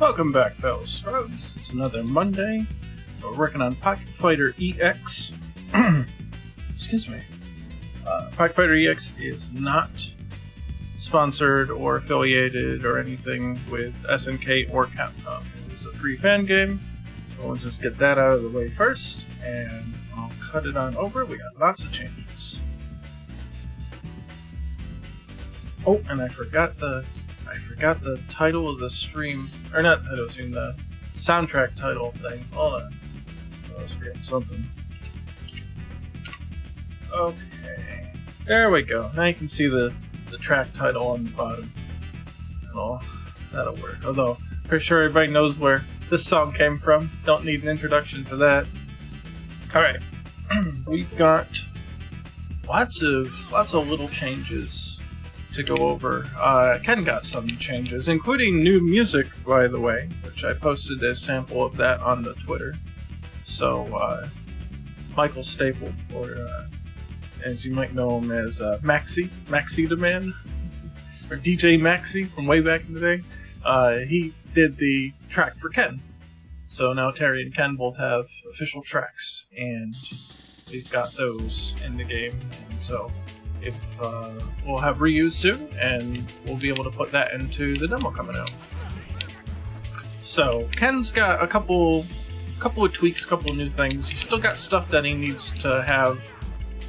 Welcome back, fellow scrubs. It's another Monday, so we're working on Pocket Fighter EX. Excuse me. Pocket Fighter EX is not sponsored or affiliated or anything with SNK or Capcom. It is a free fan game, so we'll just get that out of the way first, and I'll cut it on over. We got lots of changes. Oh, and I forgot the title of the stream, or not title stream, the soundtrack title thing. Hold on. I was forgetting something. Okay. There we go. Now you can see the track title on the bottom. That'll work. Although, pretty sure everybody knows where this song came from. Don't need an introduction for that. Alright. We've got lots of little changes to go over. Ken got some changes, including new music, by the way, which I posted a sample of that on the Twitter. So, Michael Staple, or as you might know him as Maxi the Man, or DJ Maxi from way back in the day, he did the track for Ken. So now Terry and Ken both have official tracks, and we've got those in the game, and so we'll have reuse soon, and we'll be able to put that into the demo coming out. So Ken's got a couple of tweaks, a couple of new things. He's still got stuff that he needs to have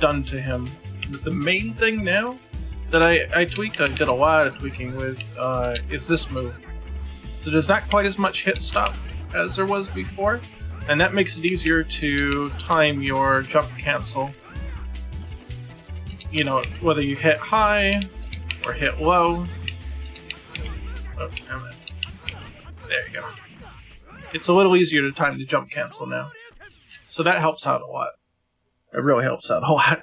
done to him. But the main thing now that I tweaked, I did a lot of tweaking with, is this move. So there's not quite as much hit stop as there was before, and that makes it easier to time your jump cancel. You know, whether you hit high or hit low. Oh, damn it. There you go. It's a little easier to time the jump cancel now. So that helps out a lot. It really helps out a lot.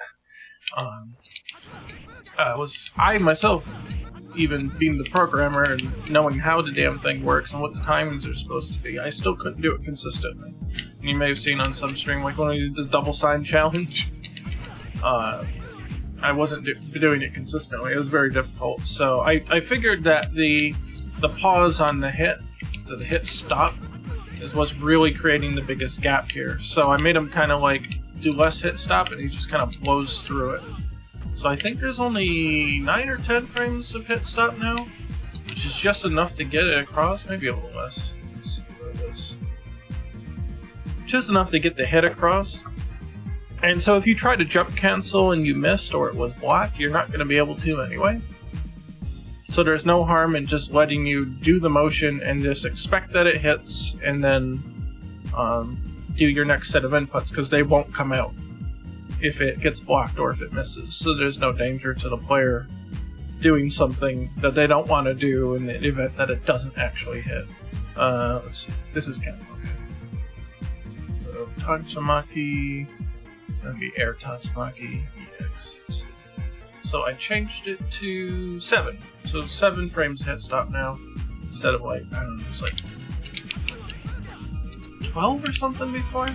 I myself, even being the programmer and knowing how the damn thing works and what the timings are supposed to be, I still couldn't do it consistently. And you may have seen on some stream, like when I did the double sign challenge, I wasn't doing it consistently. It was very difficult. So I figured that the pause on the hit, so the hit stop, is what's really creating the biggest gap here. So I made him kind of like do less hit stop, and he just kind of blows through it. So I think there's only 9 or 10 frames of hit stop now, which is just enough to get it across. Maybe a little less. Let's see what it is. Just enough to get the hit across. And so if you try to jump cancel and you missed or it was blocked, you're not going to be able to anyway. So there's no harm in just letting you do the motion and just expect that it hits, and then do your next set of inputs, because they won't come out if it gets blocked or if it misses. So there's no danger to the player doing something that they don't want to do in the event that it doesn't actually hit. Let's see. This is Ken. Okay. So, Tatsumaki. That'd be Air Tatsumaki EX. So I changed it to 7. So 7 frames hit stop now, instead of like, I don't know, it's like 12 or something before.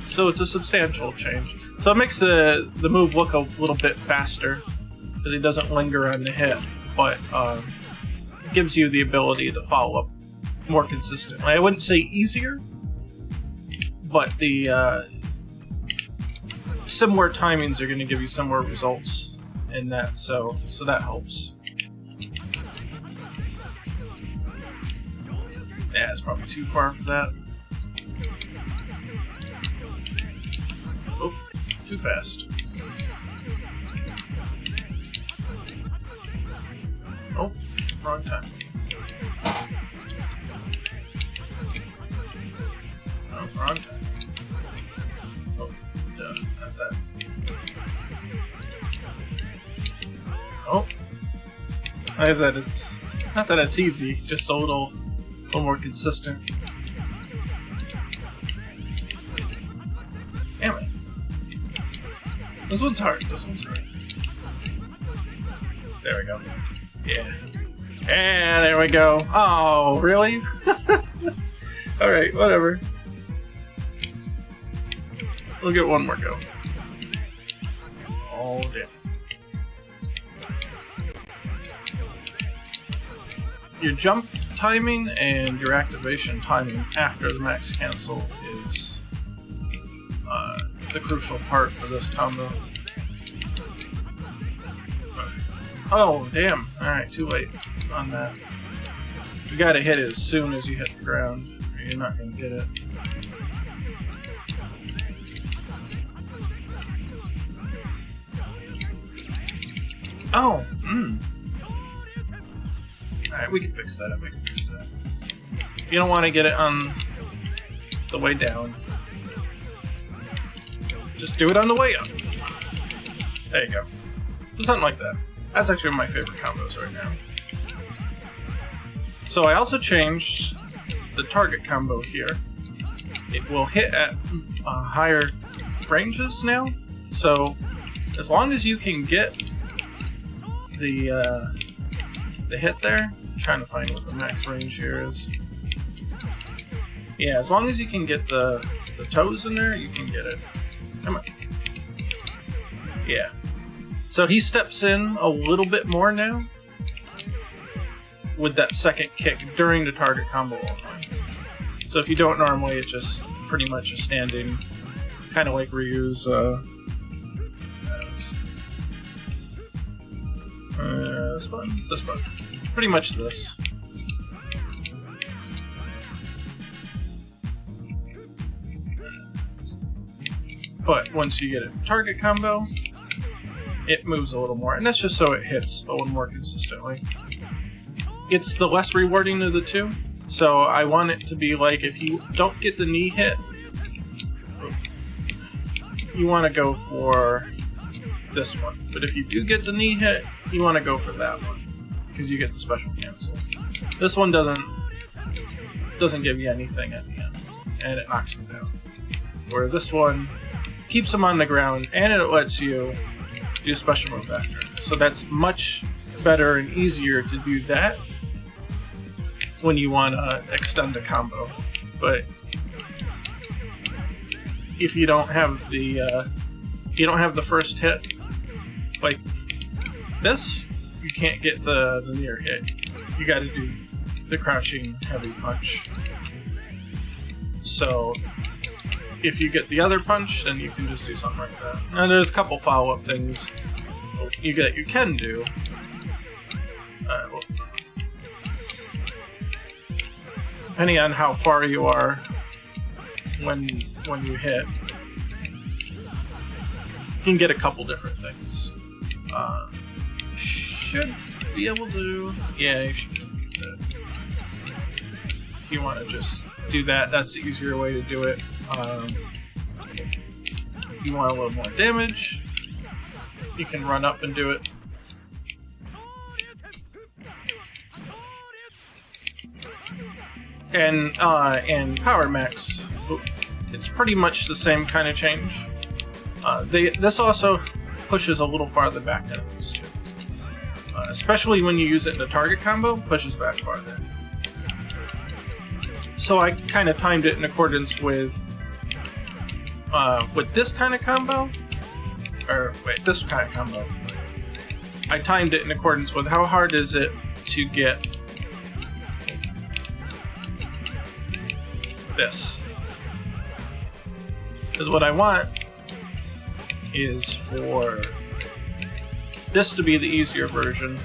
So it's a substantial change. So it makes the move look a little bit faster, because it doesn't linger on the hit, but gives you the ability to follow up more consistently. I wouldn't say easier, but the similar timings are going to give you similar results in that, so that helps. Yeah, it's probably too far for that. Oh, too fast. Oh, wrong time. Oh, wrong time. Oh, like I said, it's not that it's easy, just a little more consistent. Damn it. This one's hard. There we go. Yeah. And there we go. Oh, really? Alright, whatever. We'll get one more go. Oh, damn. Your jump timing and your activation timing after the max cancel is the crucial part for this combo. Oh, damn. Alright, too late on that. You gotta hit it as soon as you hit the ground, or you're not gonna get it. Oh, Alright, we can fix that. If you don't want to get it on the way down, just do it on the way up. There you go. So something like that. That's actually one of my favorite combos right now. So I also changed the target combo here. It will hit at higher ranges now. So as long as you can get the hit there, I'm trying to find what the max range here is. Yeah, as long as you can get the toes in there, you can get it. Come on. Yeah. So he steps in a little bit more now with that second kick during the target combo only. So if you don't normally, it's just pretty much a standing, kind of like Ryu's this button. Pretty much this. But once you get a target combo, it moves a little more, and that's just so it hits a little more consistently. It's the less rewarding of the two, so I want it to be like if you don't get the knee hit, you want to go for this one. But if you do get the knee hit, you want to go for that one, because you get the special cancel. This one doesn't give you anything at the end, and it knocks him down. Where this one keeps him on the ground, and it lets you do a special move after. So that's much better and easier to do that when you want to extend a combo. But if you don't have the first hit like this, you can't get the near hit. You got to do the crouching heavy punch. So if you get the other punch, then you can just do something like that. And there's a couple follow-up things you can do. Depending on how far you are when you hit, you can get a couple different things. Should be able to. Yeah, you should be able to get that. If you want to just do that, that's the easier way to do it. If you want a little more damage, you can run up and do it. And Power Max, it's pretty much the same kind of change. This also pushes a little farther back than it used to. Especially when you use it in the target combo, pushes back farther. So I kind of timed it in accordance with this kind of combo. This kind of combo. I timed it in accordance with how hard is it to get this. Because what I want is for this to be the easier version,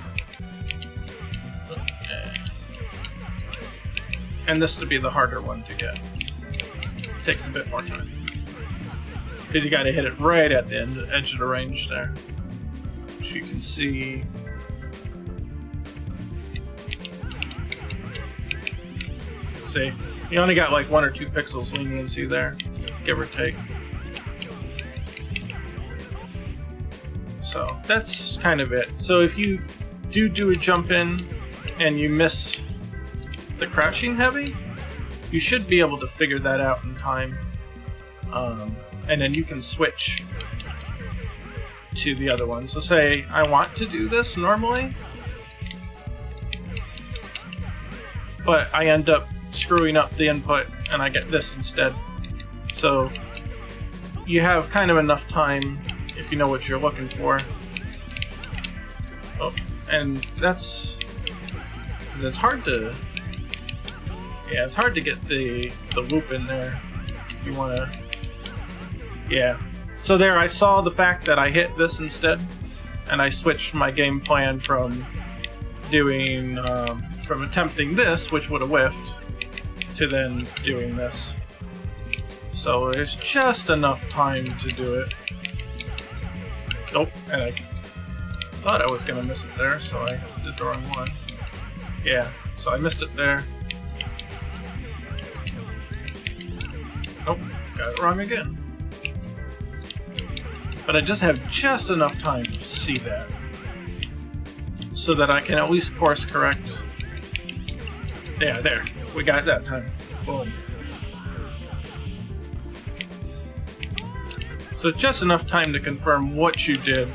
and this to be the harder one to get. It takes a bit more time. Because you gotta hit it right at the edge of the range there. Which you can see. See, you only got like 1 or 2 pixels leniency there, give or take. So that's kind of it. So if you do a jump in and you miss the crouching heavy, you should be able to figure that out in time. And then you can switch to the other one. So say I want to do this normally, but I end up screwing up the input and I get this instead. So you have kind of enough time if you know what you're looking for. Oh, and it's hard to Yeah, it's hard to get the loop in there if you want to. Yeah. So there, I saw the fact that I hit this instead, and I switched my game plan from doing from attempting this, which would have whiffed, to then doing this. So there's just enough time to do it. Nope, and I thought I was gonna miss it there, so I did the wrong one. Yeah, so I missed it there. Nope, got it wrong again. But I just have just enough time to see that, so that I can at least course correct. Yeah, there, we got it that time. Boom. So just enough time to confirm what you did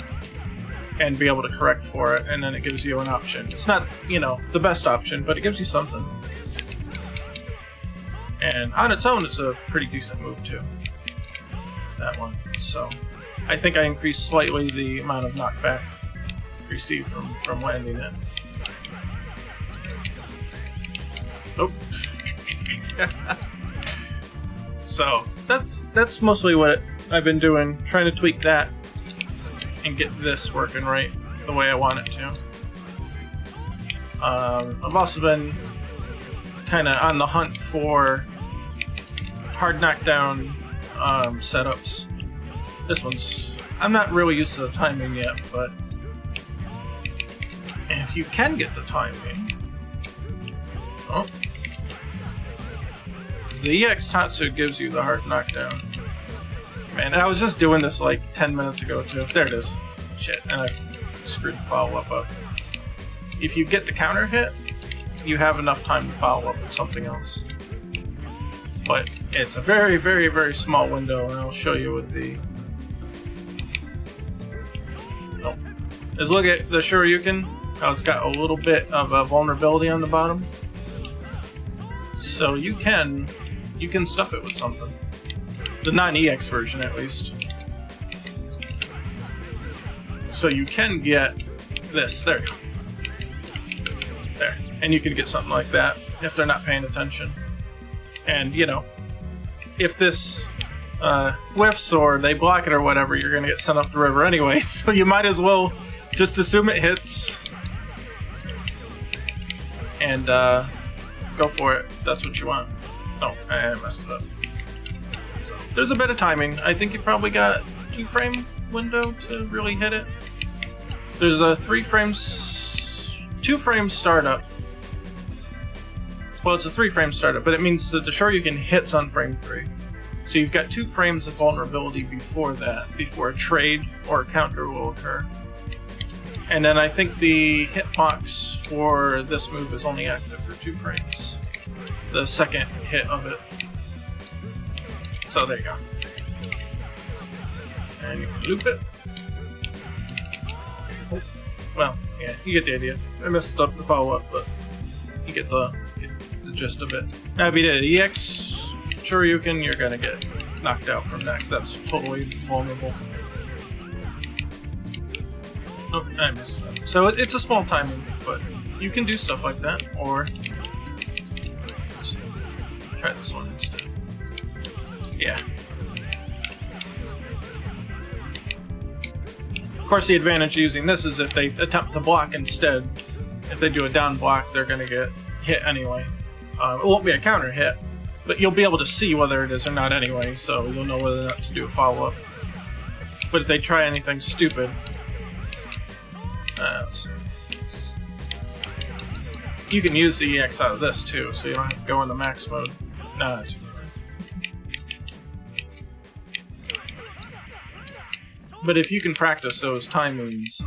and be able to correct for it, and then it gives you an option. It's not, you know, the best option, but it gives you something. And on its own, it's a pretty decent move too. That one. So I think I increased slightly the amount of knockback received from landing it. Oh. So that's mostly what I've been doing, trying to tweak that and get this working right the way I want it to. I've also been kind of on the hunt for hard knockdown setups. This one's, I'm not really used to the timing yet, but if you can get the timing, oh, the EX Tatsu gives you the hard knockdown. Man, I was just doing this like 10 minutes ago too. There it is. Shit, and I screwed the follow-up up. If you get the counter hit, you have enough time to follow up with something else. But it's a very, very, very small window, and I'll show you with the... Oh. Let's look at the Shoryuken, how it's got a little bit of a vulnerability on the bottom. So you can stuff it with something. The non-EX version, at least. So you can get this. There you go. There. And you can get something like that if they're not paying attention. And, you know, if this whiffs or they block it or whatever, you're going to get sent up the river anyway. So you might as well just assume it hits. And go for it if that's what you want. Oh, I messed it up. There's a bit of timing. I think you probably got 2-frame window to really hit it. There's a 2-frame startup. Well, it's a 3-frame startup, but it means that the Shoryuken hits on frame 3. So you've got 2 frames of vulnerability before that, before a trade or a counter will occur. And then I think the hitbox for this move is only active for 2 frames. The second hit of it. So there you go. And you can loop it. Oh, well, yeah, you get the idea. I messed up the follow-up, but you get the gist of it. Now if you did an EX Shoryuken, you're gonna get knocked out from that, because that's totally vulnerable. Oh, I messed it up. So it's a small timing, but you can do stuff like that, or... Let's see. Try this one instead. Yeah. Of course, the advantage of using this is if they attempt to block instead, if they do a down block, they're going to get hit anyway. It won't be a counter hit, but you'll be able to see whether it is or not anyway, so you'll know whether or not to do a follow-up. But if they try anything stupid... let's see. You can use the EX out of this too, so you don't have to go in the max mode. Nah, that's But if you can practice those timings,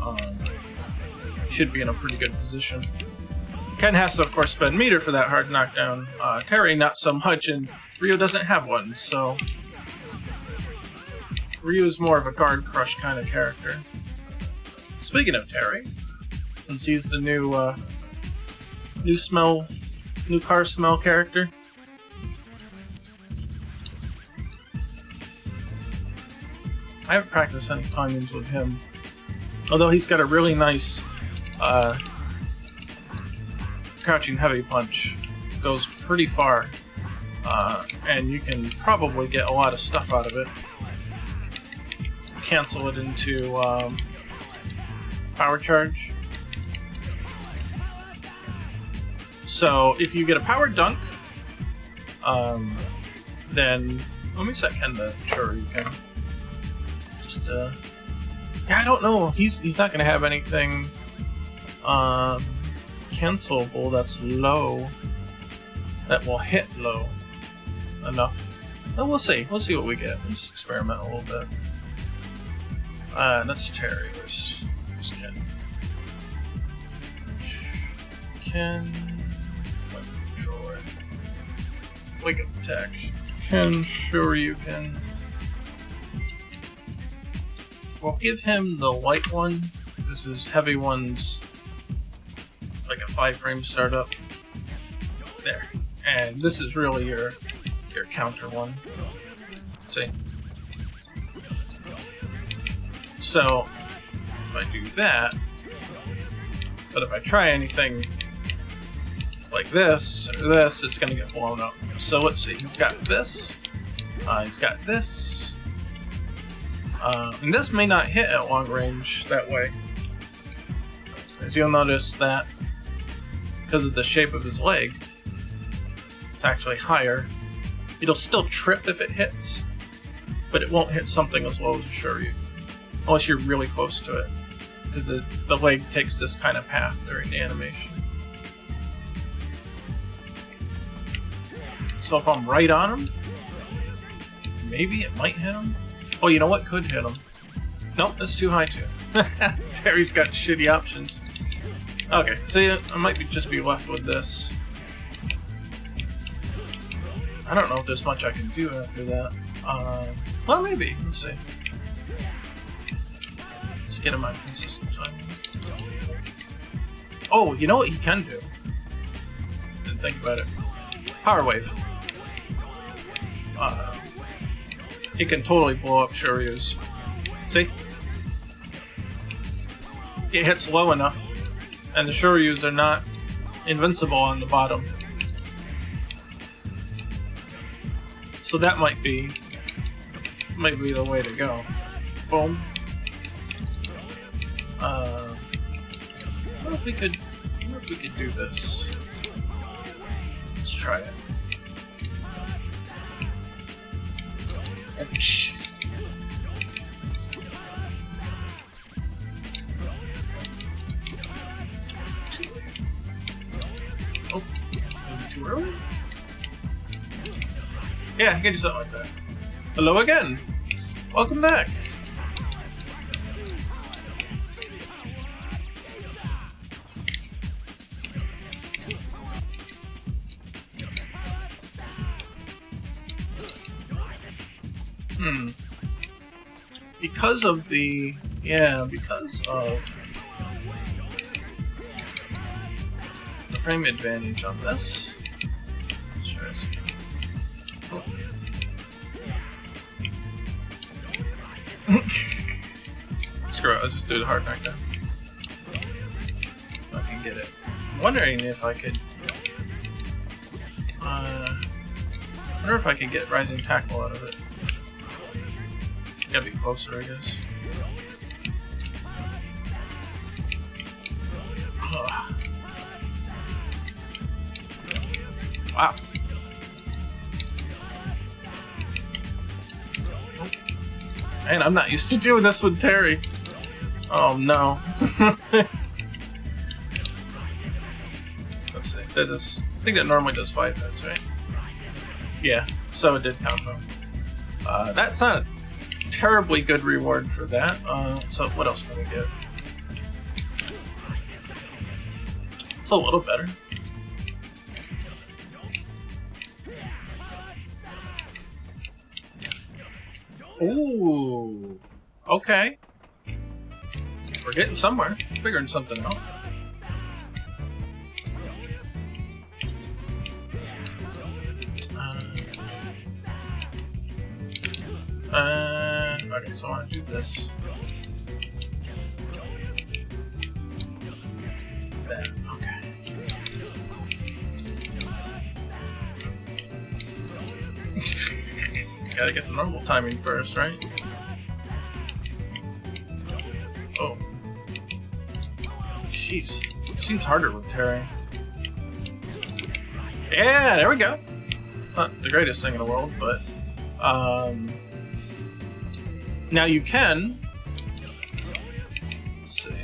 you should be in a pretty good position. Ken has to, of course, spend meter for that hard knockdown. Terry, not so much, and Ryu doesn't have one, so... Ryu is more of a guard crush kind of character. Speaking of Terry, since he's the new car smell character, I haven't practiced any timings with him, although he's got a really nice crouching heavy punch goes pretty far, and you can probably get a lot of stuff out of it. Cancel it into power charge. So if you get a power dunk, then let me set Ken to sure you can. Just yeah, I don't know. He's not gonna have anything cancelable that's low, that will hit low enough. Well, we'll see. We'll see what we get. We'll just experiment a little bit. That's Terry. Where's Ken? Ken. Controller. Wake up attack. Ken, sure you can. We'll give him the light one, because his heavy one's like a 5-frame startup. There. And this is really your counter one. See? So, if I do that, but if I try anything like this, or this, it's going to get blown up. So let's see, he's got this, he's got this, and this may not hit at long range that way. As you'll notice that, because of the shape of his leg, it's actually higher. It'll still trip if it hits, but it won't hit something as low as a Shuryu, unless you're really close to it, because the leg takes this kind of path during the animation. So if I'm right on him, maybe it might hit him. Oh, you know what could hit him? Nope, that's too high too. Terry's got shitty options. Okay, so yeah, I might just be left with this. I don't know if there's much I can do after that. Well, maybe. Let's see. Let's get him on consistent timing. Oh, you know what he can do? Didn't think about it. Power Wave. It can totally blow up Shuryus. See? It hits low enough, and the Shuryus are not invincible on the bottom. So that might be the way to go. Boom. What if we could do this? Let's try it. Oh, jeez. Oh, maybe too early? Yeah, I can do something like that. Hello again! Welcome back! Because of the frame advantage on this. Let's try this again. Oh. Screw it, I'll just do the hard knockdown. If I can get it. I'm wondering if I could get rising tackle out of it. Gotta be closer, I guess. Ugh. Wow. Man, I'm not used to doing this with Terry. Oh no. Let's see. I think that normally does 5 hits, right? Yeah, so it did combo. That's not a terribly good reward for that. So what else can we get? It's a little better. Ooh. Okay. We're getting somewhere. Figuring something out. Okay, so I want to do this. That, okay. Gotta get the normal timing first, right? Oh. Jeez. Seems harder with Terry. Yeah, there we go. It's not the greatest thing in the world, but... now you can... Let's see.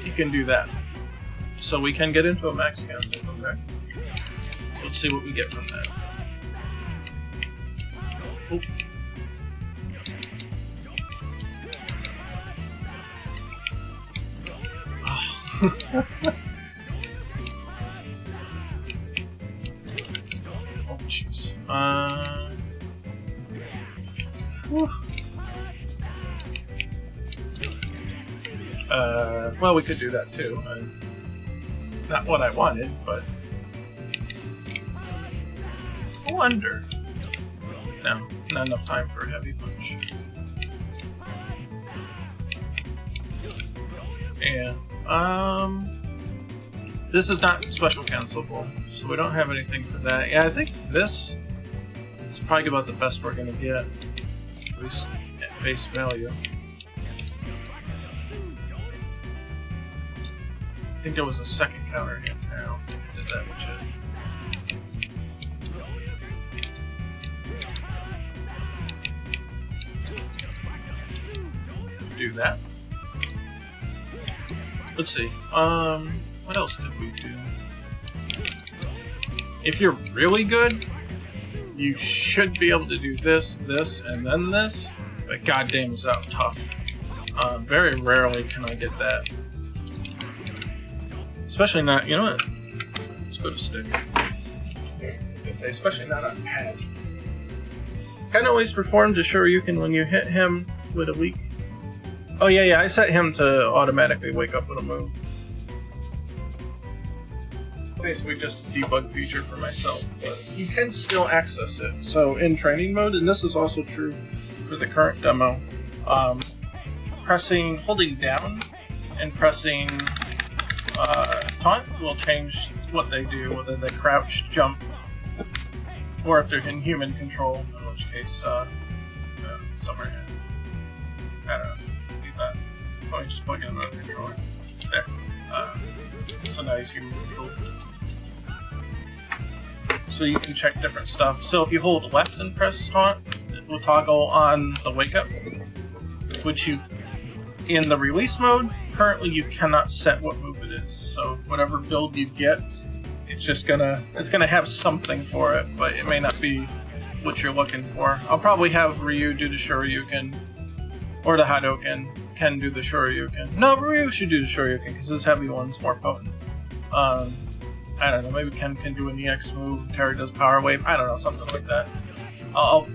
You can do that. So we can get into a max cancel from there. So let's see what we get from that. Oh. Oh, jeez. Well, we could do that too. Not what I wanted, but I wonder. No, not enough time for a heavy punch. Yeah. This is not special cancelable, so we don't have anything for that. Yeah, I think this is probably about the best we're gonna get, at least at face value. I think there was a second counter hit there. I don't think I did that yet. Do that. Let's see. What else could we do? If you're really good, you should be able to do this, this, and then this. But goddamn, is that tough. Very rarely can I get that. Especially not, you know what? Let's go to stick. I was gonna say, especially not on pad. Can always perform to Shoryuken when you hit him with a weak. Oh yeah, I set him to automatically wake up with a move. Basically just a debug feature for myself, but you can still access it. So in training mode, and this is also true for the current demo, holding down and pressing taunt will change what they do, whether they crouch, jump, or if they're in human control, in which case, somewhere here. I don't know. He's not. Let me just plug in another controller. There. So now he's human control. So you can check different stuff. So if you hold left and press taunt, it will toggle on the wake up, which you, in the release mode, currently you cannot set what move it is. So whatever build you get, it's gonna have something for it, but it may not be what you're looking for. I'll probably have Ryu do the Shoryuken, or the Hadouken. Ken do the Shoryuken. No, Ryu should do the Shoryuken because his heavy one's more potent. I don't know, maybe Ken can do an EX move, Terry does Power Wave, I don't know, something like that. I'll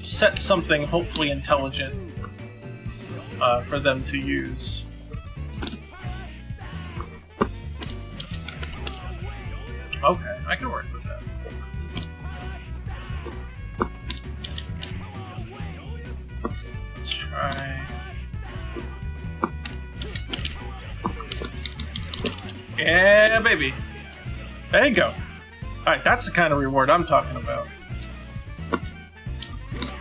set something hopefully intelligent for them to use. Okay, I can work with that. Let's try... Yeah, baby! There you go. Alright, that's the kind of reward I'm talking about.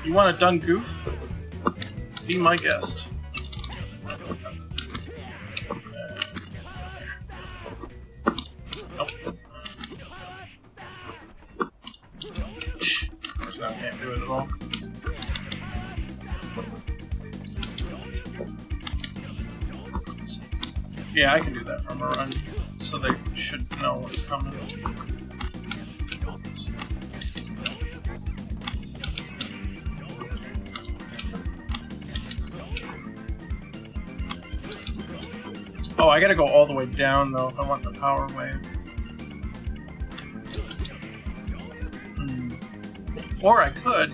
You want a done goof? Be my guest. Nope. Of course, now I can't do it at all. Yeah, I can do that from a run, so they should know what's coming. Oh, I gotta go all the way down though if I want the Power Wave. Or I could.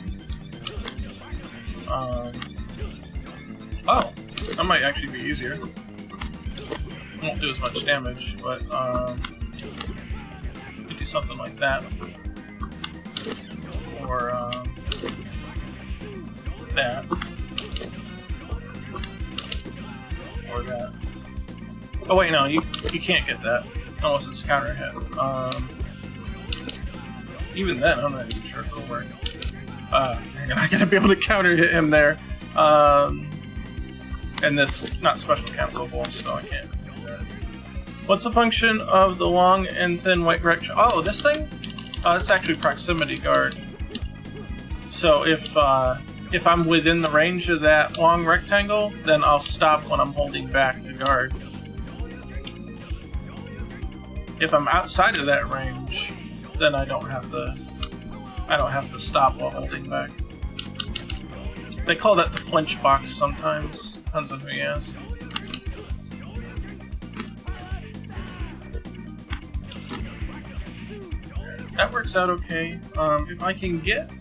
Oh, that might actually be easier. Won't do as much damage, but could do something like that, or that, or that. Oh wait, no, you can't get that unless it's counter hit. even then, I'm not even sure if it'll work. You're not going to be able to counter hit him there. And this, not special cancelable, so I can't do that. What's the function of the long and thin white rectangle? Oh, this thing? It's actually proximity guard. So if I'm within the range of that long rectangle, then I'll stop when I'm holding back to guard. If I'm outside of that range, then I don't have to stop while holding back. They call that the flinch box sometimes. Depends on who you ask. That works out okay. If I can get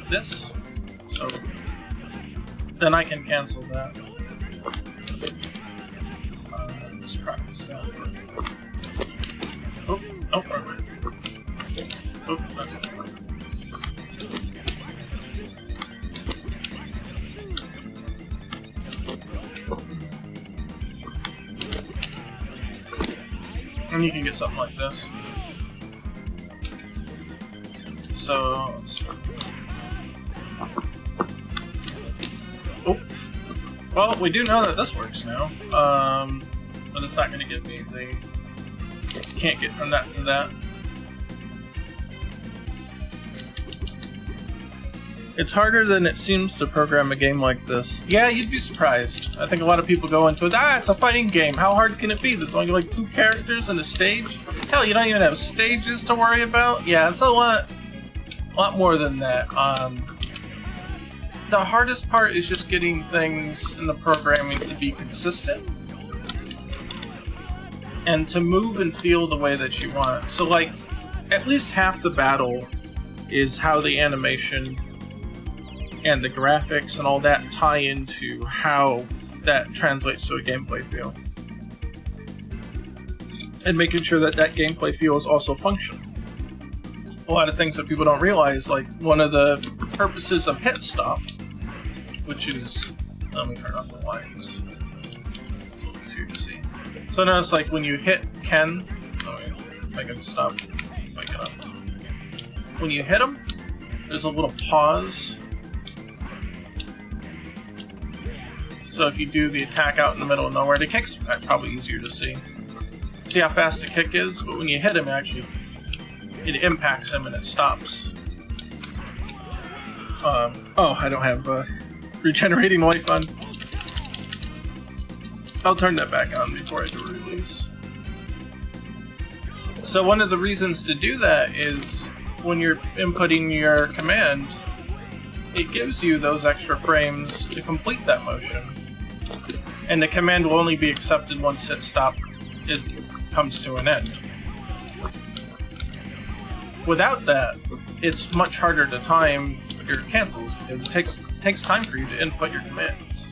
this, so then I can cancel that. Let's practice that. Oh, right. Oh, that's okay. And you can get something like this. So, let's see. Oh. Well, we do know that this works now. But it's not going to give me the... Can't get from that to that. It's harder than it seems to program a game like this. Yeah, you'd be surprised. I think a lot of people go into it, it's a fighting game. How hard can it be? There's only like 2 characters and a stage? Hell, you don't even have stages to worry about? Yeah, it's a lot more than that. The hardest part is just getting things in the programming to be consistent and to move and feel the way that you want. So like, at least half the battle is how the animation and the graphics and all that tie into how that translates to a gameplay feel. And making sure that that gameplay feel is also functional. A lot of things that people don't realize, like one of the purposes of hit stop, which is, let me turn off the lines, it's easier to see. So notice like when you hit Ken, I can stop, wake it up. When you hit him, there's a little pause. So if you do the attack out in the middle of nowhere, the kick's probably easier to see. See how fast the kick is? But when you hit him, actually, it impacts him and it stops. Oh, I don't have regenerating life on. I'll turn that back on before I do a release. So one of the reasons to do that is when you're inputting your command, it gives you those extra frames to complete that motion. And the command will only be accepted once its stop comes to an end. Without that, it's much harder to time your cancels because it takes time for you to input your commands.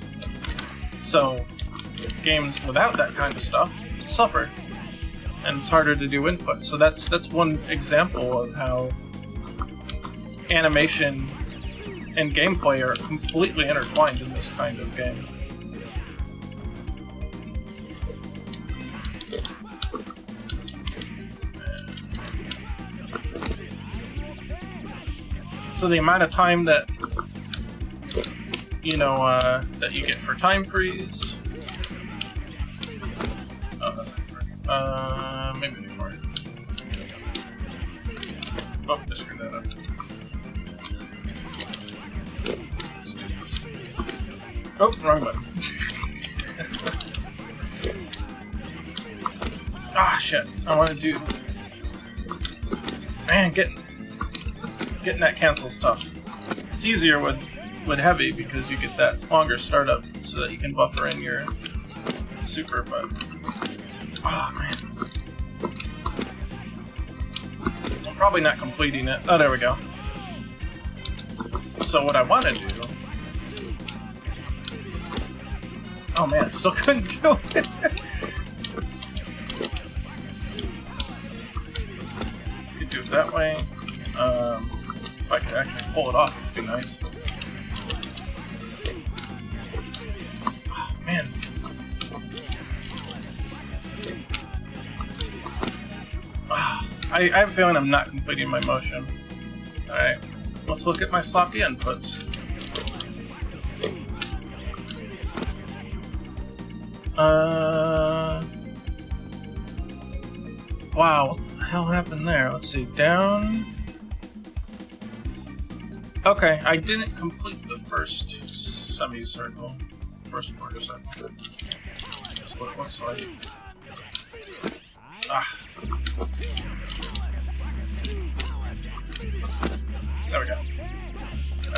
So games without that kind of stuff suffer, and it's harder to do input. So that's one example of how animation and gameplay are completely intertwined in this kind of game. So the amount of time that that you get for time freeze. Oh, that's not working. Maybe more. Oh, I screwed that up. Let's do this. Oh, wrong button. Ah, shit. I want to do... Man, getting that cancel stuff. It's easier with heavy because you get that longer startup so that you can buffer in your super, but... Oh, man. I'm probably not completing it. Oh, there we go. So what I want to do... Oh, man, I still couldn't do it. You could do it that way. If I could actually pull it off, it would be nice. Oh, man. I have a feeling I'm not completing my motion. Alright, let's look at my sloppy inputs. Wow, what the hell happened there? Let's see, down... Okay, I didn't complete the first semicircle. First quarter circle. That's what it looks like. Ah. There we go.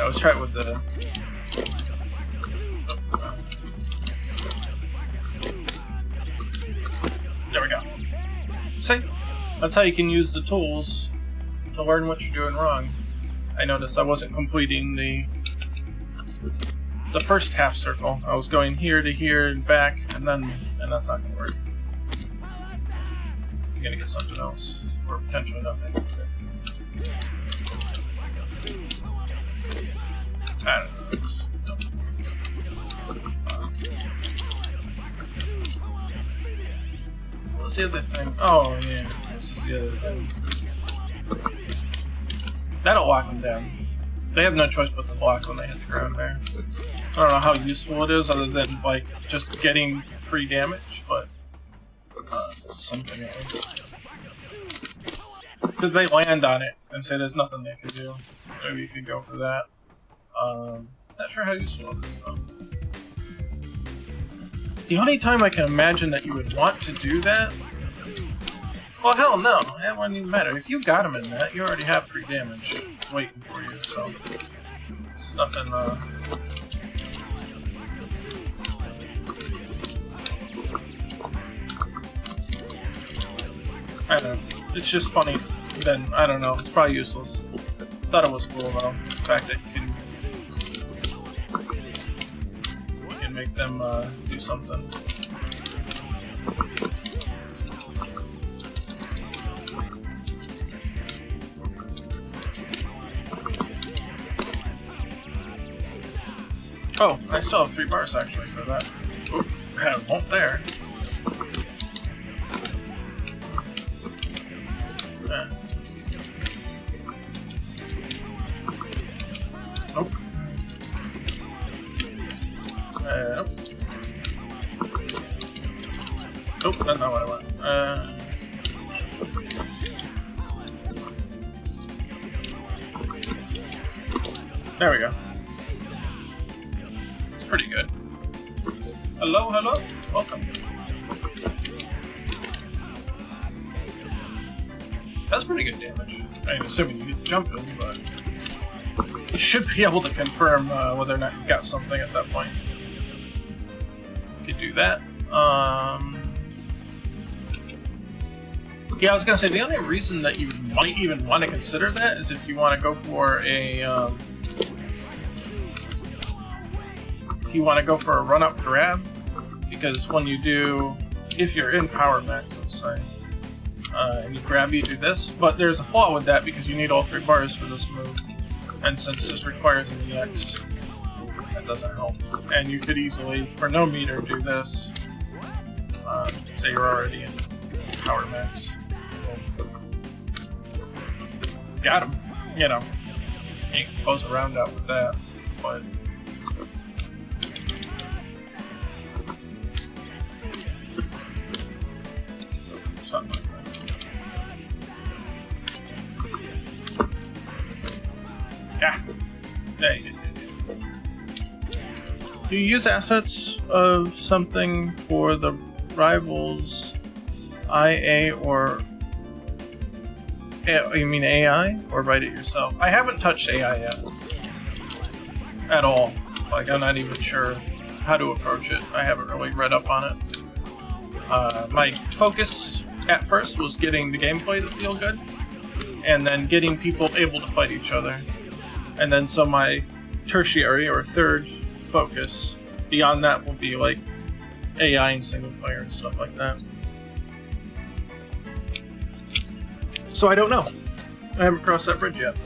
I was trying with the... There we go. See? That's how you can use the tools to learn what you're doing wrong. I noticed I wasn't completing the first half circle. I was going here to here and back, and that's not gonna work. I'm gonna get something else, or potentially nothing. I don't know. Just don't. What's the other thing? Oh yeah, this is the other thing. That'll lock them down. They have no choice but to block when they hit the ground there. I don't know how useful it is, other than like just getting free damage, but something at least. Because they land on it and say there's nothing they can do. Maybe you could go for that. Not sure how useful it is though. The only time I can imagine that you would want to do that. Well, hell no. That wouldn't even matter. If you got him in that, you already have free damage waiting for you, so it's nothing. I don't know. It's just funny. Then I don't know. It's probably useless. Thought it was cool though. The fact that you can make them do something. Oh, I still have 3 bars actually for that. Oop, I had a won't there. Nope. Nope. Nope, that's not what I want. There we go. It's pretty good. Hello, hello, welcome. That's pretty good damage. I mean, assuming you get the jump in, but you should be able to confirm whether or not you got something at that point. You could do that. Yeah, I was gonna say the only reason that you might even want to consider that is if you want to go for a run-up grab, because when you do, if you're in power max, let's say, and you grab, you do this, but there's a flaw with that because you need all 3 bars for this move, and since this requires an EX, that doesn't help. And you could easily, for no meter, do this. Say you're already in power max. Got him. You know, you can close a round out with that, but something like that. Yeah. There you go. Do you use assets of something for the rivals IA or you mean AI, or write it yourself? I haven't touched AI yet. At all. Like, I'm not even sure how to approach it. I haven't really read up on it. My focus at first was getting the gameplay to feel good, and then getting people able to fight each other. And then so my tertiary or third focus beyond that will be like AI and single player and stuff like that. So I don't know. I haven't crossed that bridge yet.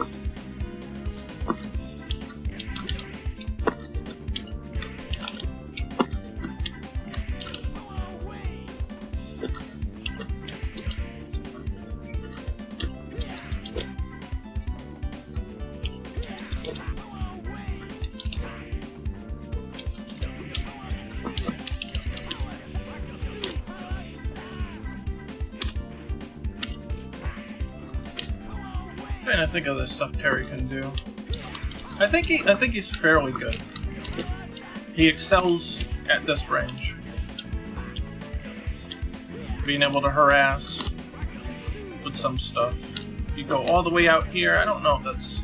trying to think of the stuff Terry can do. I think he's fairly good. He excels at this range. Being able to harass with some stuff. If you go all the way out here, I don't know if that's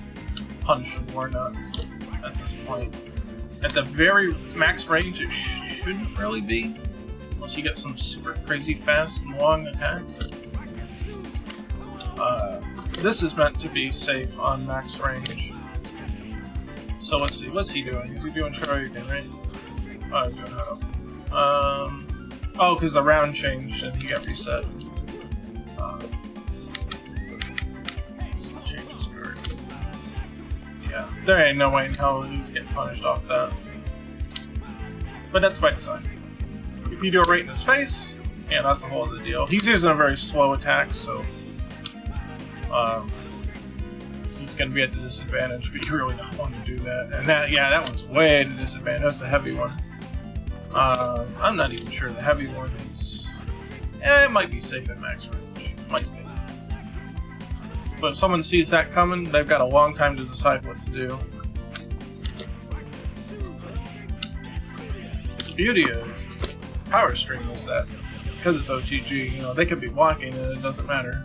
punishable or not at this point. At the very max range, it shouldn't really be. Unless you get some super crazy fast and long attack. This is meant to be safe on max range. So let's see, what's he doing? Is he doing Shoryuken, right? Oh, he's doing Hado. Oh, because the round changed and he got reset. Change his guard. Yeah, there ain't no way in hell he's getting punished off that. But that's by design. If you do it right in his face, yeah, that's a whole other deal. He's using a very slow attack, so he's going to be at the disadvantage, but you really don't want to do that. And that one's way at a disadvantage. That's a heavy one. I'm not even sure the heavy one is... it might be safe at max range. Might be. But if someone sees that coming, they've got a long time to decide what to do. The beauty of Power Stream is that, because it's OTG, you know, they could be walking and it doesn't matter.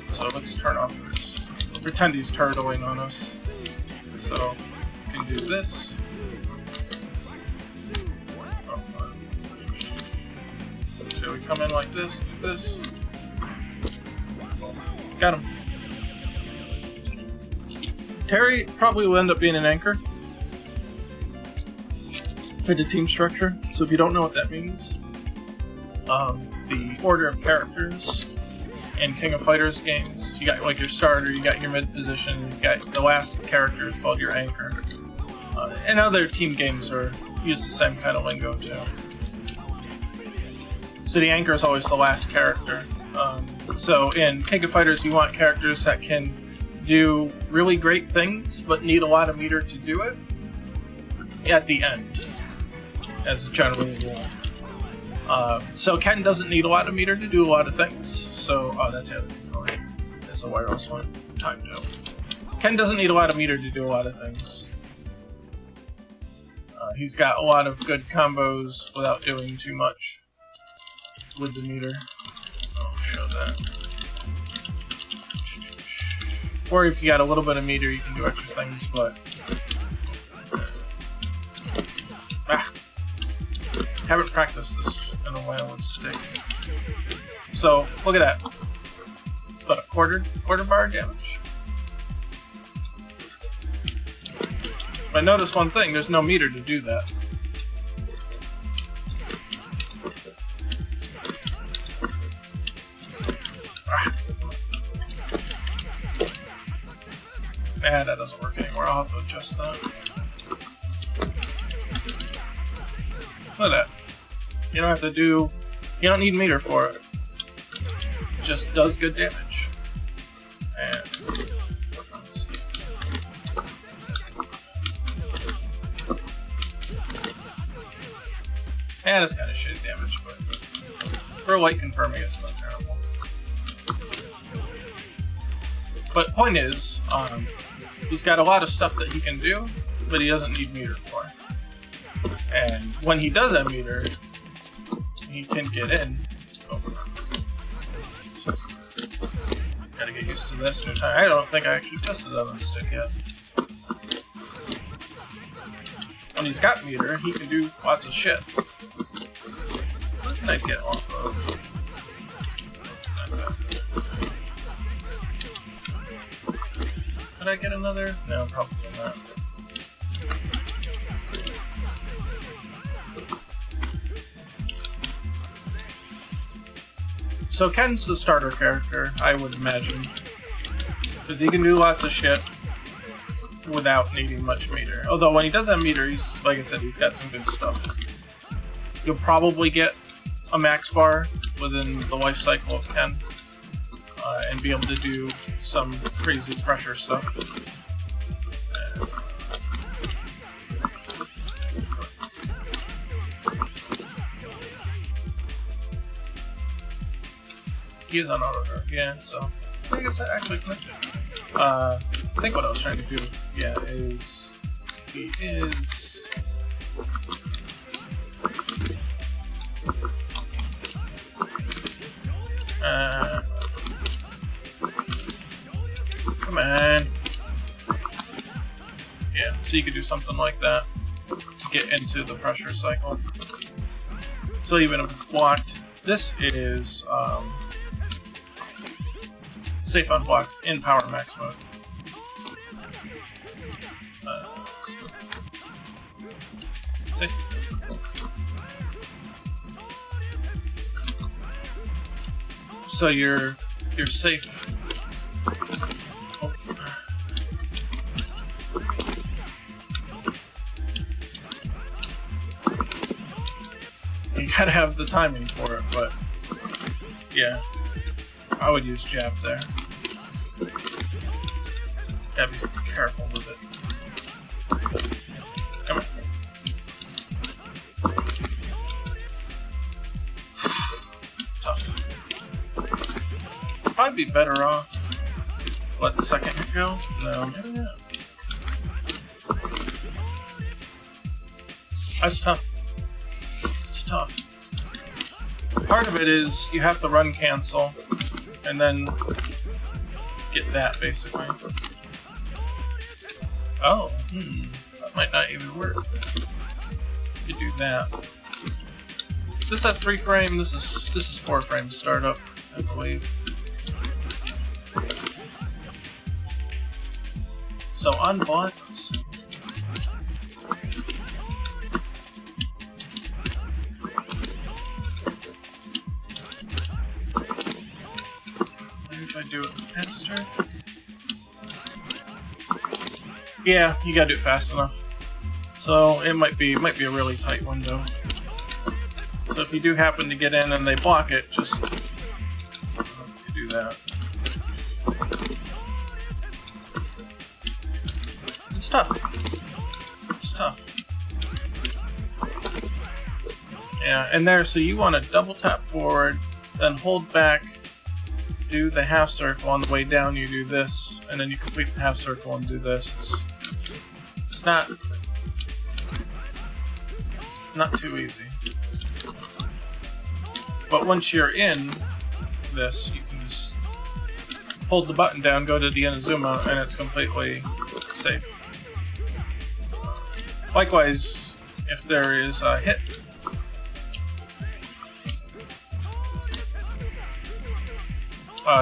So let's turn off this. Pretend he's turtling on us. So, we can do this. So we come in like this, do this. Got him. Terry probably will end up being an anchor for the team structure. So if you don't know what that means, the order of characters in King of Fighters games, you got like your starter, you got your mid position, you got the last character is called your anchor. And other team games use the same kind of lingo too. So the anchor is always the last character. So in King of Fighters, you want characters that can do really great things, but need a lot of meter to do it at the end, as a general rule. So Ken doesn't need a lot of meter to do a lot of things. So, that's the other thing. Oh, that's the wireless one. Timed out. Ken doesn't need a lot of meter to do a lot of things. He's got a lot of good combos without doing too much with the meter. I'll show that. Or if you got a little bit of meter, you can do extra things, but... haven't practiced this in a while with stick. So, look at that. What, a quarter bar damage? But notice one thing, there's no meter to do that. That doesn't work anymore. I'll have to adjust that. Look at that. You don't have to do... You don't need meter for it. It just does good damage. And... let's see. And it's kind of shitty damage, but... for light confirming, it's not terrible. But point is, he's got a lot of stuff that he can do, but he doesn't need meter for. And when he does have meter, he can get in. Oh. So, gotta get used to this new time. I don't think I actually tested it on the stick yet. When he's got meter, he can do lots of shit. What can I get off of? Could I get another? No, probably not. So Ken's the starter character, I would imagine. Because he can do lots of shit without needing much meter. Although when he does have meter, he's, like I said, he's got some good stuff. You'll probably get a max bar within the life cycle of Ken. And be able to do some crazy pressure stuff. He is on auto drive, yeah, so I guess that actually connected. I think what I was trying to do, yeah, is if he is come on. Yeah, so you could do something like that to get into the pressure cycle. So even if it's blocked, this is safe unblocked in power max mode. See? So you're safe. Oh. You gotta have the timing for it, but yeah, I would use jab there. Gotta be careful with it. Come on. Tough. Probably be better off. Let the second hit go? No, maybe not. That's tough. It's tough. Part of it is you have to run cancel and then get that basically. Oh, that might not even work. You could do that. This has 3 frames. This is 4 frames startup, I believe. So unblock. Let's see. Maybe if I do it faster. Yeah, you gotta do it fast enough. So it might be a really tight window. So if you do happen to get in and they block it, just do that. It's tough. It's tough. Yeah, and there, so you want to double tap forward, then hold back, do the half circle. On the way down you do this, and then you complete the half circle and do this. It's not too easy. But once you're in this, you can just hold the button down, go to the Inazuma, and it's completely safe. Likewise, if there is a hit,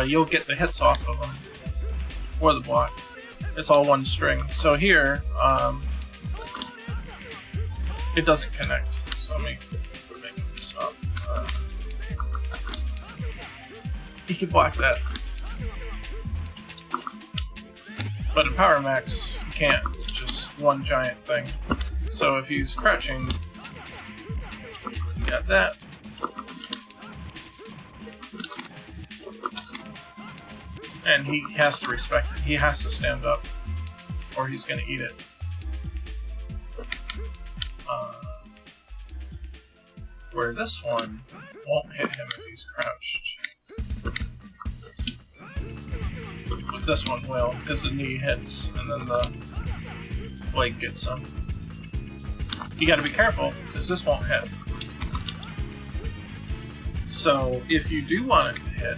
you'll get the hits off of them, or the block. It's all one string. So here, it doesn't connect. So let me make this up. You can block that. But in Power Max, you can't. It's just one giant thing. So if he's crouching, you got that. And he has to respect it. He has to stand up, or he's going to eat it. Where this one won't hit him if he's crouched. But this one will, because the knee hits, and then the leg gets him. You gotta be careful, because this won't hit. So, if you do want it to hit,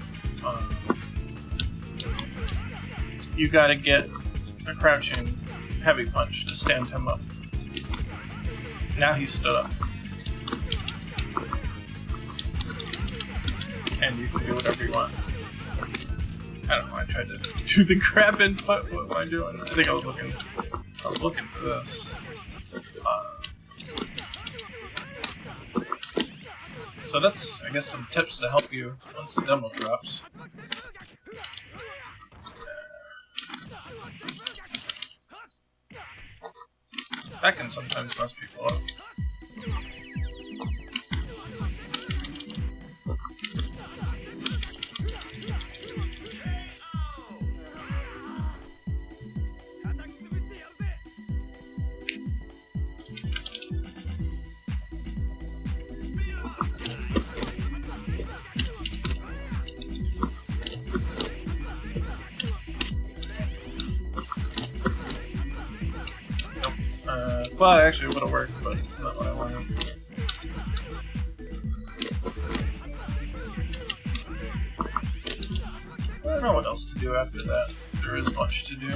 you gotta get a crouching heavy punch to stand him up. Now he stood up. And you can do whatever you want. I don't know, I tried to do the grab input. What am I doing? I think I was looking for this. So that's, I guess, some tips to help you once the demo drops. That can sometimes mess people up. Well, actually, it would have worked, but not what I wanted. I don't know what else to do after that. There is much to do.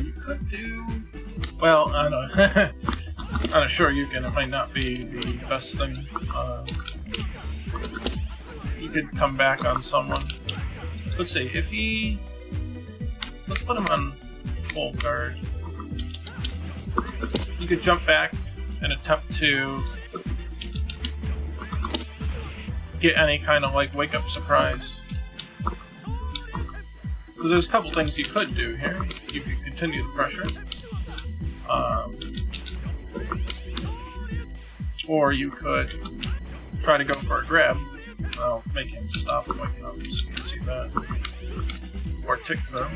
You could do... Well, I don't know. On a Shoryuken, it might not be the best thing. You could come back on someone. Let's see, if he... Let's put him on full guard. You could jump back and attempt to get any kind of like wake-up surprise. So there's a couple things you could do here. You could continue the pressure. Or you could try to go for a grab. I'll make him stop waking up so you can see that. Or tick them.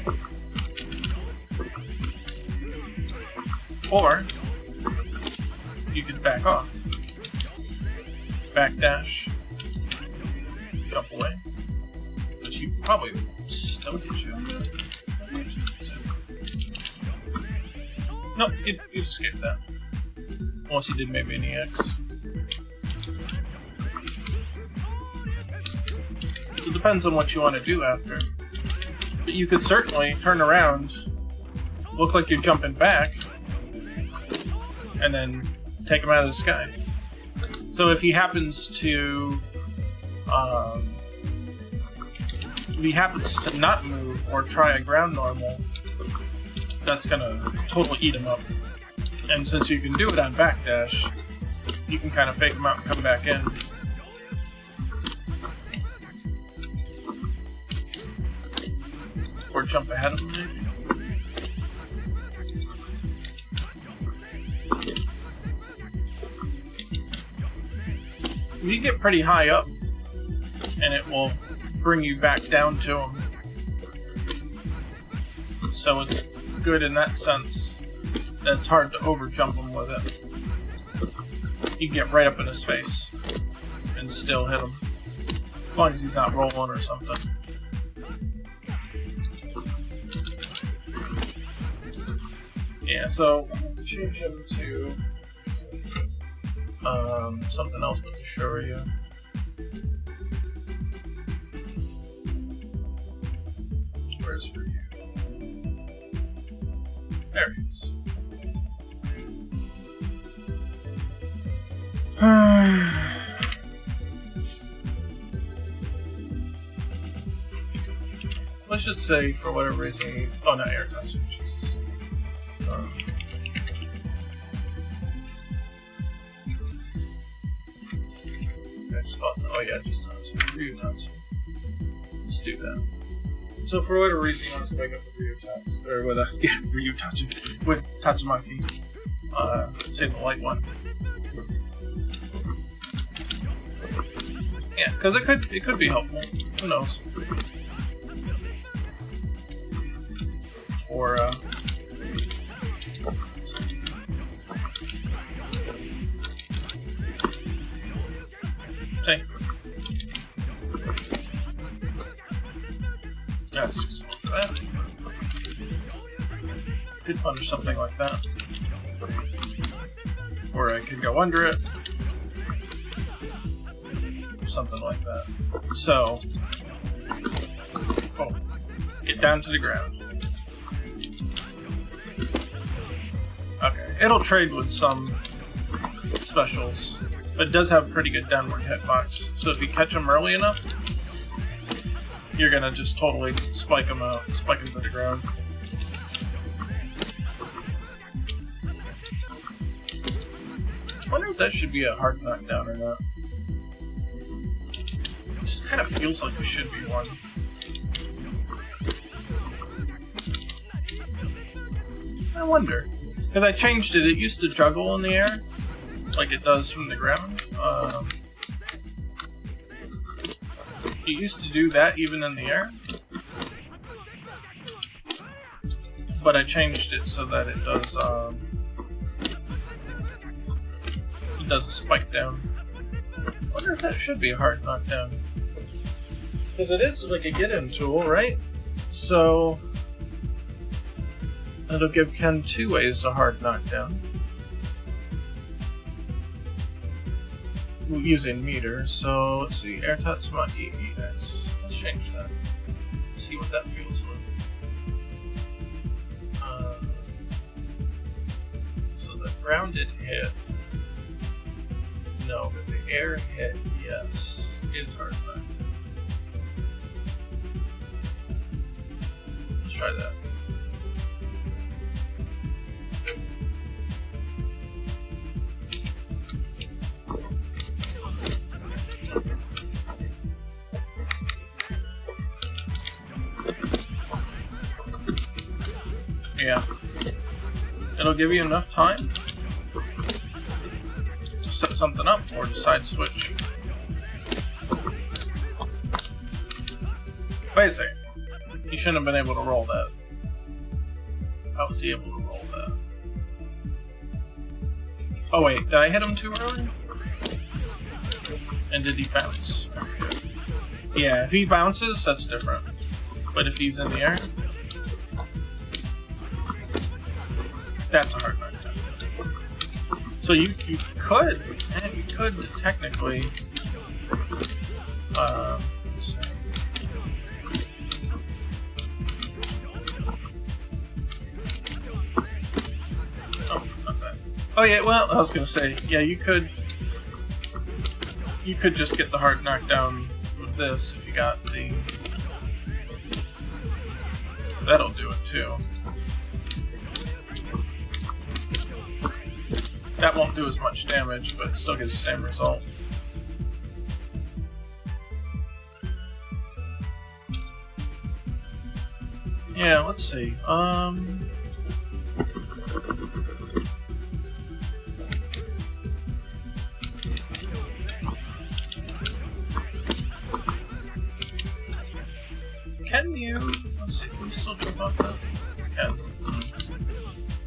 Or you could back off. Backdash. Jump away. Which he probably still get you. Nope, you'd escape that. Unless he did maybe an EX. So it depends on what you want to do after. But you could certainly turn around, look like you're jumping back, and then take him out of the sky. So if he happens to not move or try a ground normal, that's gonna totally eat him up. And since you can do it on backdash, you can kind of fake him out and come back in. Or jump ahead of him, maybe. You get pretty high up, and it will bring you back down to him. So it's good in that sense. That it's hard to overjump him with it. You can get right up in his face and still hit him. As long as he's not rolling or something. Yeah, so change him to something else but the Shoryu. Where's Ryu? There he is. Let's just say, for whatever reason, oh, not air touch, Jesus. Oh yeah, just Tatsu. Ryu Tatsu. Let's do that. So for whatever reason he wants to wake up with Ryu Tatsu, or with Ryu Tatsu, with Tatsumaki. Say the light one. Yeah, because it could be helpful. Who knows? Or say, that's just for that. Could punish something like that, or I could go under it. Something like that. So, get down to the ground. Okay, it'll trade with some specials, but it does have pretty good downward hitbox. So if you catch him early enough, you're gonna just totally spike him to the ground. I wonder if that should be a hard knockdown or not. Just kind of feels like it should be one. I wonder. Because I changed it. It used to juggle in the air, like it does from the ground. It used to do that even in the air. But I changed it so that it does a spike down. I wonder if that should be a hard knockdown. Because it is like a get-in tool, right? So It'll give Ken 2 ways to hard knockdown. Using meter, so let's see, air touch mod EEX. Let's change that. See what that feels like. So the grounded hit, no, but the air hit, yes, is hard knockdown. Let's try that. Yeah. It'll give you enough time to set something up or decide switch. Wait a second. He shouldn't have been able to roll that. How was he able to roll that? Oh wait, did I hit him too early? And did he bounce? Yeah, if he bounces, that's different. But if he's in the air, that's a hard knockdown. So you could technically, let's see. Oh, not that. Oh yeah, well, I was gonna say, yeah, you could just get the hard knockdown with this if you got the. That'll do it too. That won't do as much damage, but it still gives the same result. Yeah, let's see. Can you... Let's see, can you still jump off that? You can.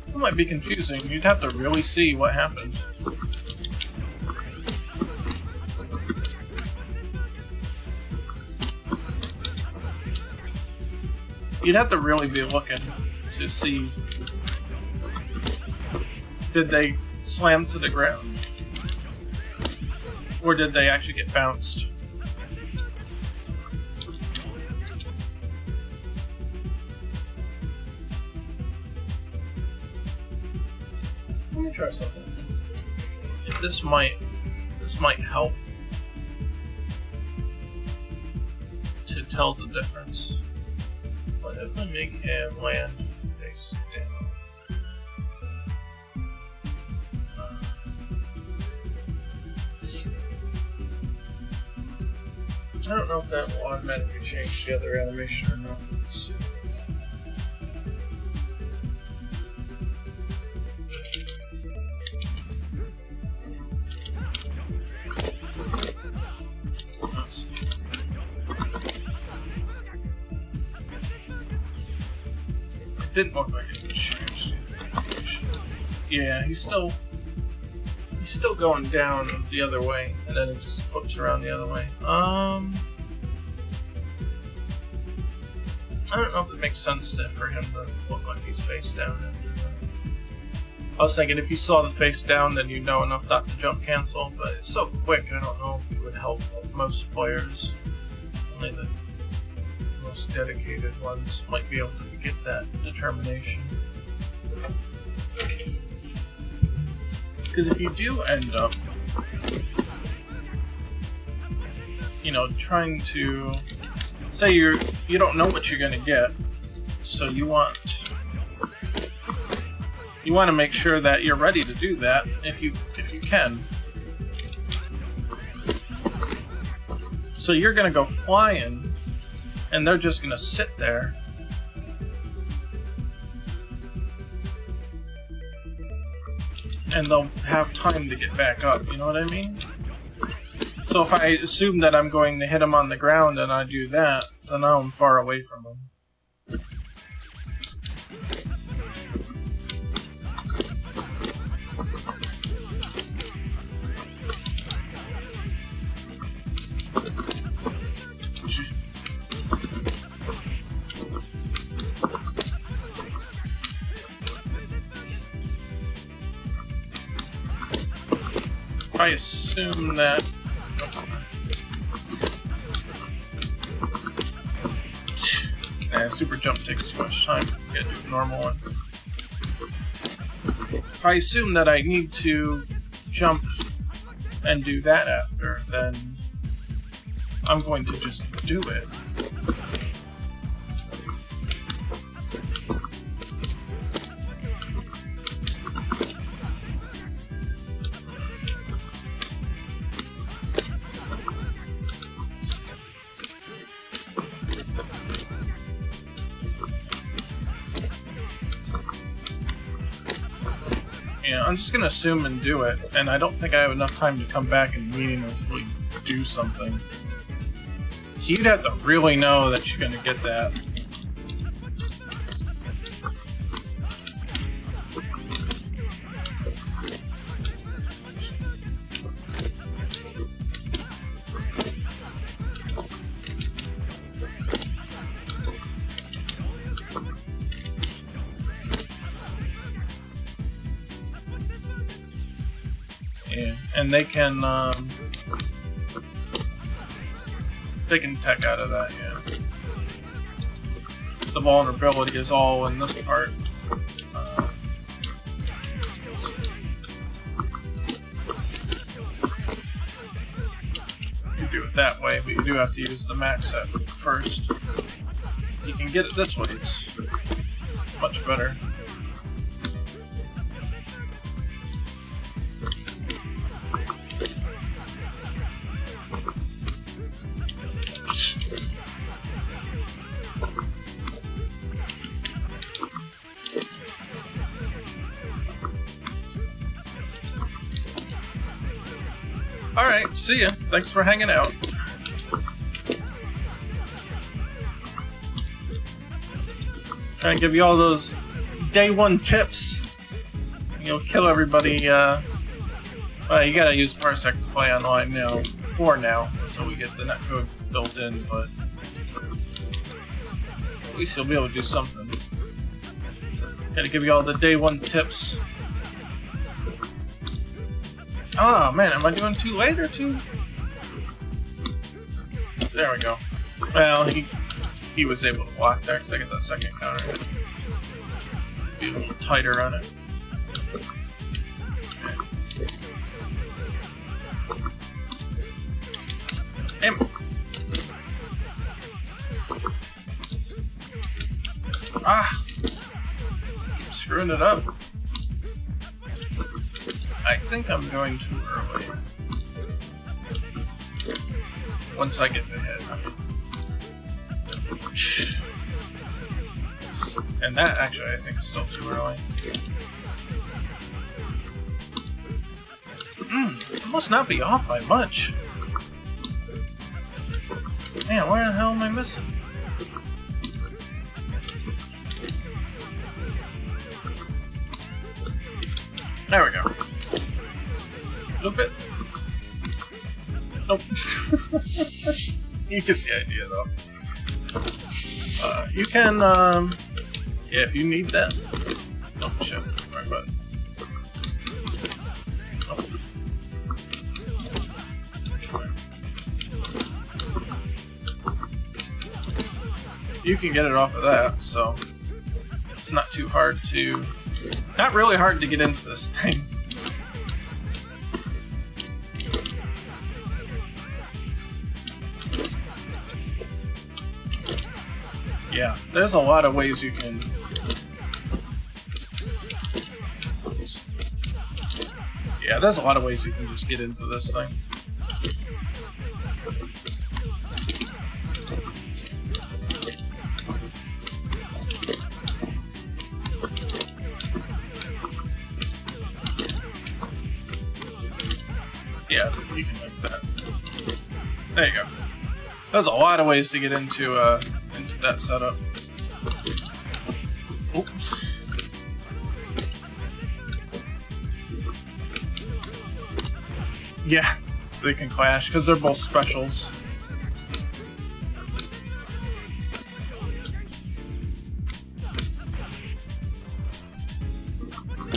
It might be confusing. You'd have to really see what happened. You'd have to really be looking to see. Did they slam to the ground? Or did they actually get bounced? Let me try something. If this might help to tell the difference. What if I make him land face down? I don't know if that will automatically change the other animation or not. Let's see. Didn't look like it was changed. Yeah, he's still going down the other way, and then it just flips around the other way. I don't know if it makes sense for him to look like he's face down after that. I was thinking if you saw the face down, then you'd know enough not to jump cancel, but it's so quick, I don't know if it would help most players. Only the most dedicated ones might be able to get that determination. Because if you do end up, trying to say you don't know what you're going to get, so you want to make sure that you're ready to do that if you can. So you're going to go flying. And they're just gonna sit there. And they'll have time to get back up, you know what I mean? So if I assume that I'm going to hit them on the ground and I do that, then now I'm far away from them. I assume that... Nah, super jump takes too much time. Gotta do a normal one. If I assume that I need to jump and do that after, then I'm going to just do it. Yeah, I'm just gonna assume and do it, and I don't think I have enough time to come back and meaningfully do something. So you'd have to really know that you're gonna get that. Yeah, and they can tech out of that, yeah. The vulnerability is all in this part. You do it that way, but you do have to use the max set first. You can get it this way, it's much better. Alright, see ya. Thanks for hanging out. Trying to give you all those day one tips. You'll kill everybody. Well, you gotta use Parsec to play online now, for now, until we get the netcode built in, but at least you'll be able to do something. Gotta give you all the day one tips. Oh man, am I doing too late or too? There we go. Well, he was able to block there because I get that second counter. Be a little tighter on it. Damn. Ah! Keep screwing it up. I think I'm going too early. Once I get the hit. And that actually I think is still too early. It must not be off by much. Man, where the hell am I missing? There we go. Look it. Nope. You get the idea though. You can, yeah, if you need that. Oh shit, right button. Oh. You can get it off of that, so it's not too hard to, not really hard to get into this thing. Yeah, there's a lot of ways you can... Yeah, there's a lot of ways you can just get into this thing. Yeah, you can make that. There you go. There's a lot of ways to get into that setup. Oops. Yeah, they can clash because they're both specials.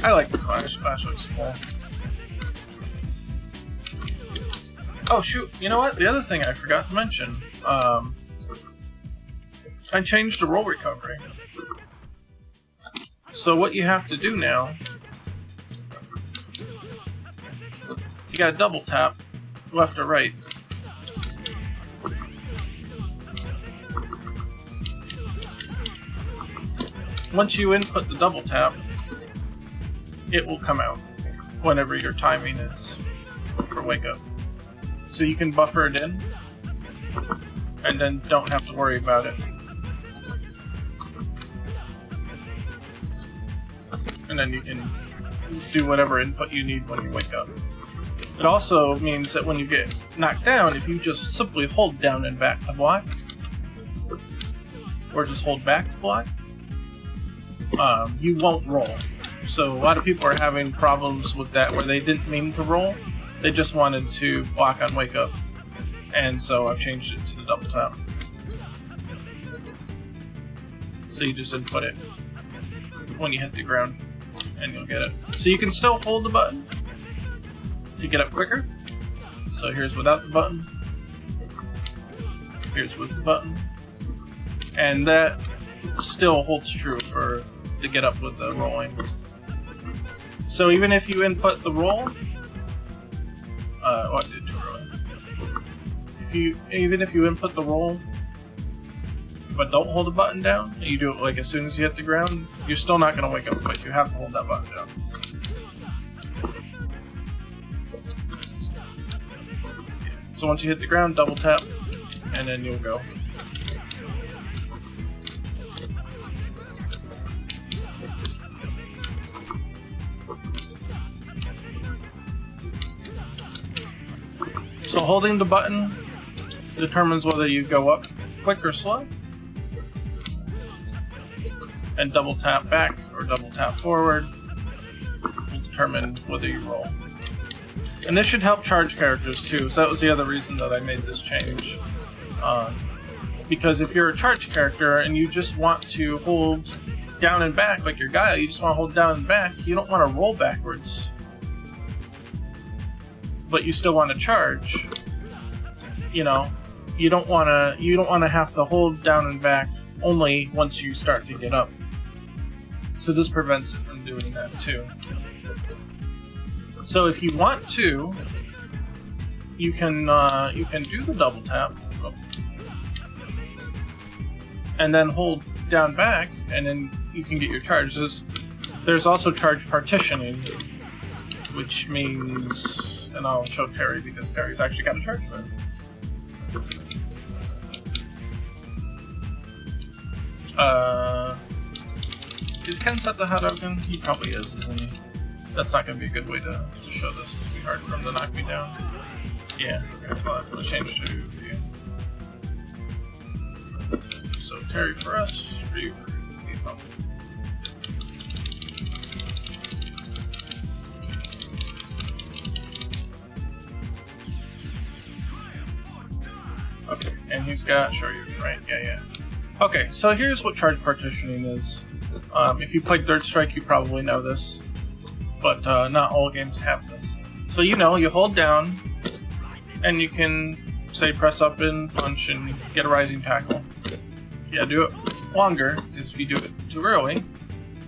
I like the clash. Clash looks cool. Oh shoot, you know what? The other thing I forgot to mention. I changed the roll recovery. So what you have to do now, you gotta double tap, left or right. Once you input the double tap, it will come out whenever your timing is for wake up. So you can buffer it in, and then don't have to worry about it. And then you can do whatever input you need when you wake up. It also means that when you get knocked down, if you just simply hold down and back to block, or just hold back to block, you won't roll. So a lot of people are having problems with that where they didn't mean to roll, they just wanted to block on wake up. And so I've changed it to the double tap. So you just input it when you hit the ground, and you'll get it. So you can still hold the button to get up quicker. So here's without the button. Here's with the button. And that still holds true for to get up with the rolling. So even if you input the roll, what did too early? Even if you input the roll, but don't hold the button down, you do it like as soon as you hit the ground, you're still not going to wake up quick. You have to hold that button down. So once you hit the ground, double tap, and then you'll go. So holding the button determines whether you go up quick or slow. And double tap back or double tap forward will determine whether you roll. And this should help charge characters too, so that was the other reason that I made this change. Because if you're a charge character and you just want to hold down and back, like your Gaia, you just want to hold down and back, you don't want to roll backwards. But you still want to charge. You know, you don't want to have to hold down and back only once you start to get up. So this prevents it from doing that too. So if you want to, you can do the double tap, and then hold down back, and then you can get your charges. There's also charge partitioning, which means, and I'll show Terry because Terry's actually got a charge move. Is Ken set the Hadouken? He probably is, isn't he? That's not going to be a good way to show this. It's going to be hard for him to knock me down. Yeah, okay, well, I'm going to change to view. So Terry for us, Ryu for people. Okay, and he's got Shoryu, right? Yeah. Okay, so here's what charge partitioning is. If you played Third Strike, you probably know this, but not all games have this. So you hold down, and you can, say, press up and punch and get a rising tackle. Yeah, do it longer, because if you do it too early,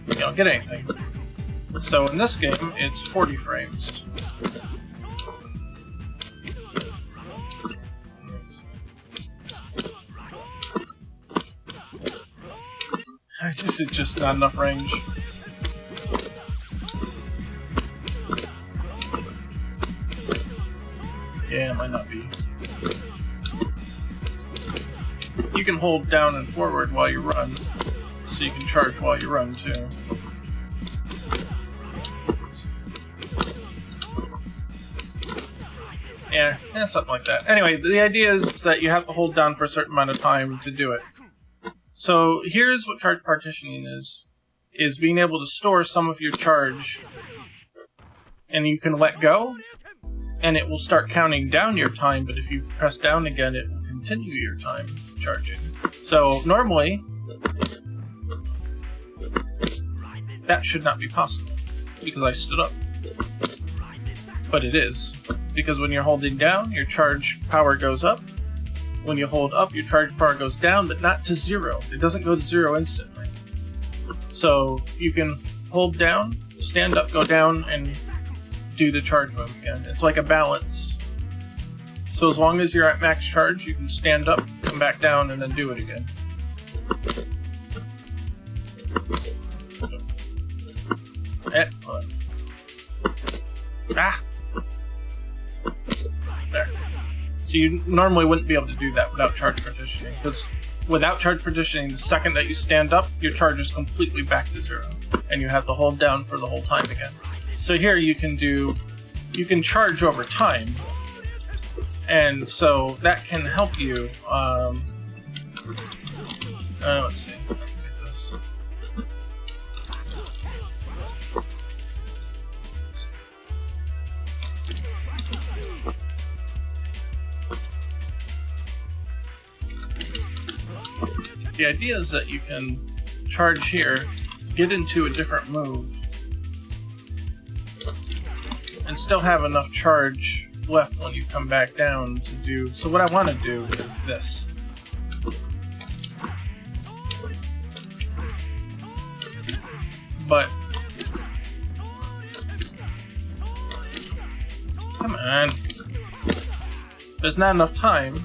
you don't get anything. So in this game, it's 40 frames. It's just not enough range. Yeah, it might not be. You can hold down and forward while you run, so you can charge while you run too. Yeah, something like that. Anyway, the idea is that you have to hold down for a certain amount of time to do it. So here's what charge partitioning is being able to store some of your charge, and you can let go, and it will start counting down your time, but if you press down again, it will continue your time charging. So normally, that should not be possible, because I stood up. but it is. Because when you're holding down, your charge power goes up. When you hold up, your charge power goes down, but not to 0. It doesn't go to 0 instantly. So you can hold down, stand up, go down, and do the charge move again. It's like a balance. So as long as you're at max charge, you can stand up, come back down, and then do it again. Ah! There. So you normally wouldn't be able to do that without charge partitioning, because without charge partitioning, the second that you stand up, your charge is completely back to 0, and you have to hold down for the whole time again. So here you can charge over time, and so that can help you. Let's see. Let me get this. The idea is that you can charge here, get into a different move, and still have enough charge left when you come back down to do. So what I want to do is this. But come on, there's not enough time.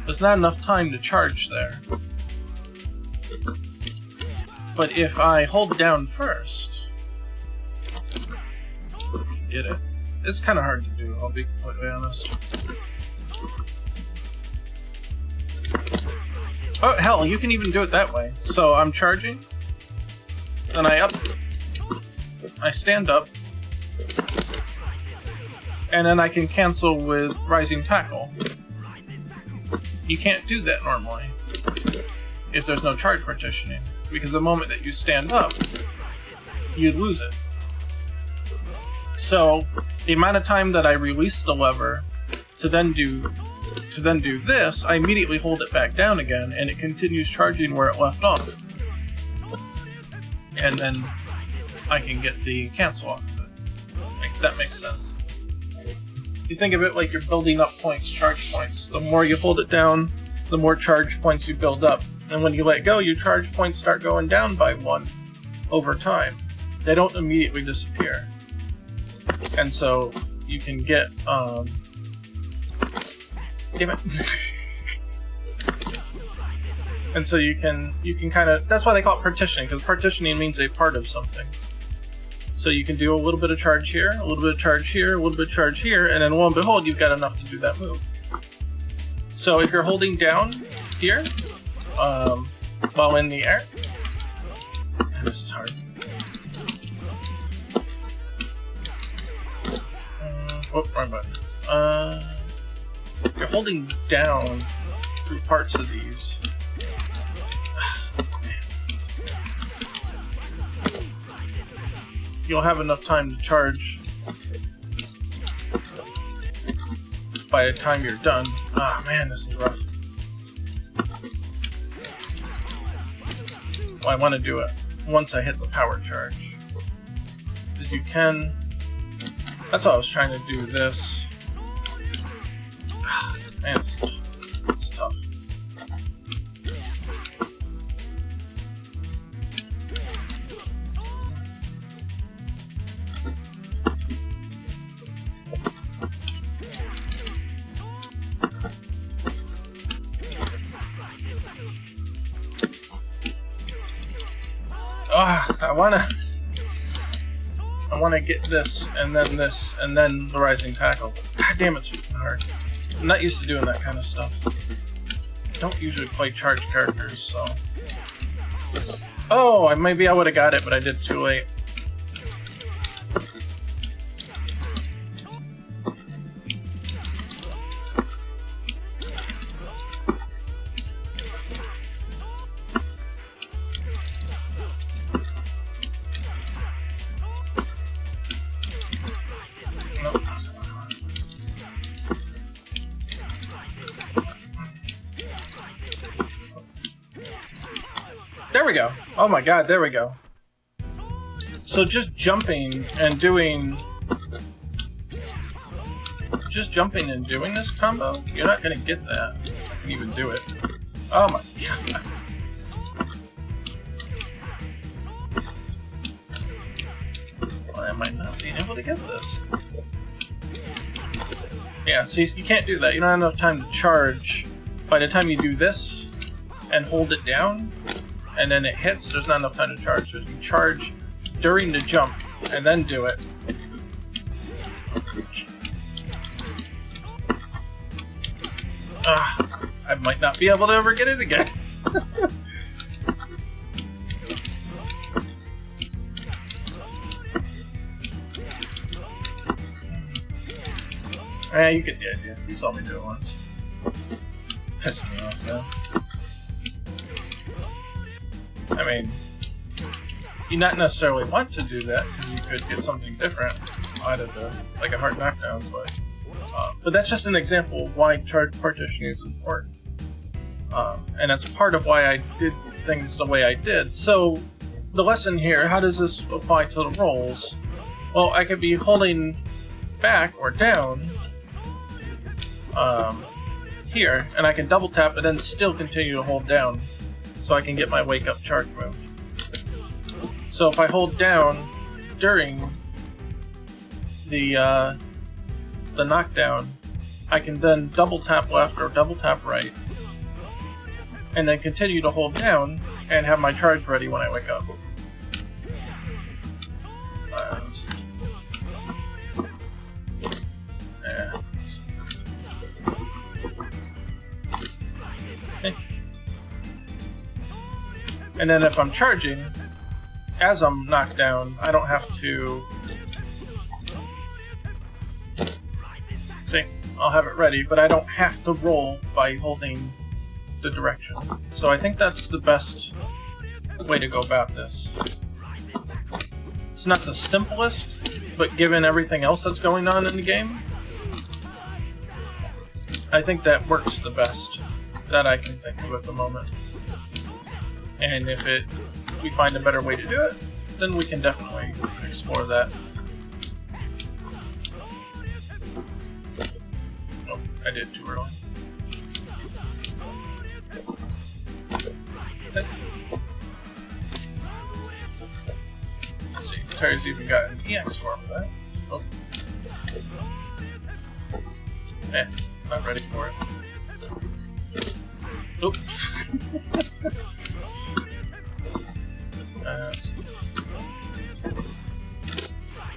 There's not enough time to charge there. But if I hold down first, get it. It's kind of hard to do, I'll be completely honest. Oh, hell, you can even do it that way. So I'm charging, then I stand up, and then I can cancel with rising tackle. You can't do that normally if there's no charge partitioning, because the moment that you stand up, you'd lose it. So the amount of time that I release the lever to then do this, I immediately hold it back down again, and it continues charging where it left off. And then I can get the cancel off of it. Like, that makes sense. You think of it like you're building up points, charge points. The more you hold it down, the more charge points you build up. And when you let go, your charge points start going down by 1 over time. They don't immediately disappear. And so you can get, damn it. And so you can kind of, that's why they call it partitioning, because partitioning means a part of something. So you can do a little bit of charge here, a little bit of charge here, a little bit of charge here, and then lo and behold, you've got enough to do that move. So if you're holding down here, while in the air, and this is hard. Oh, wrong button. You're holding down through parts of these. You'll have enough time to charge by the time you're done. Ah, man, this is rough. Well, I want to do it once I hit the power charge. Because you can... That's why I was trying to do this. Ah, man, it's tough. I wanna get this, and then the rising tackle. God damn, it's freaking hard. I'm not used to doing that kind of stuff. I don't usually play charge characters, so... Oh, maybe I would have got it, but I did too late. we go. Oh my god, there we go. So just jumping and doing... Just jumping and doing this combo? You're not gonna get that. I can even do it. Oh my god. Why am I not being able to get this? Yeah, so you can't do that. You don't have enough time to charge. By the time you do this and hold it down, and then it hits, there's not enough time to charge. So you charge during the jump and then do it. I might not be able to ever get it again. You get the idea. You saw me do it once. It's pissing me off now. I mean, you not necessarily want to do that because you could get something different out of the, like a hard knockdown, but that's just an example of why charge partitioning is important. And that's part of why I did things the way I did. So, the lesson here, how does this apply to the rolls? Well, I could be holding back or down here, and I can double tap and then still continue to hold down so I can get my wake up charge move. So if I hold down during the knockdown, I can then double tap left or double tap right, and then continue to hold down and have my charge ready when I wake up. And then if I'm charging, as I'm knocked down, I don't have to... See, I'll have it ready, but I don't have to roll by holding the direction. So I think that's the best way to go about this. It's not the simplest, but given everything else that's going on in the game, I think that works the best that I can think of at the moment. And if we find a better way to do it, then we can definitely explore that. Oh, I did it too early. Okay. Let's see, Terry's even got an EX form of that. Oh. Not ready for it. Oops.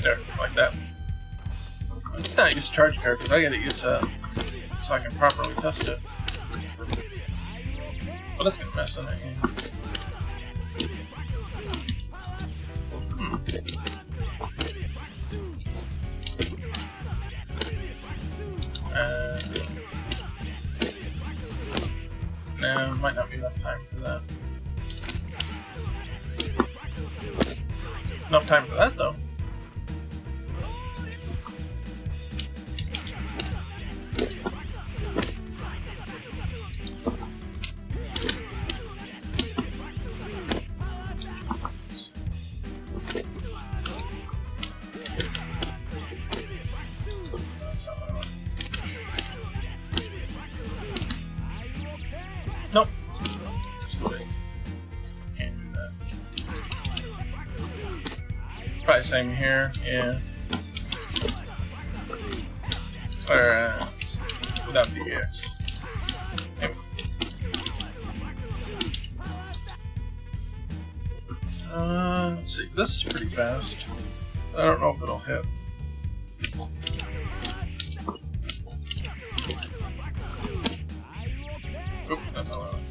There, like that. I'm just not used to charge characters. I gotta use that so I can properly test it. Well, that's gonna mess in that game. No, might not be enough time for that. Enough time for that, though. Nope. Can't do that. Probably same here, yeah. Or, without the EX. Anyway. Let's see. This is pretty fast. I don't know if it'll hit. Oop, that's not what I want.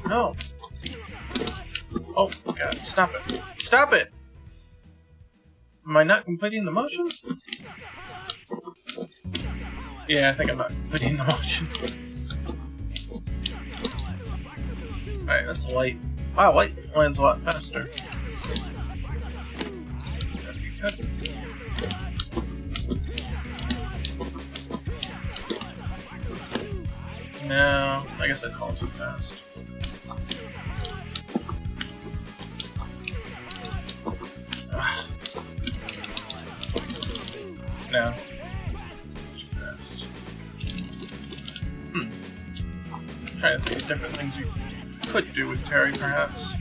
No! Oh, God, stop it. Stop it! Am I not completing the motion? Yeah, I think I'm not completing the motion. Alright, that's light. Wow, light lands a lot faster. No, I guess I called too fast. Ugh. No. Too fast. Trying to think of different things you could do with Terry, perhaps.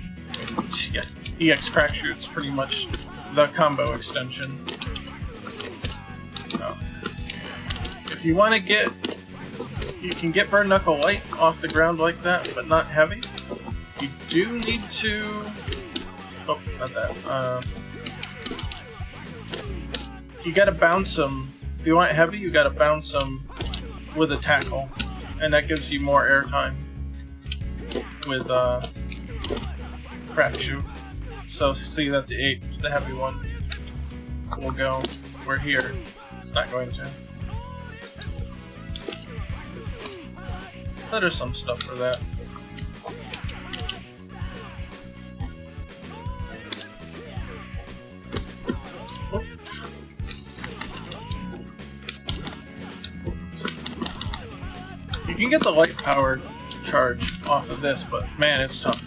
Yeah, EX Crack Shoot's pretty much the combo extension. Oh. If you want to get... You can get Burn Knuckle Light off the ground like that, but not heavy. You do need to... Oh, not that. You gotta bounce them. If you want heavy, you gotta bounce them with a tackle. And that gives you more airtime with Crack Shoot. So see that the 8, the heavy one, will go. We're here. Not going to. But there's some stuff for that. You can get the light powered charge off of this, but man, it's tough.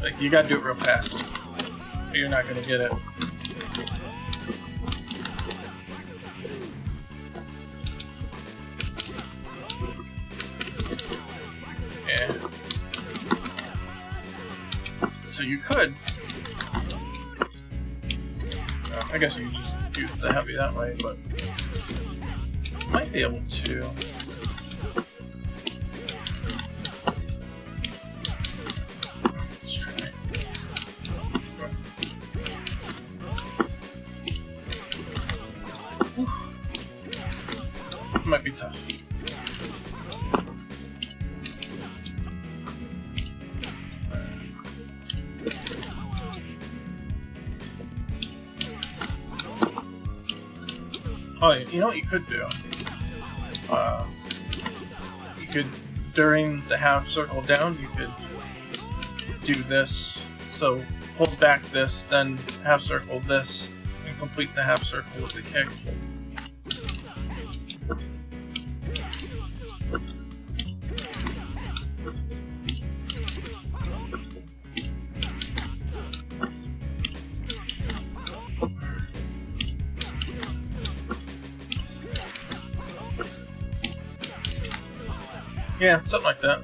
Like, you gotta do it real fast, or you're not gonna get it. Yeah. So you could. I guess you just use the heavy that way, but you might be able to. Might be tough. Oh, you know what you could do? You could, during the half circle down, you could do this. So hold back this, then half circle this, and complete the half circle with the kick. Yeah, something like that.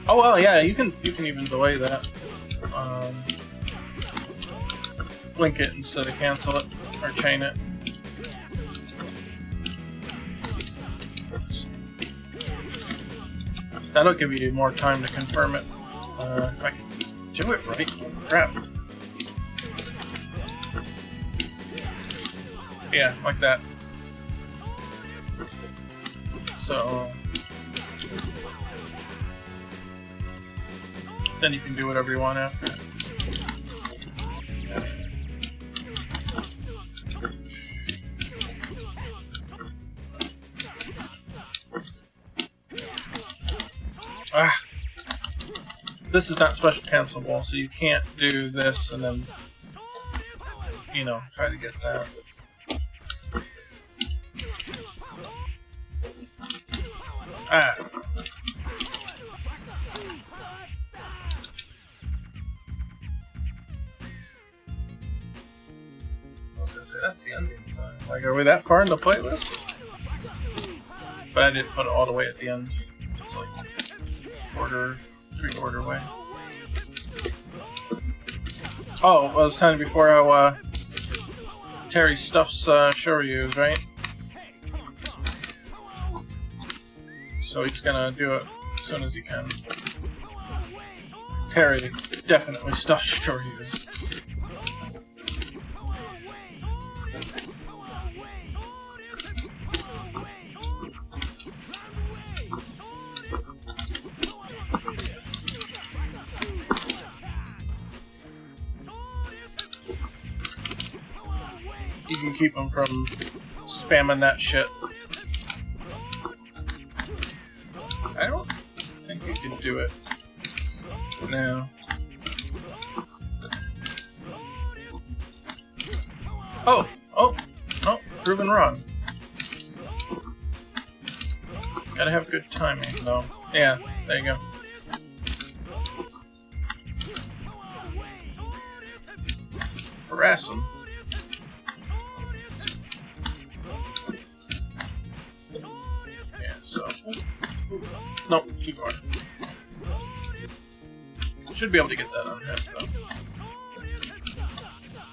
Oh well, yeah, you can even delay that. Link it instead of cancel it or chain it. That'll give you more time to confirm it. If I can do it right, crap. Yeah, like that. So then you can do whatever you want after. Ah, this is not special cancelable, so you can't do this and then, you know, try to get that. Ah. I was gonna say, that's the ending sign. Like, are we that far in the playlist? But I didn't put it all the way at the end. It's like three-quarter way. Oh, well, I was telling you before how Terry stuffs Shoryus, right? So he's gonna do it as soon as he can. Terry definitely stuffs Shoryus. You can keep him from spamming that shit. I don't think you can do it. No. Oh, proven wrong. Gotta have good timing, though. Yeah, there you go. Harass him. Yeah, so... Nope, too far. Should be able to get that on hit, though.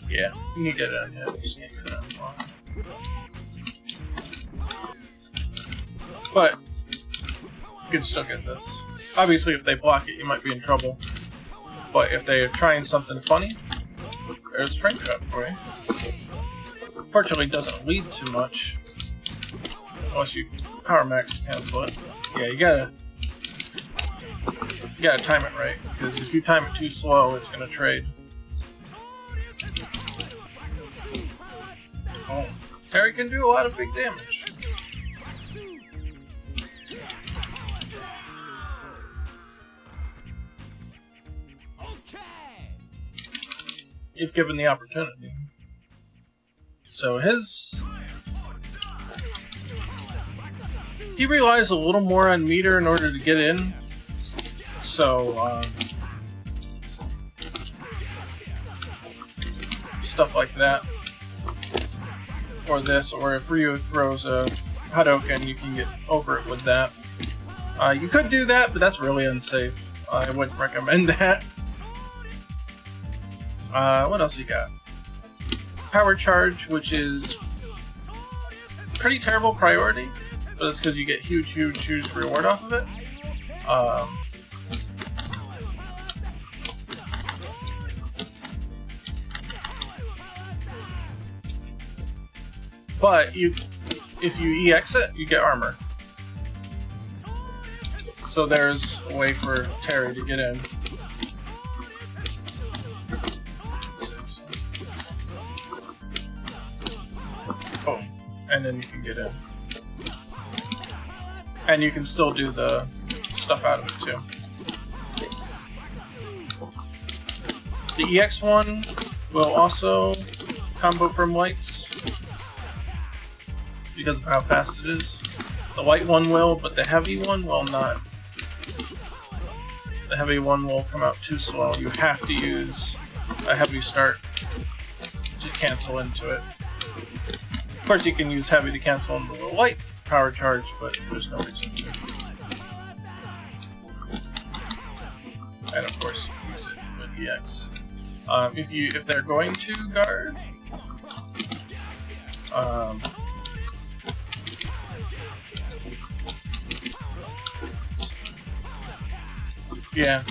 Yeah, you can get it on hit, just can't get it on block. But, you can still get this. Obviously, if they block it, you might be in trouble. But if they're trying something funny, there's a frame trap for you. Fortunately, it doesn't lead too much. Unless you power max to cancel it. Yeah, you gotta time it right, because if you time it too slow, it's gonna trade. Oh, Terry can do a lot of big damage. If given the opportunity. So he relies a little more on meter in order to get in. So, stuff like that. Or this, or if Ryu throws a Hadouken, you can get over it with that. You could do that, but that's really unsafe. I wouldn't recommend that. What else you got? Power Charge, which is pretty terrible priority, but it's because you get huge reward off of it. But if you EX it, you get armor. So there's a way for Terry to get in. Boom. And then you can get in. And you can still do the stuff out of it too. The EX one will also combo from lights because of how fast it is. The light one will, but the heavy one will not. The heavy one will come out too slow. You have to use a heavy start to cancel into it. Of course, you can use heavy to cancel into the light power charge, but there's no reason to. And of course, you can use it with EX. If they're going to guard, yeah.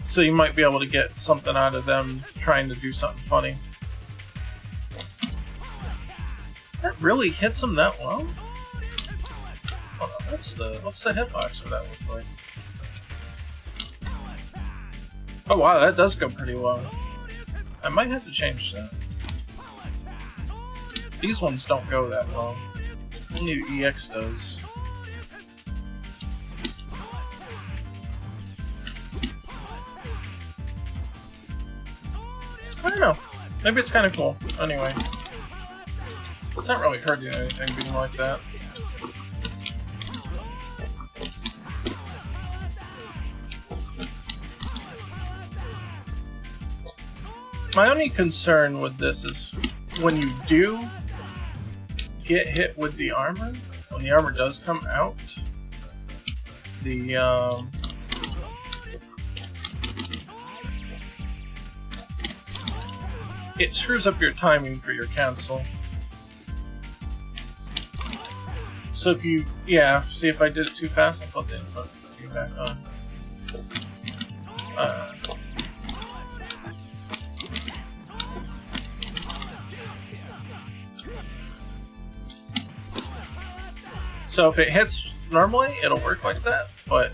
So you might be able to get something out of them trying to do something funny. That really hits them that well? Hold on, what's the hitbox for that look like? Oh wow, that does go pretty low. I might have to change that. These ones don't go that low. Only the EX does. I don't know. Maybe it's kind of cool. Anyway. It's not really hurting anything being like that. My only concern with this is when you do get hit with the armor, when the armor does come out, it screws up your timing for your cancel. So if you, see if I did it too fast, I'll put the input back on. So if it hits normally, it'll work like that, but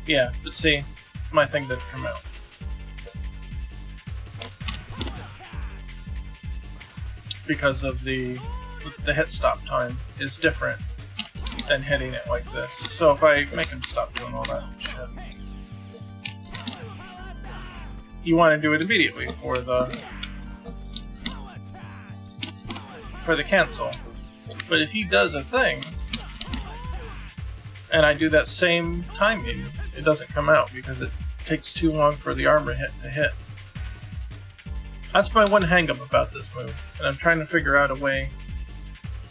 yeah, but see, my thing didn't come out. Because of the hit stop time is different than hitting it like this. So if I make him stop doing all that shit, you want to do it immediately for the for the cancel. But if he does a thing, and I do that same timing, it doesn't come out because it takes too long for the armor hit to hit. That's my one hang-up about this move, and I'm trying to figure out a way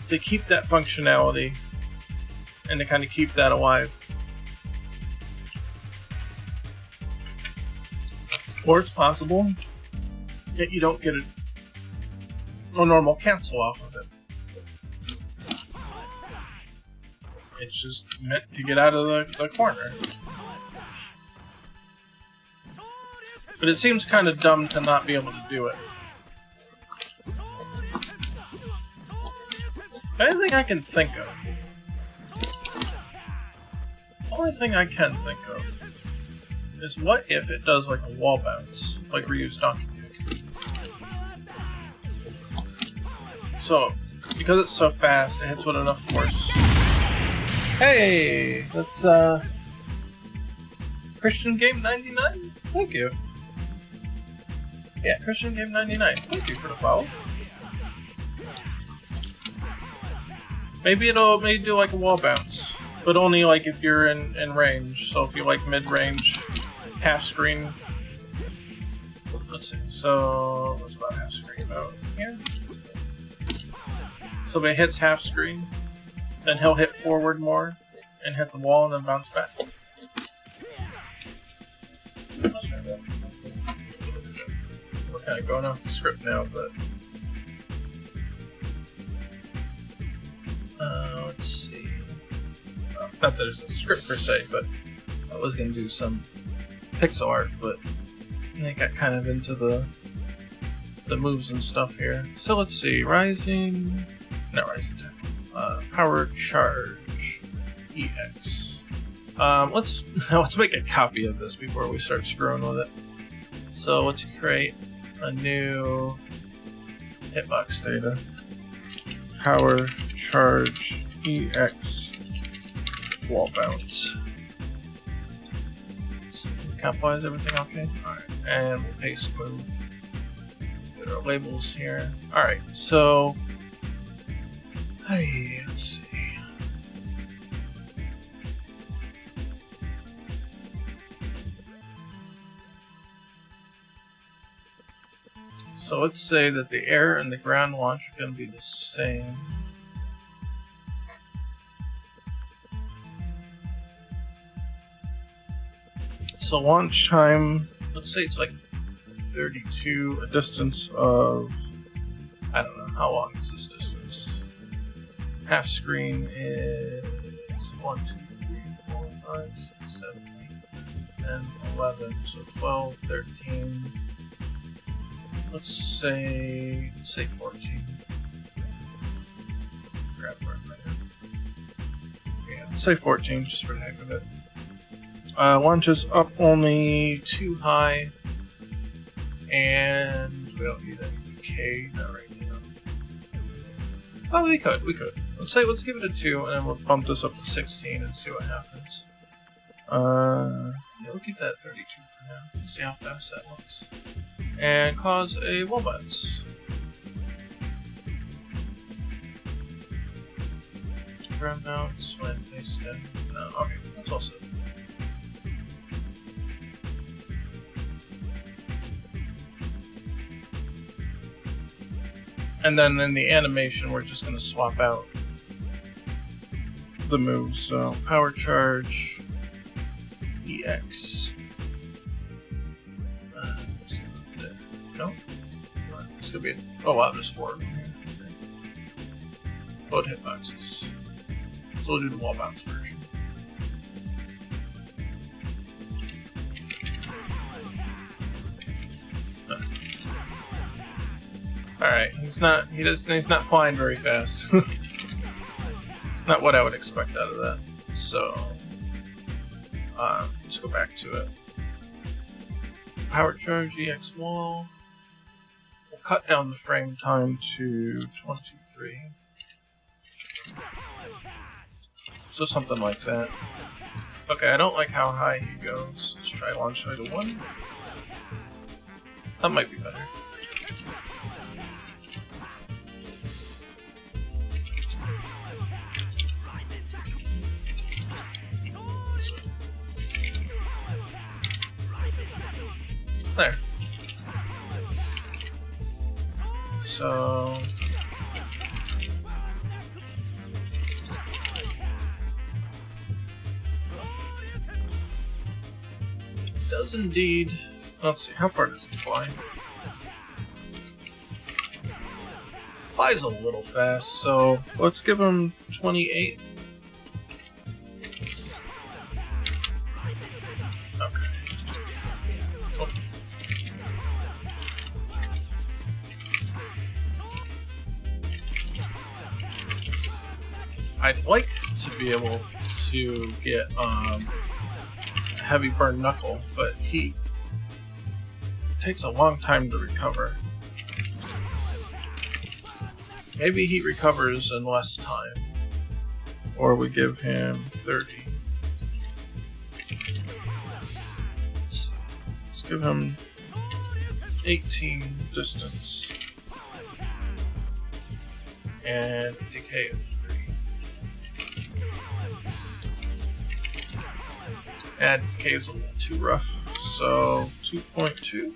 to keep that functionality and to kind of keep that alive. Or it's possible that you don't get a normal cancel off of it. It's just meant to get out of the corner. But it seems kind of dumb to not be able to do it. Anything I can think of. Only thing I can think of is what if it does like a wall bounce, like Ryu's Donkey Kick. So, because it's so fast, it hits with enough force. Hey! That's, Christian Game 99? Thank you. Yeah, Christian Game 99. Thank you for the follow. Maybe it'll do like a wall bounce, but only like if you're in range. So if you like mid-range, half screen. Let's see. So what's about half screen about here? So if it hits half screen, then he'll hit forward more and hit the wall and then bounce back. Let's try that. We're kind of going off the script now, but let's see. Not that there's a script per se, but I was going to do some pixel art, but I got kind of into the moves and stuff here. So let's see. Rising Power Charge EX. Let's make a copy of this before we start screwing with it. So let's create a new hitbox data. Power Charge EX wall bounce. So cap-wise, everything okay? Alright, and we'll paste move. Get our labels here. Alright, so hey, let's see. So let's say that the air and the ground launch are going to be the same. So launch time, let's say it's like 32, a distance of, I don't know, how long is this distance? Half screen is 1, 2, 3, 4, 5, 6, 7, 8, 10, 11, so 12, 13. Let's say 14. Grab where am I at? Yeah, let's say 14, just for the heck of it. Launches up only 2 high, and we don't need any decay, not right now. Oh, we could. Let's give it a 2, and then we'll bump this up to 16 and see what happens. Yeah, we'll keep that at 32 for now. Let's see how fast that looks. And cause a wall bounce. Ground bounce when face down. No, okay, that's all set. And then in the animation, we're just going to swap out the moves. So, Power Charge EX. No? It's going to be oh wow, there's 4 of them here. Okay. Load hitboxes. So we'll do the wall bounce version. Alright, he's not flying very fast. Not what I would expect out of that. So let's go back to it. Power Charge EX wall. We'll cut down the frame time to 23. So something like that. Okay, I don't like how high he goes. Let's try launch height of 1. That might be better. There. So does indeed. Let's see, how far does he fly? Flies a little fast, so let's give him 28. Okay. Oh. I'd like to be able to get heavy burn knuckle, but he takes a long time to recover. Maybe he recovers in less time, or we give him 30. Let's give him 18 distance and decay of 3. And decay is a little too rough, so 2.2.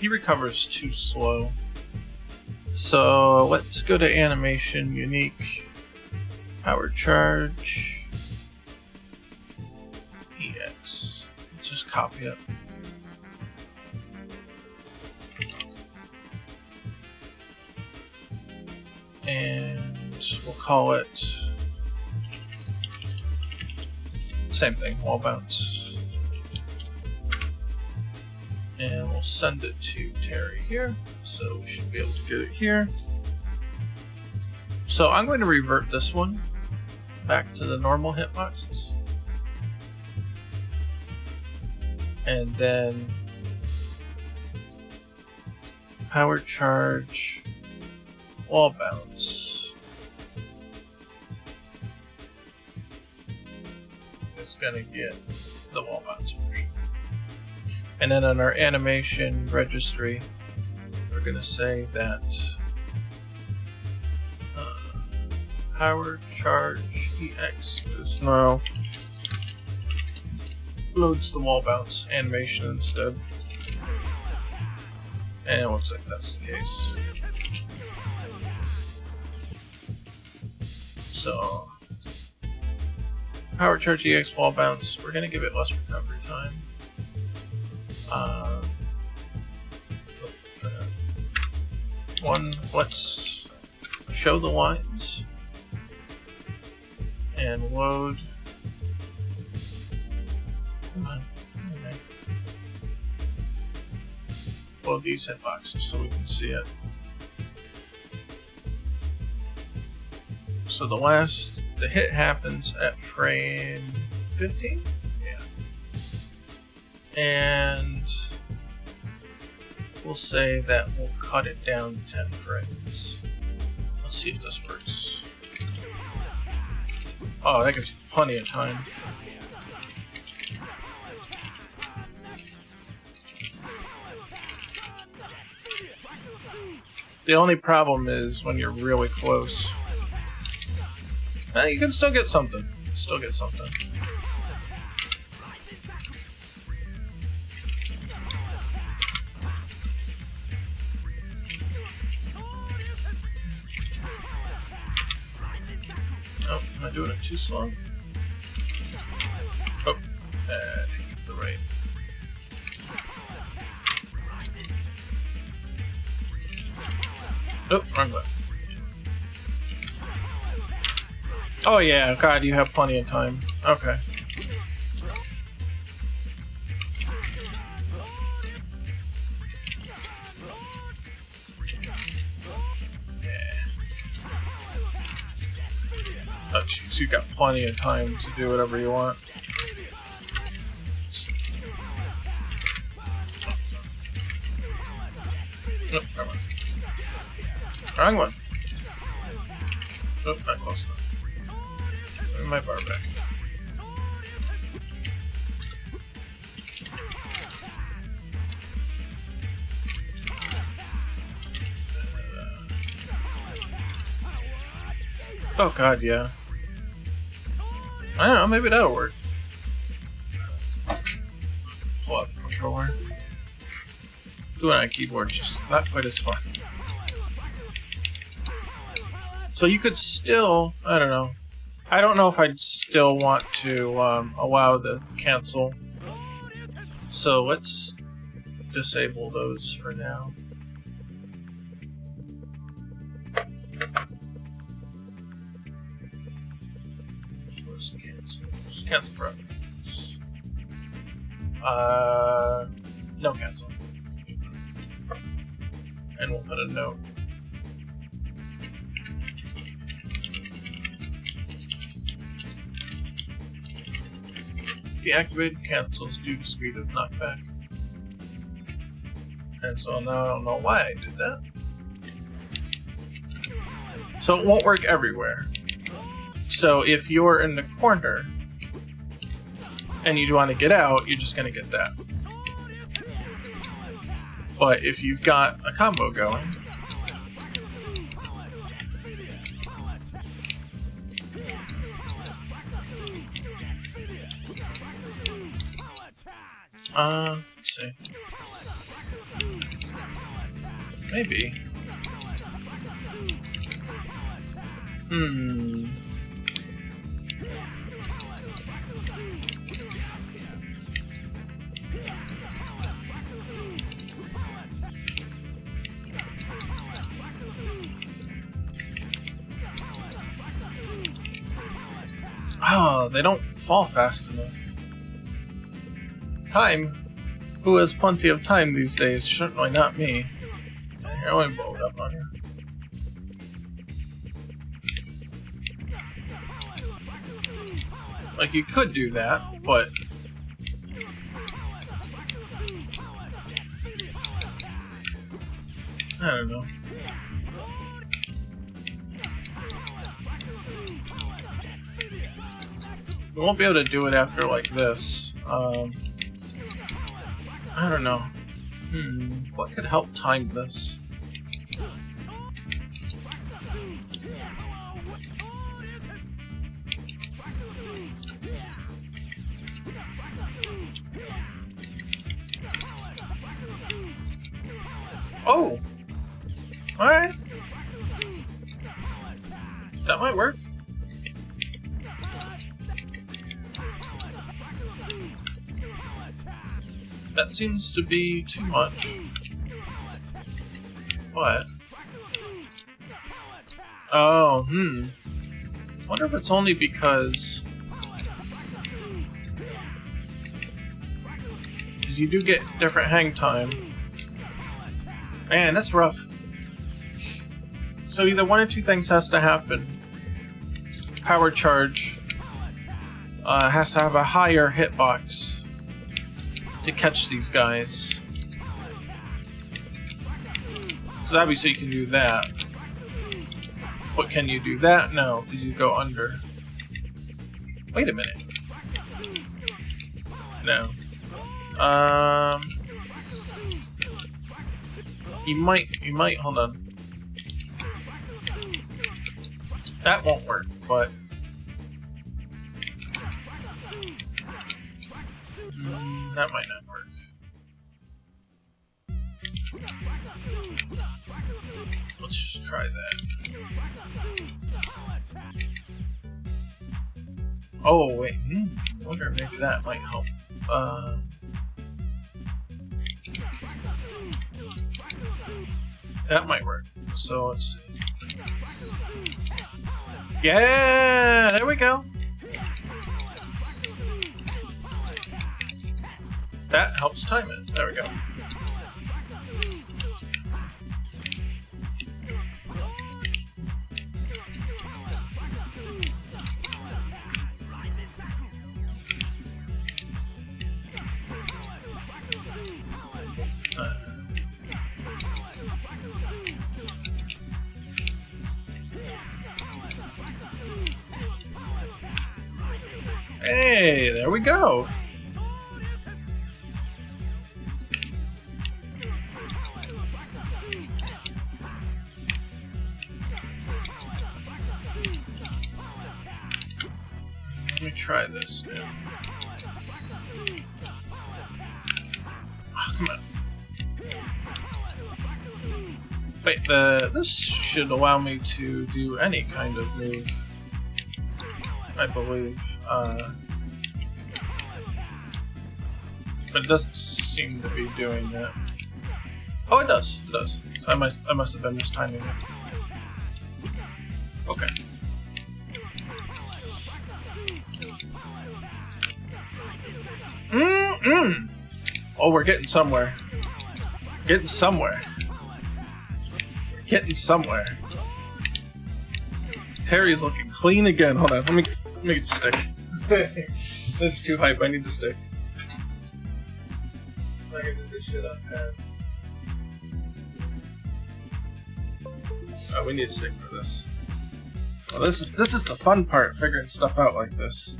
He recovers too slow. So let's go to animation, unique, power charge, EX. Let's just copy it. And we'll call it same thing, wall bounce. And we'll send it to Terry here, so we should be able to get it here. So I'm going to revert this one back to the normal hitboxes. And then power charge, wall bounce. It's going to get the wall bounce version. And then on our animation registry, we're going to say that power charge EX is now loads the wall bounce animation instead. And it looks like that's the case. So, power charge EX wall bounce, we're going to give it less recovery time. Let's show the lines and load. Come on. Okay. Load these hitboxes so we can see it. So the hit happens at frame 15? Yeah. And we'll say that we'll cut it down 10 frames. Let's see if this works. Oh, that gives you plenty of time. The only problem is when you're really close. You can still get something. Still get something. Oh, am I doing it too slow? Oh, I didn't get the right. Oh, wrong button. Oh yeah, God, you have plenty of time. Okay. Oh jeez, you got plenty of time to do whatever you want. Nope, wrong one. Wrong one. Nope, not close enough. Give me my bar back. Oh god, yeah. I don't know, maybe that'll work. Pull out the controller. Doing it on a keyboard is just not quite as fun. So you could still, I don't know. I don't know if I'd still want to allow the cancel. So let's disable those for now. Let's cancel. Just cancel projects. No cancel. And we'll put a note. Deactivated cancels due to speed of knockback. And so now I don't know why I did that. So it won't work everywhere. So if you're in the corner and you want to get out, you're just going to get that. But if you've got a combo going, let's see. Maybe. Oh, they don't fall fast enough. Time? Who has plenty of time these days? Certainly not me. Here, I want to blow it up on you. Like, you could do that, but... I don't know. We won't be able to do it after like this. I don't know. What could help time this? Oh! Alright. That might work. That seems to be too much. What? Oh, wonder if it's only because you do get different hang time. Man, that's rough. So either one or two things has to happen. Power charge has to have a higher hitbox to catch these guys. Because obviously you can do that. But can you do that? No, because you go under. Wait a minute. No. You might, hold on. That won't work, but... that might not work. Let's just try that. Oh, wait. I wonder if maybe that might help. That might work. So let's see. Yeah! There we go! That helps time it. There we go. Hey, there we go. Let me try this now. Oh, come on. Wait, this should allow me to do any kind of move, I believe. But it doesn't seem to be doing that. Oh, it does. It does. I must have been mistiming it. Okay. Oh, we're getting somewhere. Getting somewhere. We're getting somewhere. Terry's looking clean again. Hold on. Let me get the stick. This is too hype. I need the stick. I can do this shit on pad. Oh, we need a stick for this. Well, this is the fun part, figuring stuff out like this.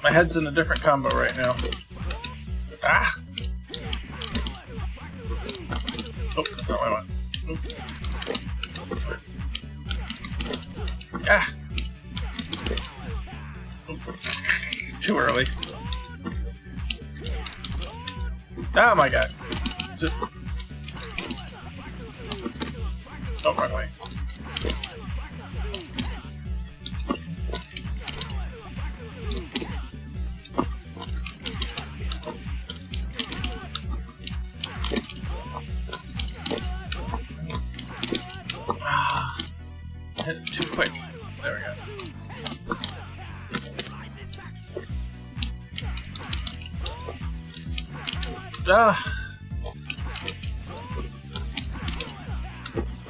My head's in a different combo right now. Ah! Oh, that's not what I want. Oh. Ah! Oh. Too early. Oh my god. Just... Oh, wrong way. Hit it too quick. There we go.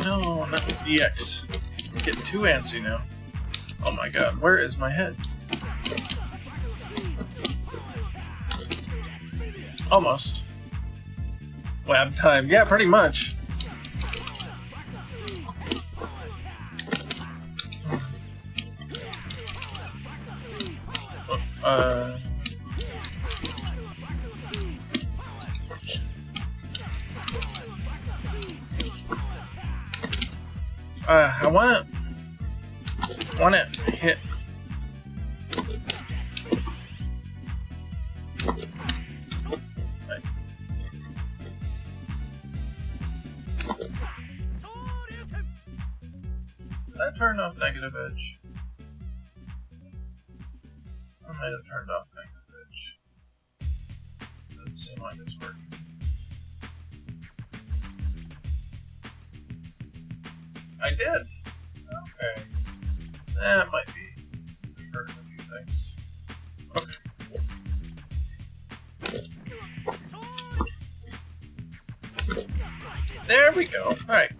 No, not with EX. I'm getting too antsy now. Oh my god, where is my head? Almost. Lab time. Yeah, pretty much. I want to hit. Did I turn off negative edge? I might have turned off negative edge. Doesn't seem like it's working. I did. Okay. That might be hurting a few things. Okay. There we go. Alright.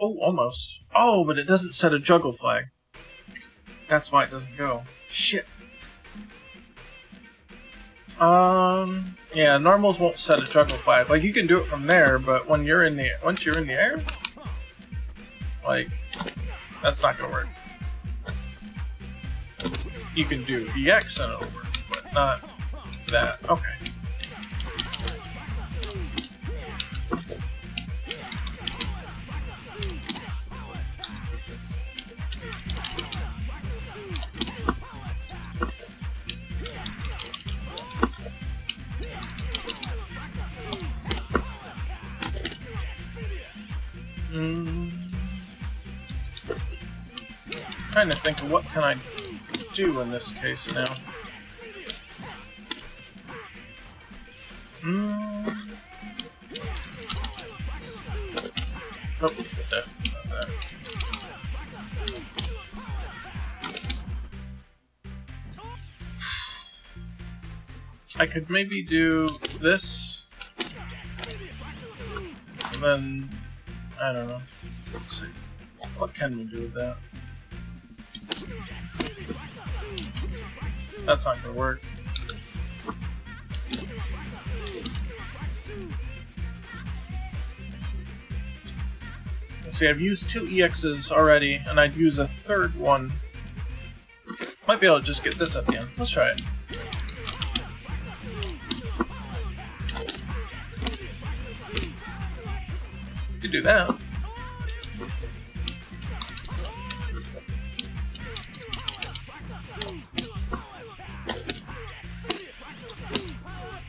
Oh, almost. Oh, but it doesn't set a juggle flag. That's why it doesn't go. Shit. Yeah, normals won't set a juggle flag. Like, you can do it from there, but when you're in the once you're in the air, like, that's not gonna work. You can do EX and it'll work, but not that. Okay. Trying to think of what can I do in this case now. Oh, I could maybe do this, and then I don't know. Let's see. What can we do with that? That's not gonna work. Let's see, I've used 2 EXs already, and I'd use a third one. Might be able to just get this at the end. Let's try it. You could do that.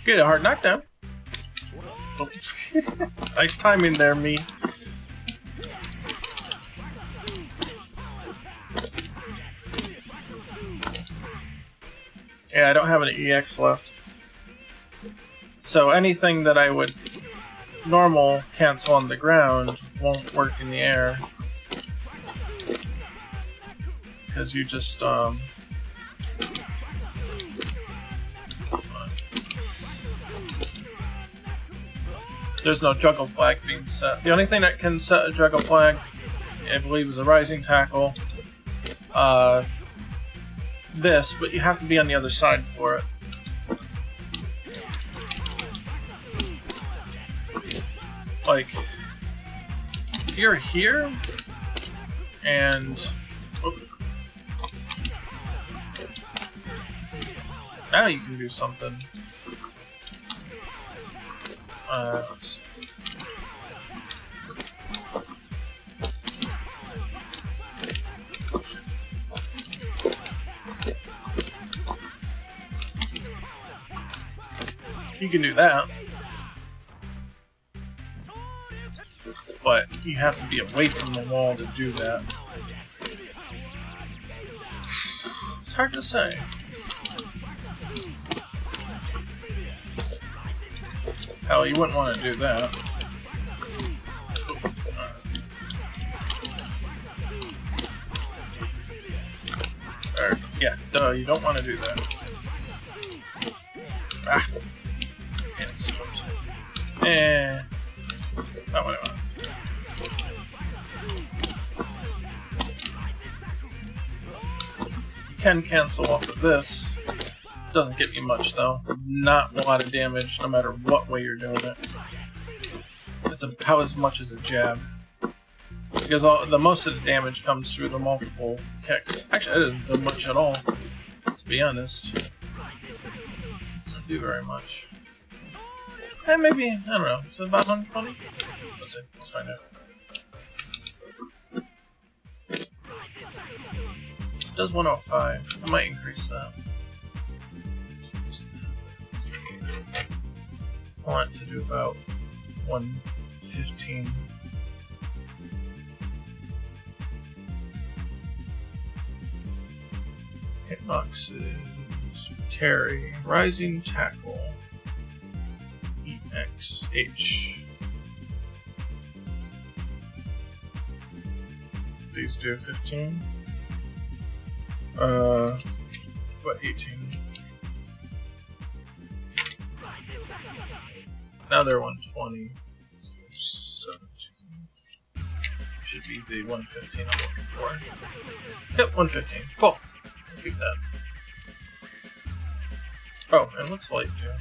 Get a hard knockdown. Oops. Nice timing there, me. Yeah, I don't have an EX left. So anything that I would normal cancel on the ground won't work in the air. Because you just, there's no juggle flag being set. The only thing that can set a juggle flag, I believe, is a rising tackle. This, but you have to be on the other side for it. Like, if you're here, and now you can do something. Let's see. You can do that, but you have to be away from the wall to do that. It's hard to say. Hell, you wouldn't want to do that. Or, yeah, duh, you don't want to do that. Ah. Eh, not what I want. You can cancel off of this. Doesn't get me much though. Not a lot of damage, no matter what way you're doing it. It's about as much as a jab, because the most of the damage comes through the multiple kicks. Actually, I didn't do much at all, to be honest. Doesn't do very much. And maybe, I don't know, is it about 120? Let's see, let's find out. It does 105. I might increase that. I want it to do about 115. Hitboxes, Terry, Rising Tackle. XH. These do 15. What, 18? Now they're 120. 17. Should be the 115 I'm looking for. Yep, 115. Cool. I'll keep that. Oh, and what's light do?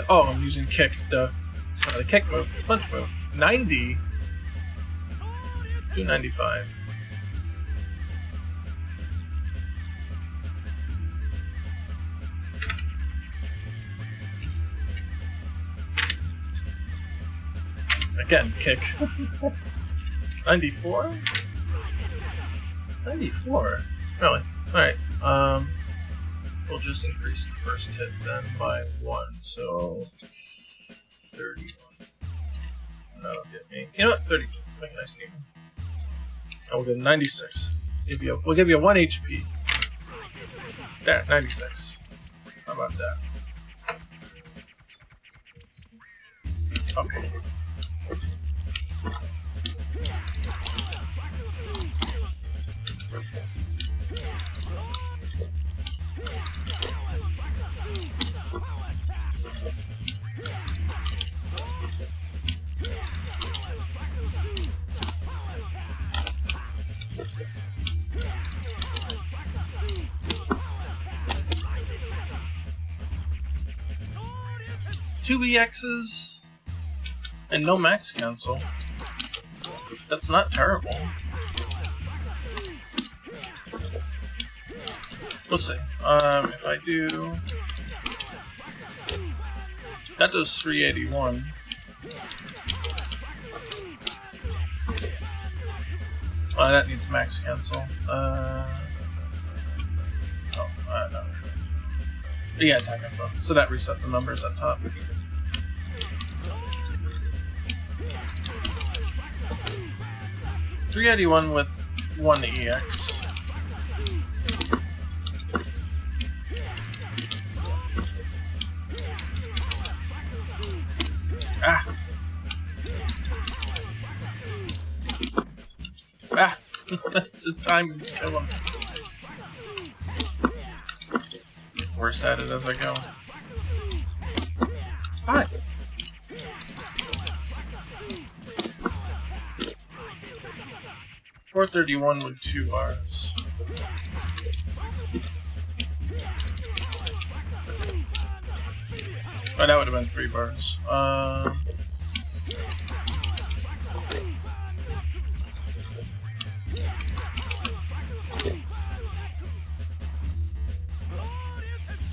Oh, I'm using kick. Duh. It's not a kick move, it's a punch move. 90? Do 95. Again, kick. 94? 94? Really? Alright, we'll just increase the first hit then by 1, so 31. That'll get me. You know what? 32. Make it nice and even. And we'll get 96. We'll give you 1 HP. There, 96. How about that? Okay. Two EXs. And no max cancel. That's not terrible. Let's see. If I do... That does 381. That needs max cancel. No. Yeah, attack info. So that reset the numbers at top. $381 with 1 EX. Ah! Ah! That's the timing's killing. Worse at it as I go. Fine. $431 with 2 bars. Oh, that would have been 3 bars.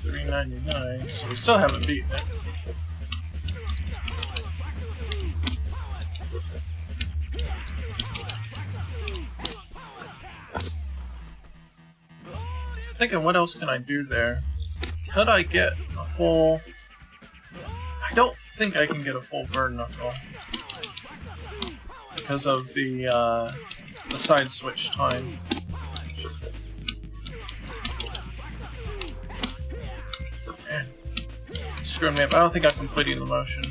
$399, so we still haven't beaten it. Thinking, what else can I do there? Could I get a full... I don't think I can get a full burn knuckle because of the side switch time. Man, screwing me up. I don't think I'm completing the motion.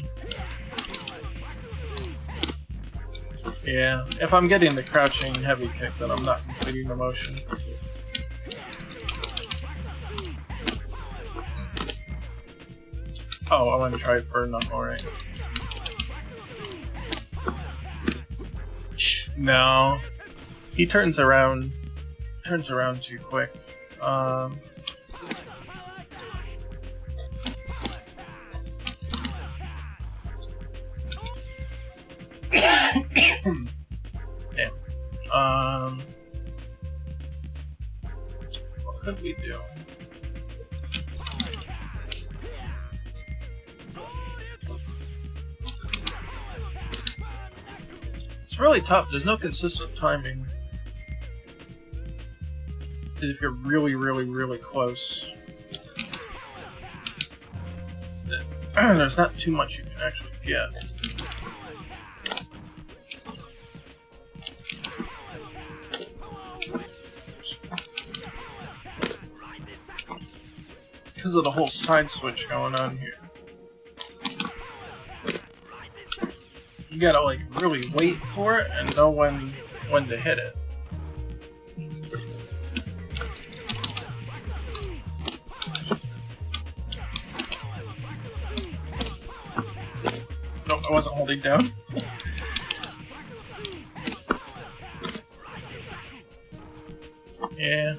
Yeah, if I'm getting the crouching heavy kick, then I'm not completing the motion. Oh, I want to try burn knuckle, right? No, he turns around too quick. Yeah. What could we do? It's really tough. There's no consistent timing. If you're really, really, really close, there's not too much you can actually get. Because of the whole side switch going on here. You gotta like really wait for it and know when to hit it. Nope, I wasn't holding down. Yeah,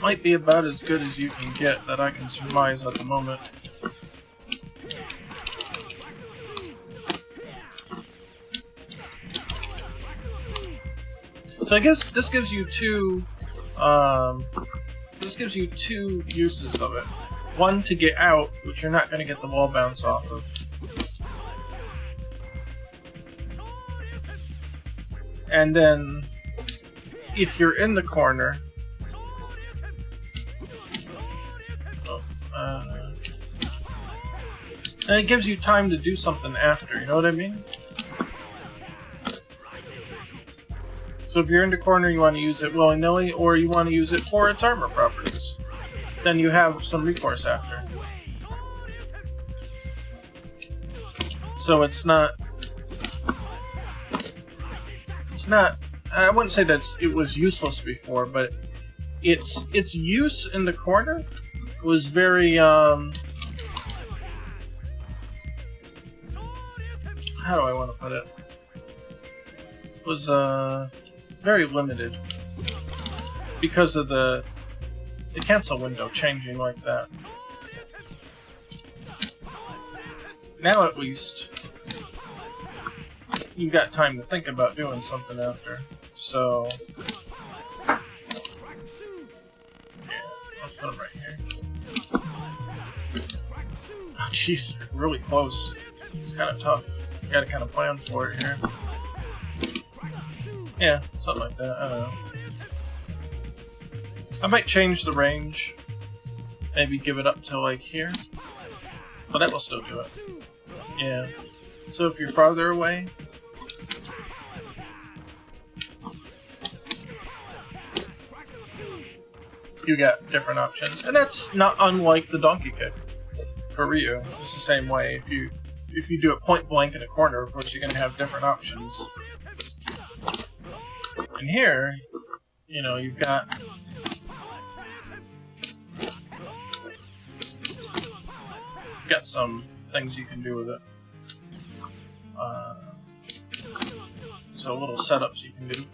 might be about as good as you can get that I can surmise at the moment. So I guess this gives you two uses of it. One, to get out, which you're not going to get the wall bounce off of. And then, if you're in the corner, and it gives you time to do something after, you know what I mean? So if you're in the corner, you want to use it willy-nilly, or you want to use it for its armor properties. Then you have some recourse after. So it's not, I wouldn't say that it was useless before, but its use in the corner was very, how do I want to put it? Was, very limited because of the cancel window changing like that. Now at least you got time to think about doing something after. So, yeah, let's put them right here. Oh, jeez, really close. It's kind of tough. You gotta kind of plan for it here. Yeah, something like that. I don't know. I might change the range. Maybe give it up to like here. But that will still do it. Yeah. So if you're farther away, you got different options. And that's not unlike the donkey kick for Ryu. It's the same way. If you do it point blank in a corner, of course you're gonna have different options. And here, you know, you've got some things you can do with it. So little setups you can do.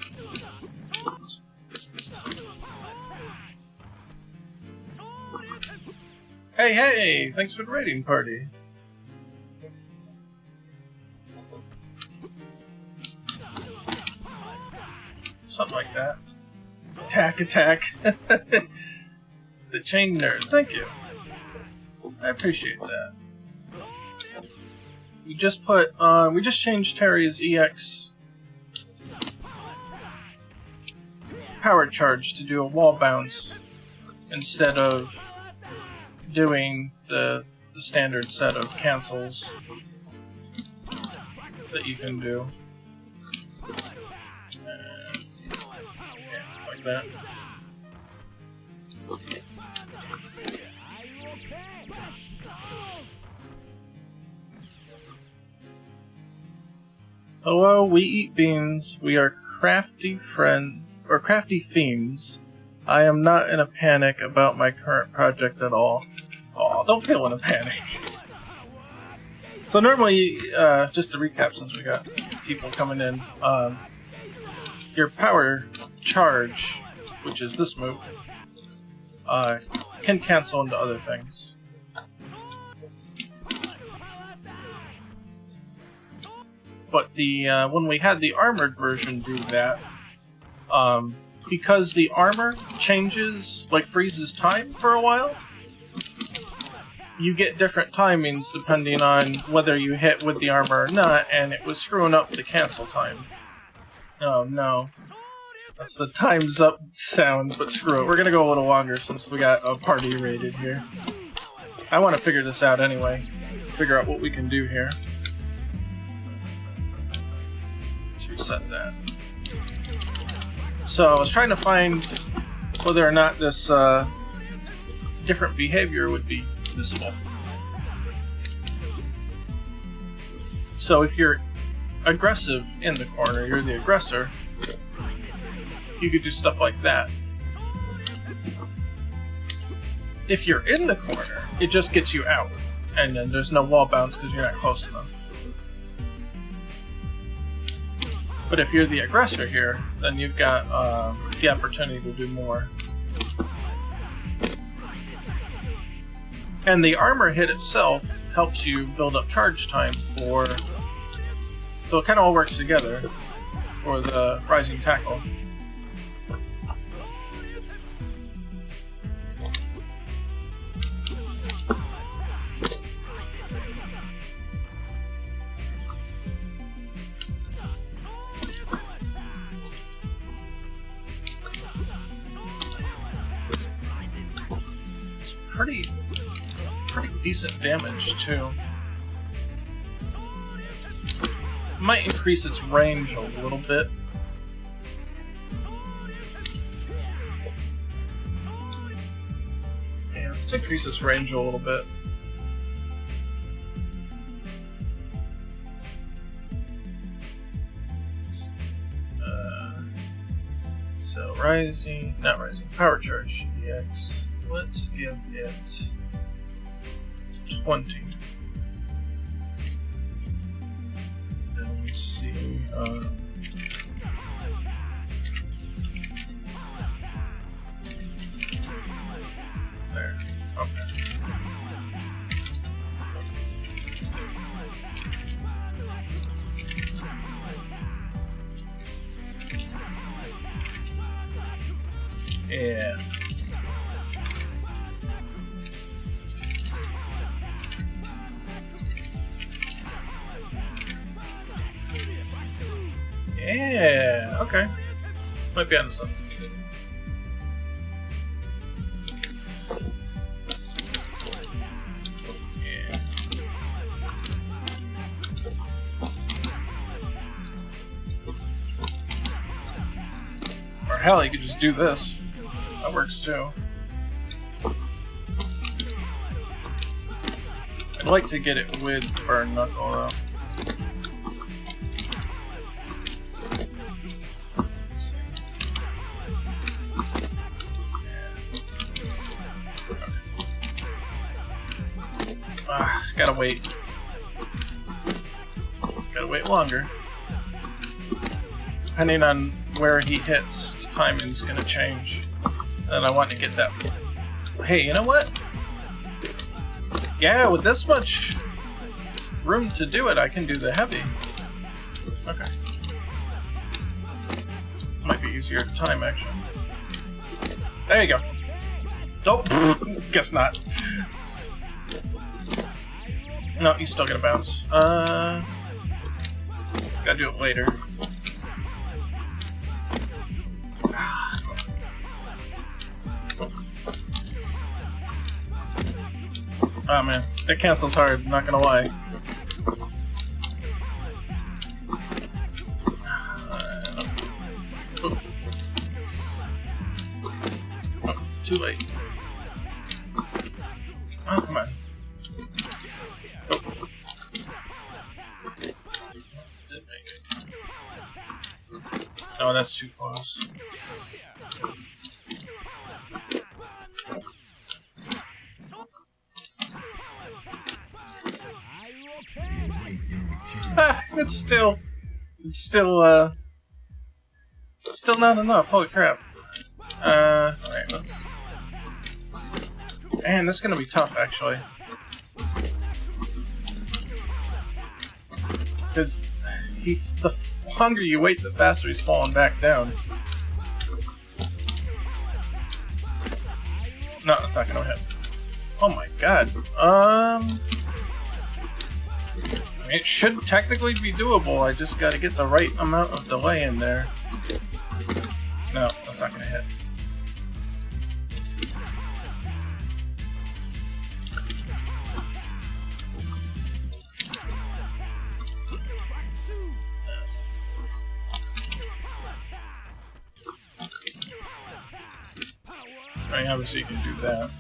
Hey, thanks for the raiding party. Something like that. Attack. The chain nerd, thank you. I appreciate that. We just changed Terry's EX power charge to do a wall bounce instead of doing the standard set of cancels that you can do. Yeah, like that. Hello, we eat beans. We are crafty fiends. I am not in a panic about my current project at all. Aw, don't feel in a panic. So normally, just to recap since we got people coming in, your power charge, which is this move, can cancel into other things. But when we had the armored version do that, because the armor changes, like freezes time for a while, you get different timings depending on whether you hit with the armor or not, and it was screwing up the cancel time. Oh no. That's the time's up sound, but screw it. We're gonna go a little longer since we got a party raided here. I want to figure this out anyway. Figure out what we can do here. Reset that. So I was trying to find whether or not this different behavior would be useful. So if you're aggressive in the corner, you're the aggressor, you could do stuff like that. If you're in the corner, it just gets you out, and then there's no wall bounce because you're not close enough. But if you're the aggressor here, then you've got the opportunity to do more. And the armor hit itself helps you build up charge time for... So it kind of all works together for the rising tackle. Pretty decent damage too. Might increase its range a little bit. Yeah, let's increase its range a little bit. So not rising, power charge EX. Let's give it 20. And let's see. There. Okay. Yeah. Yeah, okay. Might be onto something. Yeah. Or hell, you could just do this. That works too. I'd like to get it with Burn Knuckle though. Gotta wait. Gotta wait longer. Depending on where he hits, the timing's gonna change. And I want to get that. Hey, you know what? Yeah, with this much room to do it, I can do the heavy. Okay. Might be easier to time, actually. There you go. Nope. Guess not. No, he's still gonna bounce. Gotta do it later. Oh man, that cancels hard, not gonna lie. Oh, too late. Oh, come on. Oh. Didn't make it. Oh, that's too close. It's still not enough. Holy crap. Alright, let's... Man, this is gonna be tough, actually. Because the longer you wait, the faster he's falling back down. No, that's not gonna hit. Oh my god. I mean, it should technically be doable, I just gotta get the right amount of delay in there. No, that's not gonna hit. I mean, obviously you can do that.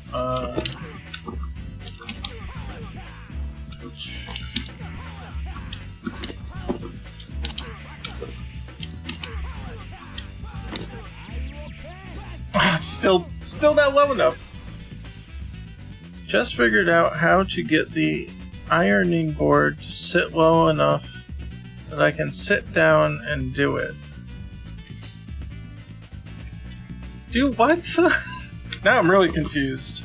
It's still not low enough. Just figured out how to get the ironing board to sit low enough that I can sit down and do it. Do what? Now I'm really confused.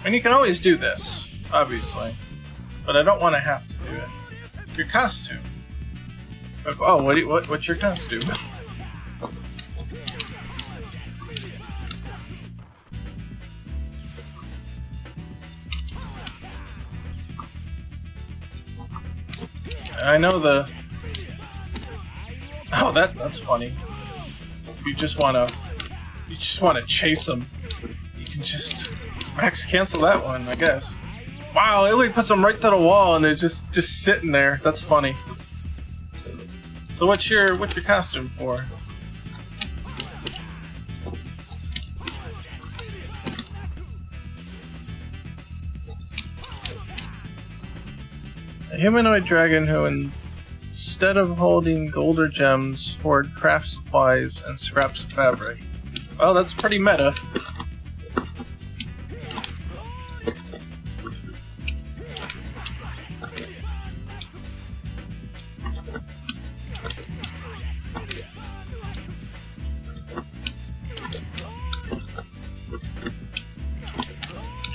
And you can always do this, obviously, but I don't want to have to do it. Your costume. Oh, what's your costume? I know the... Oh, that's funny. You just wanna chase them. You can just max cancel that one, I guess. Wow, it really puts them right to the wall, and they're just sitting there. That's funny. So what's your costume for? A humanoid dragon who, instead of holding gold or gems, hoard craft supplies and scraps of fabric. Well, that's pretty meta.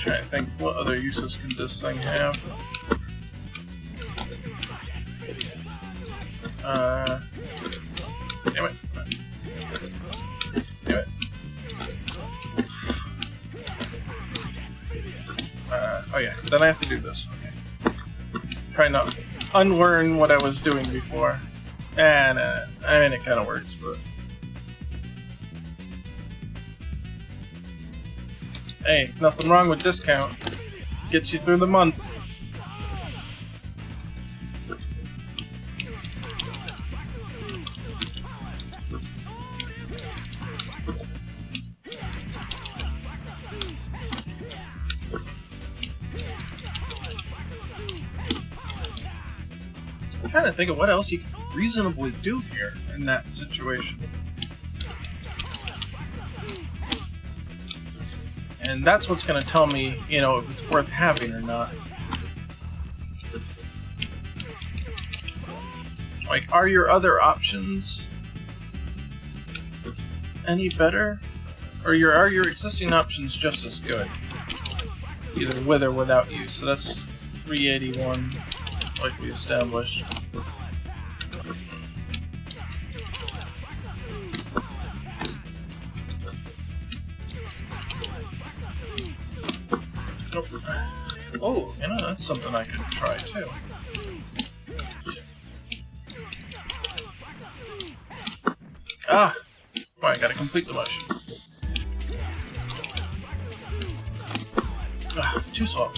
trying to think, what other uses can this thing have? Damn it. Damn it. Oh yeah, then I have to do this. Okay. Try not to unlearn what I was doing before. And, I mean, it kind of works, but... Hey, nothing wrong with discount. Gets you through the month. I'm trying to think of what else you can reasonably do here in that situation. And that's what's going to tell me, you know, if it's worth having or not. Like, are your other options any better? Or are your existing options just as good? Either with or without you. So that's 381, like we established. Oh, you know, that's something I could try too. Ah! Well, I gotta complete the motion. Ah, too slow.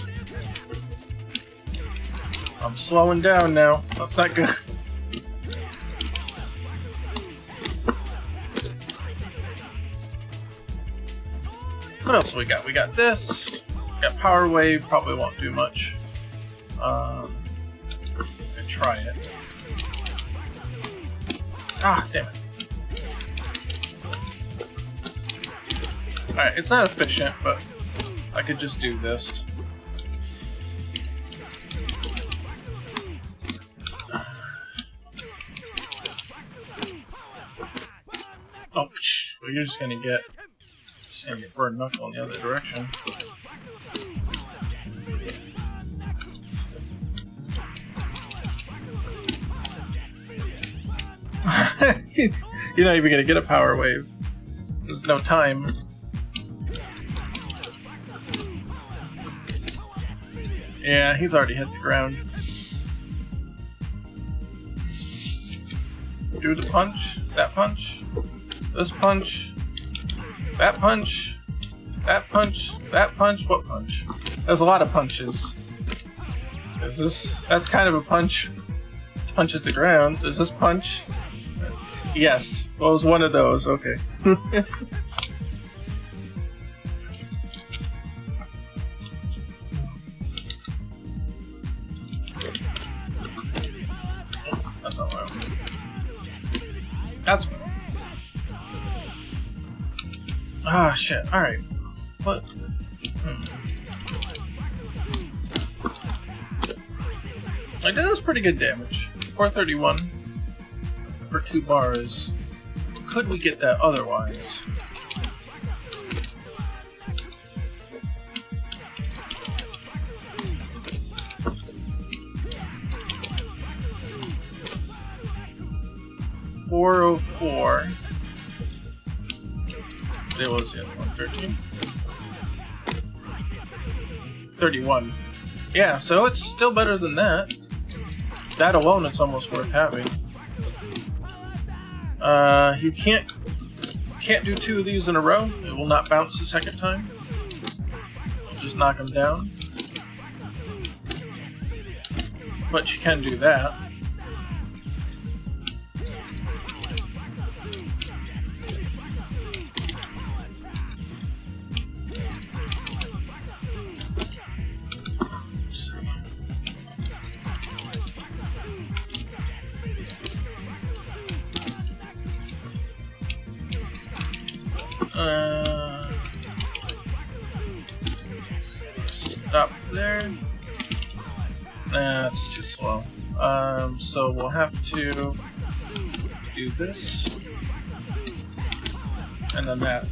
I'm slowing down now. That's not good. What else we got? We got this. Got Power Wave, probably won't do much. I'll try it. Ah, damn it. Alright, it's not efficient, but I could just do this. Oh, well, you're just gonna get bird knuckle in the other direction. You're not even gonna get a Power Wave. There's no time. Yeah, he's already hit the ground. Do the punch, that punch, this punch, that punch, that punch, that punch, what punch? There's a lot of punches. Is this... that's kind of a punch. Punches the ground. Is this punch? Yes. Well, it was one of those. Okay. That's not what I want. That's... ah, shit. Alright. What? I did this pretty good damage. 431 for 2 bars. Could we get that otherwise? $404. It was the other one. 13. 31. Yeah, so it's still better than that. That alone, it's almost worth having. You can't do 2 of these in a row. It will not bounce the second time. It'll just knock them down. But you can do that. Stop there. Nah, it's too slow. So we'll have to do this. And then that.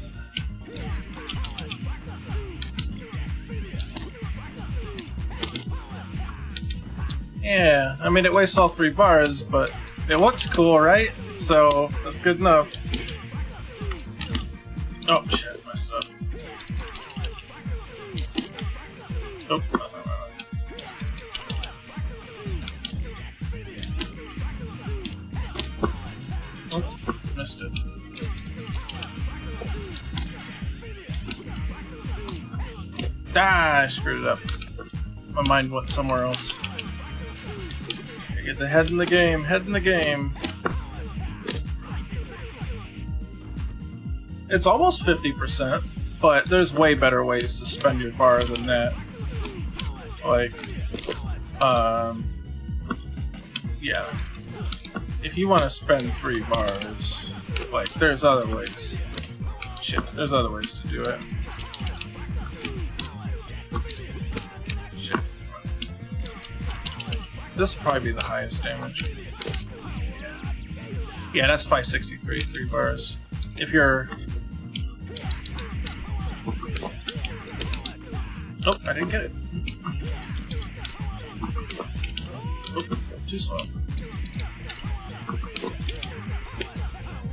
Yeah, I mean, it wastes all 3 bars, but it looks cool, right? So, that's good enough. Oh, shit, messed up. Oh, no. Oh, missed it. Ah, I screwed it up. My mind went somewhere else. Get the head in the game, head in the game. It's almost 50%, but there's way better ways to spend your bar than that. Like, yeah. If you want to spend 3 bars, like, there's other ways. Shit, there's other ways to do it. This will probably be the highest damage. Yeah, that's 563, 3 bars. If you're... Oh, I didn't get it. Oh, too slow.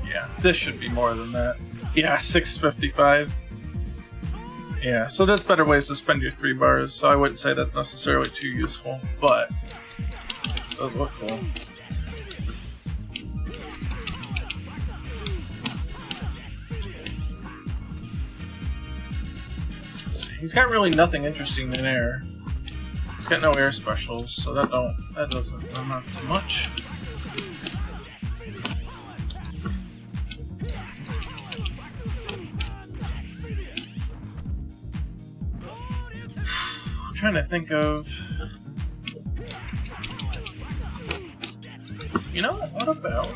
Yeah, this should be more than that. Yeah, 655. Yeah, so there's better ways to spend your 3 bars, so I wouldn't say that's necessarily too useful, but... those look cool. He's got really nothing interesting in air. He's got no air specials, so that doesn't amount to much. I'm trying to think of. You know, what about...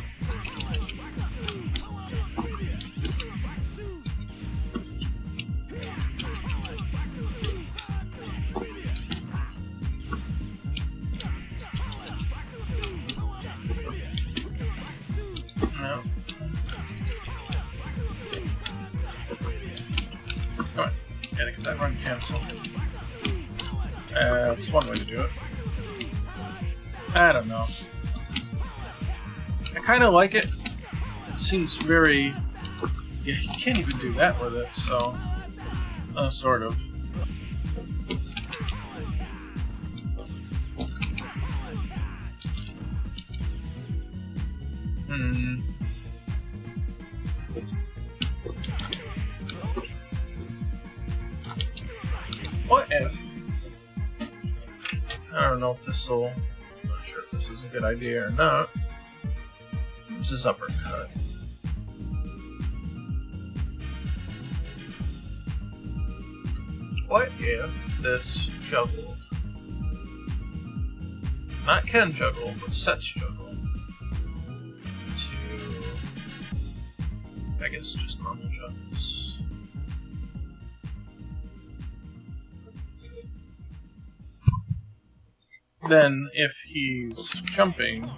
No. Come on, gotta get that run canceled. That's one way to do it. I don't know. I kind of like it. It seems very... Yeah, you can't even do that with it, so... sort of. What if... I don't know if this will... I'm not sure if this is a good idea or not. This is uppercut. What if this juggled? Not can juggle, but sets juggle. To... I guess just normal juggles. Then, if he's jumping...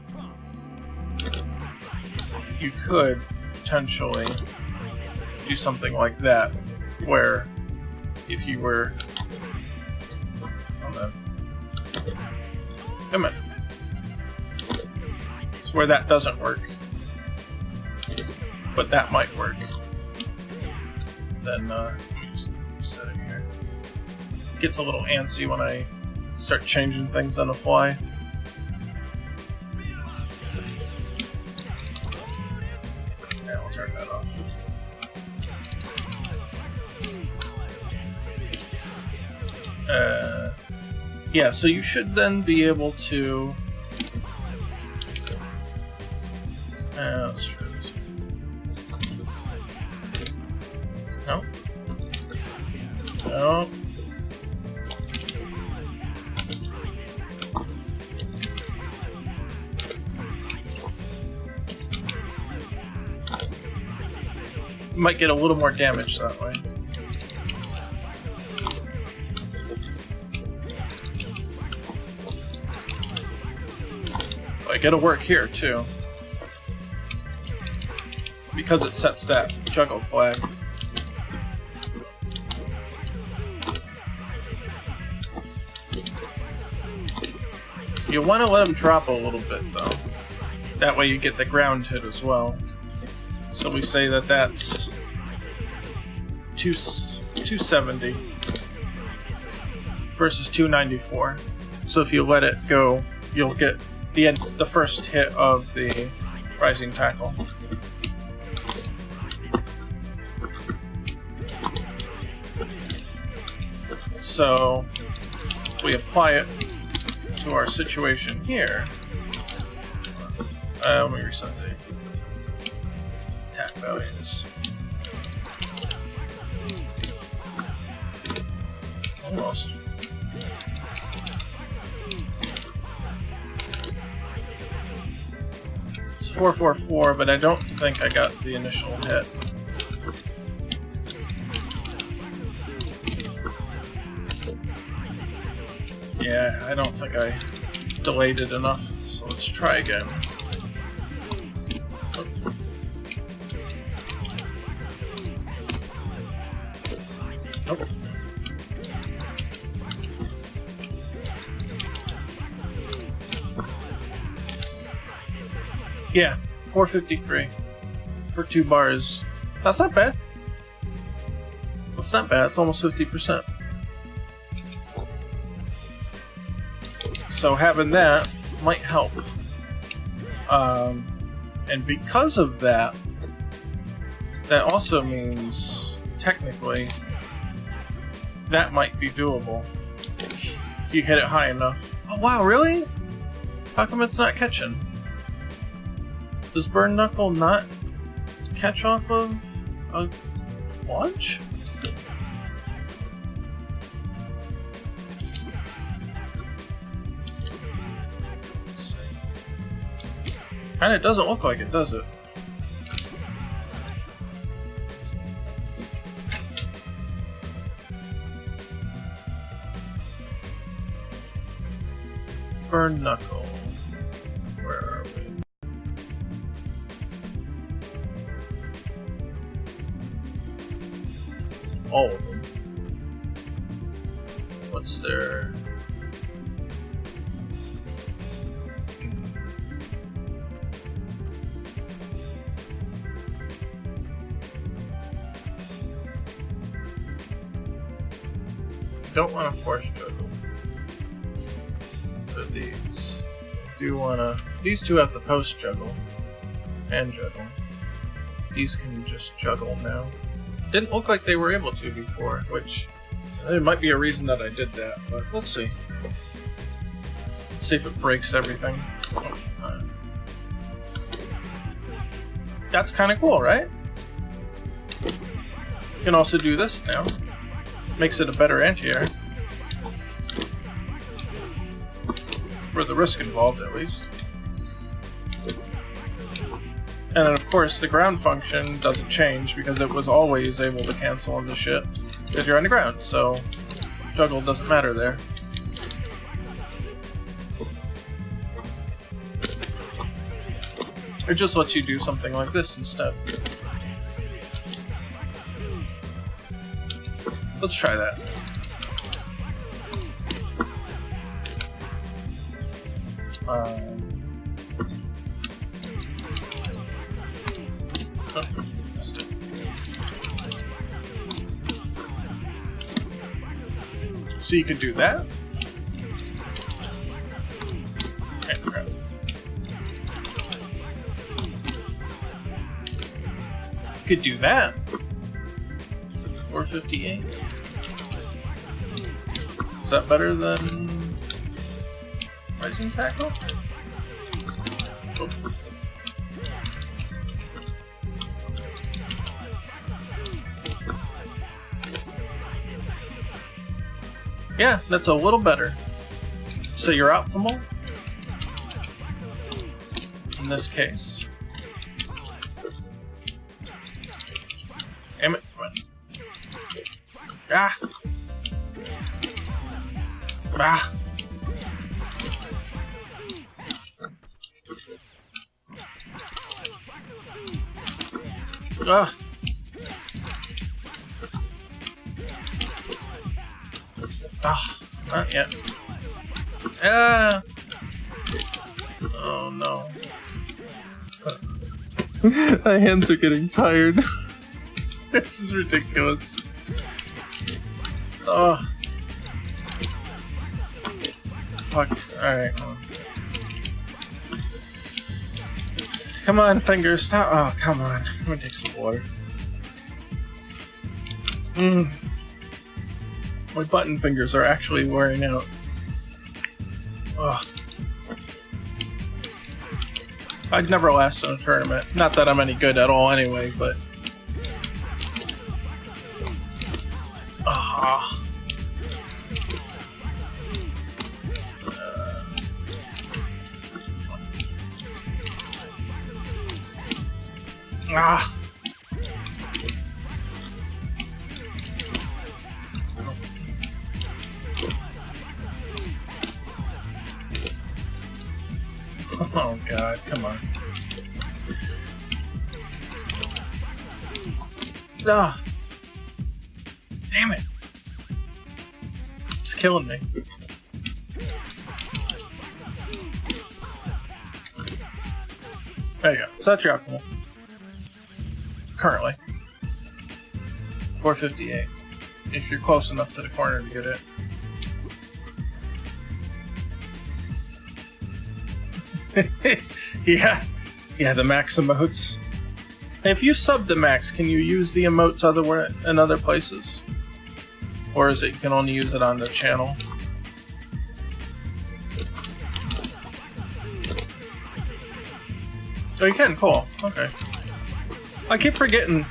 you could potentially do something like that, where if you were... Hold on. Come on. So where that doesn't work, but that might work, then let me just set it here. It gets a little antsy when I start changing things on the fly. Yeah, so you should then be able to... let's try this. No. No. You might get a little more damage that way. Like, it'll work here too, because it sets that juggle flag. You want to let them drop a little bit, though. That way you get the ground hit as well. So we say that that's 270 versus 294. So if you let it go, you'll get the first hit of the rising tackle. So we apply it to our situation here. Let me reset the attack values. Almost. It's 444, but I don't think I got the initial hit. Yeah, I don't think I delayed it enough, so let's try again. Nope. Yeah, 453 for 2 bars. That's not bad. That's not bad, it's almost 50%. So having that might help. And because of that, that also means, technically, that might be doable. If you hit it high enough. Oh wow, really? How come it's not catching? Does Burn Knuckle not catch off of a launch? And it doesn't look like it, does it? Burn Knuckle. Where are we? All of them. What's their... Don't want to force juggle for these. Do want to. These two have the post juggle and juggle. These can just juggle now. Didn't look like they were able to before, which there might be a reason that I did that, but we'll see. Let's see if it breaks everything. That's kind of cool, right? You can also do this now. Makes it a better anti-air. For the risk involved, at least. And then, of course, the ground function doesn't change because it was always able to cancel on the shit because you're on the ground, so juggle doesn't matter there. It just lets you do something like this instead. Let's try that. Oh, missed it. So you could do that. Okay, crap. You could do that. 458. Is that better than Rising Tackle? Oh. Yeah, that's a little better. So you're optimal in this case. Damn it, come on. Ah! Ah! Ah! Ah! Not yet. Ah! no. My hands are getting tired. This is ridiculous. Oh. Fuck. Alright. Come on, fingers. Stop. Oh, come on. I'm gonna take some water. My button fingers are actually wearing out. Ugh. I'd never last in a tournament. Not that I'm any good at all anyway, but... Ah. Ah. Oh god, come on. Ah. Damn it. It's killing me. There you go. So that's your optimal. Currently. 458. If you're close enough to the corner to get it. Yeah, the max emotes. If you sub the max, can you use the emotes in other places? Or is it you can only use it on the channel? Oh, you can? Cool. Okay. I keep forgetting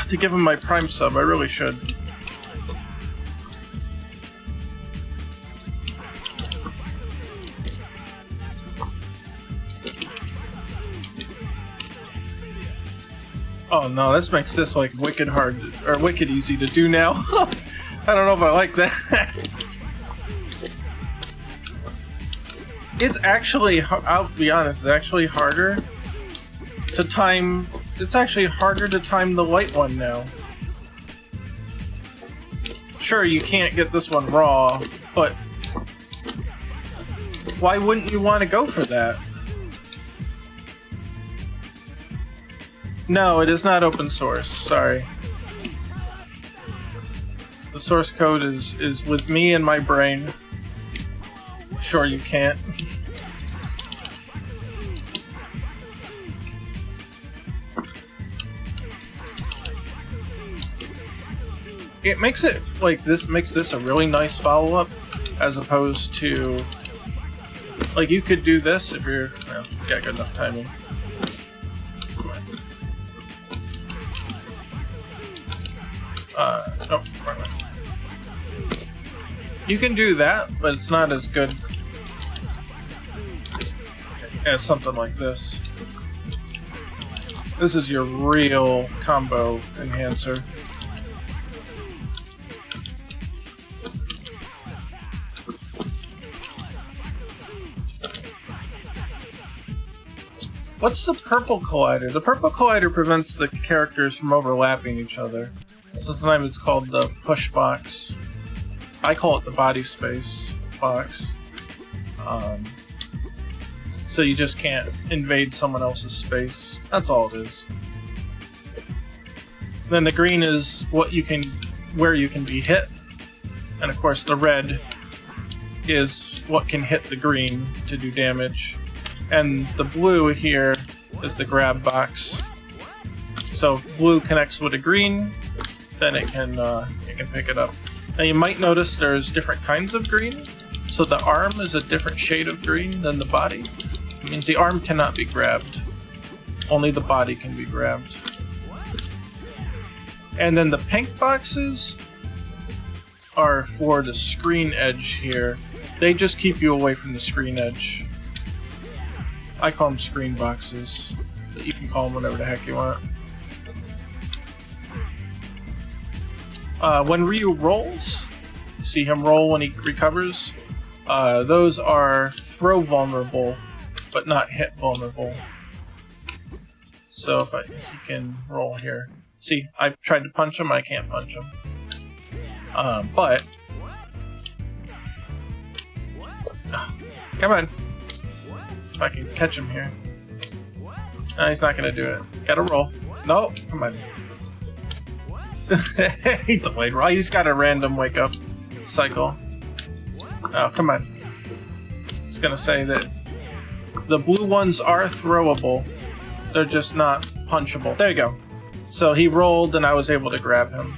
to give him my Prime sub. I really should. Oh no, this makes this like wicked hard, or wicked easy to do now. I don't know if I like that. It's actually, I'll be honest, it's actually harder to time, the light one now. Sure, you can't get this one raw, but why wouldn't you want to go for that? No, it is not open source, sorry. The source code is with me in my brain. Sure, you can't. It makes it, like, makes this a really nice follow-up, as opposed to, like, you could do this if you're, well, you got good enough timing. Nope, wrong way. You can do that, but it's not as good as something like this. This is your real combo enhancer. What's the purple collider? The purple collider prevents the characters from overlapping each other. So sometimes it's called the push box. I call it the body space box. So you just can't invade someone else's space. That's all it is. Then the green is where you can be hit. And of course the red is what can hit the green to do damage. And the blue here is the grab box. So blue connects with a green, then it can pick it up. Now you might notice there's different kinds of green. So the arm is a different shade of green than the body. It means the arm cannot be grabbed. Only the body can be grabbed. And then the pink boxes are for the screen edge here. They just keep you away from the screen edge. I call them screen boxes, but you can call them whatever the heck you want. When Ryu rolls, see him roll when he recovers, those are throw vulnerable, but not hit vulnerable. So if he can roll here. See, I've tried to punch him, I can't punch him. But... Oh, come on. If I can catch him here. No, he's not gonna do it. Gotta roll. No, come on. He delayed. He's got a random wake up cycle. Oh, come on. It's gonna say that the blue ones are throwable. They're just not punchable. There you go. So he rolled and I was able to grab him.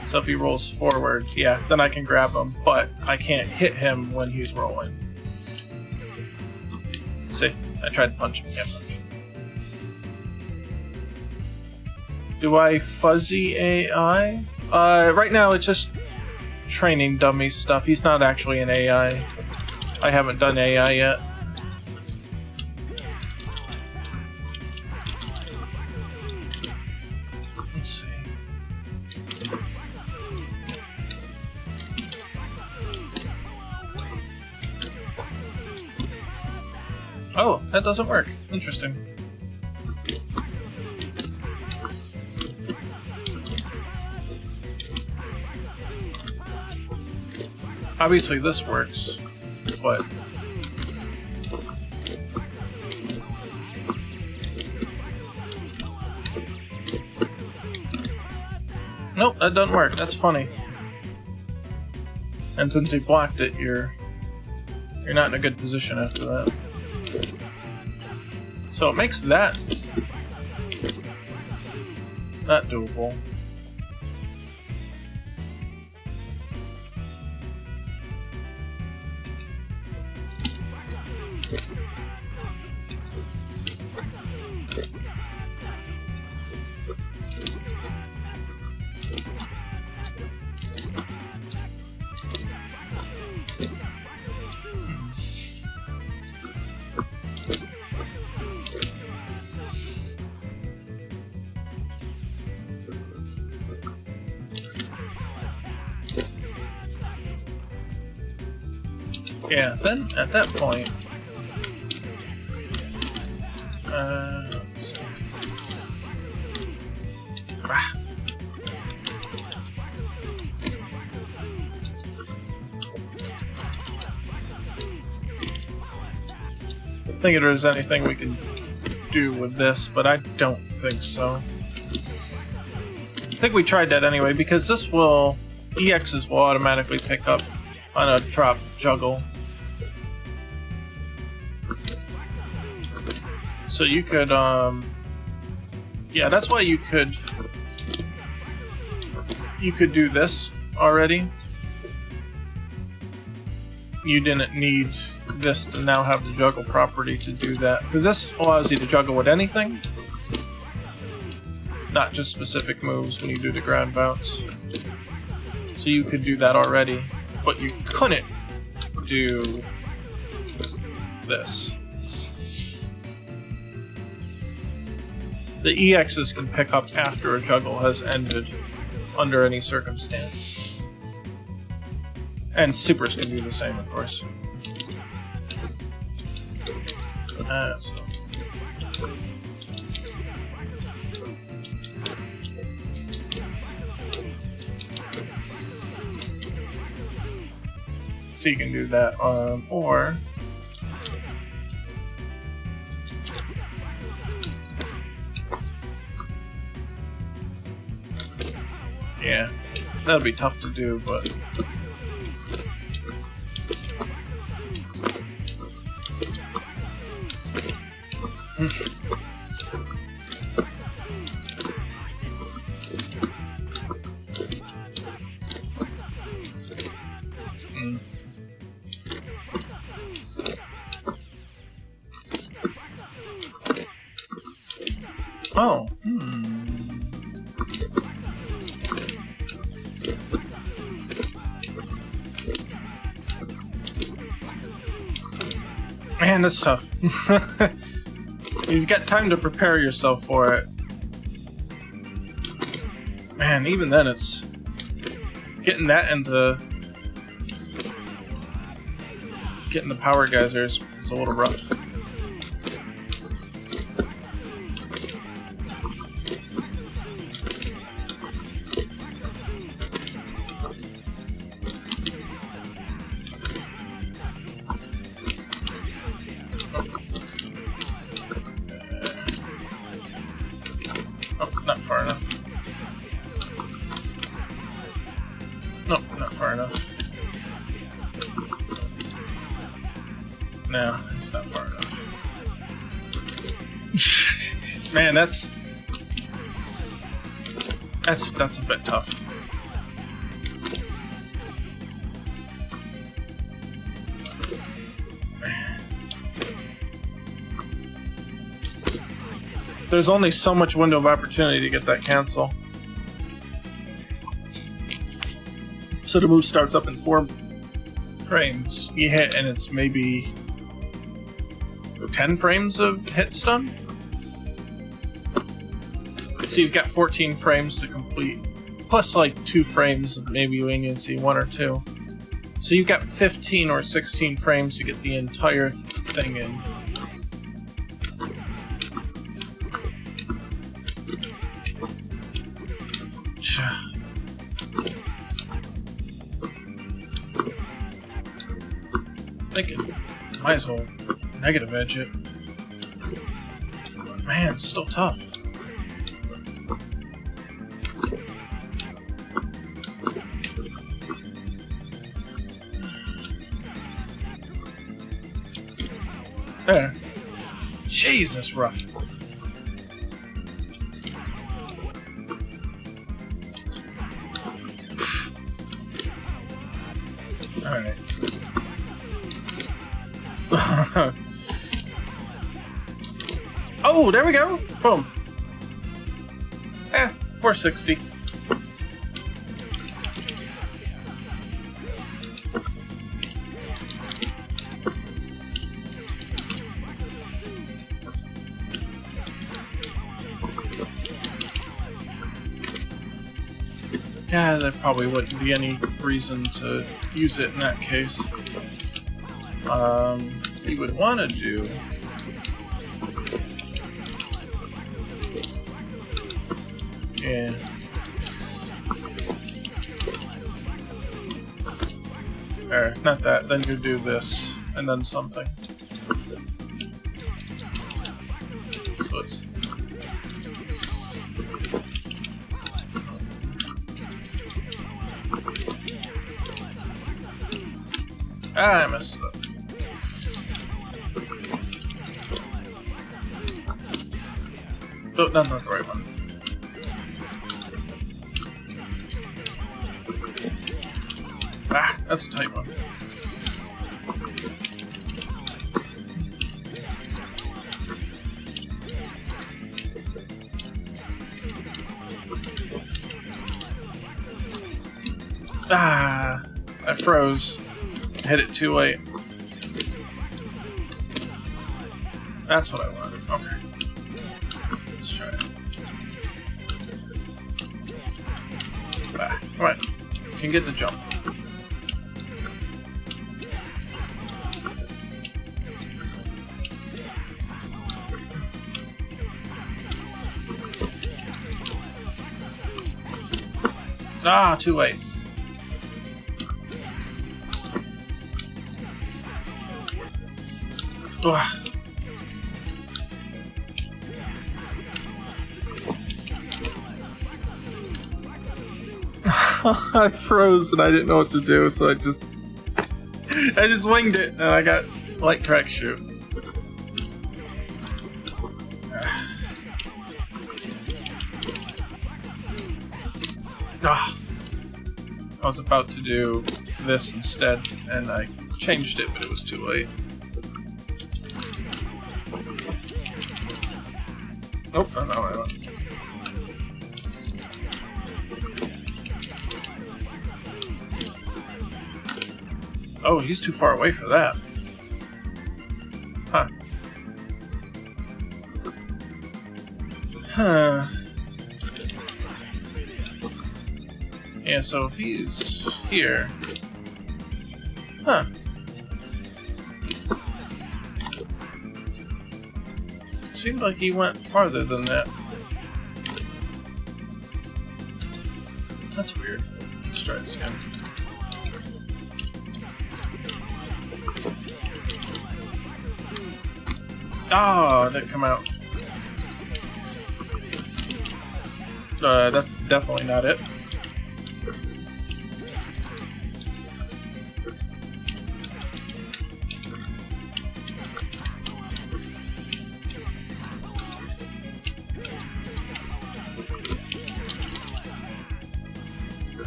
So if he rolls forward, yeah, then I can grab him, but I can't hit him when he's rolling. See, I tried to punch him, can't punch. Do I fuzzy AI? Right now it's just training dummy stuff. He's not actually an AI. I haven't done AI yet. Let's see. Oh, that doesn't work. Interesting. Obviously this works, but... Nope, that doesn't work. That's funny. And since he blocked it, you're not in a good position after that. So it makes that not doable. Yeah, then at that point, let's see. Ah. I think if there's anything we can do with this, but I don't think so. I think we tried that anyway, because this will, EXs will automatically pick up on a drop juggle. So you could, yeah, that's why you could do this already. You didn't need this to now have the juggle property to do that, because this allows you to juggle with anything, not just specific moves when you do the ground bounce. So you could do that already, but you couldn't do this. The EXs can pick up after a juggle has ended, under any circumstance. And supers can do the same, of course. So you can do that, or... Yeah, that'll be tough to do, but... Oh, Man, that's tough. You've got time to prepare yourself for it. Man, even then it's... Getting that into... Getting the power geysers is a little rough. far enough. No, it's not far enough. Man, that's a bit tough. There's only so much window of opportunity to get that cancel. So the move starts up in 4 frames. You hit and it's maybe 10 frames of hit stun? So you've got 14 frames to complete. Plus like 2 frames of maybe leniency, 1 or 2. So you've got 15 or 16 frames to get the entire thing in. Thinking, might as well negative edge it. Man, it's still tough. There. Jeez, that's rough. Alright. Oh, there we go! Boom. 460. Yeah, there probably wouldn't be any reason to use it in that case. You would want to do... Yeah. Or, not that, then you do this, and then something. So it's... I messed it up. Oh, no, not the right one. Ah, that's a tight one. Ah, I froze. Hit it too late. That's what I wanted. Okay. Let's try it. Ah, come on. You can get the jump. Ah, too late. Ugh. I froze and I didn't know what to do, so I just winged it and I got light crack shoot. I was about to do this instead, and I changed it, but it was too late. Oh, no, I went. Oh, he's too far away for that. Huh. Huh. Yeah, so if he's here... Huh. Seemed like he went farther than that. That's weird. Let's try this again. Ah, it didn't come out. That's definitely not it.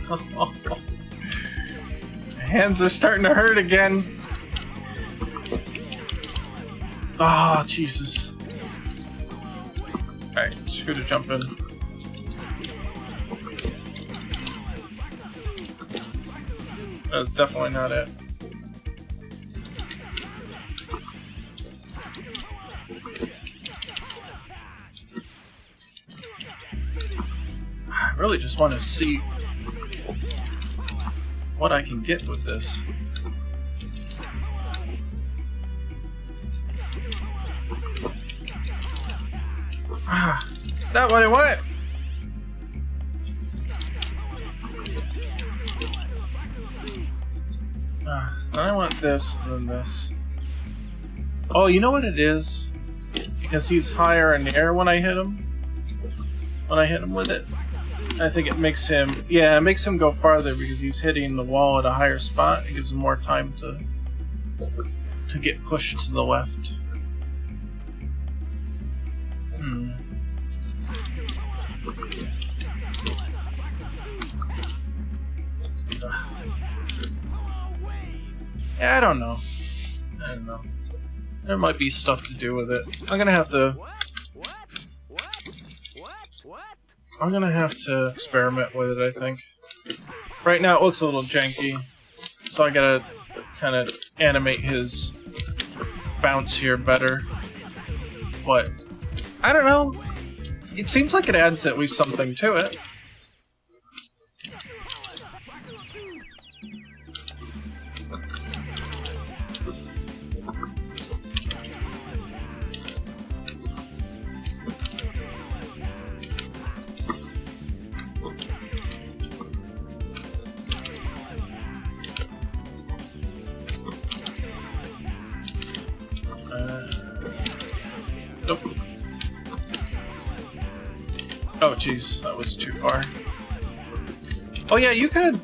My hands are starting to hurt again. Oh, Jesus. Alright, screw to jump in. That's definitely not it. I really just want to see what I can get with this. It's not what I want! I want this and then this. Oh, you know what it is? Because he's higher in the air when I hit him. When I hit him with it. I think it makes him... Yeah, it makes him go farther because he's hitting the wall at a higher spot. It gives him more time to get pushed to the left. Yeah, I don't know. There might be stuff to do with it. I'm gonna have to experiment with it, I think. Right now it looks a little janky, so I gotta kind of animate his bounce here better. But, I don't know. It seems like it adds at least something to it. Nope. Oh jeez, that was too far. Oh yeah, you could...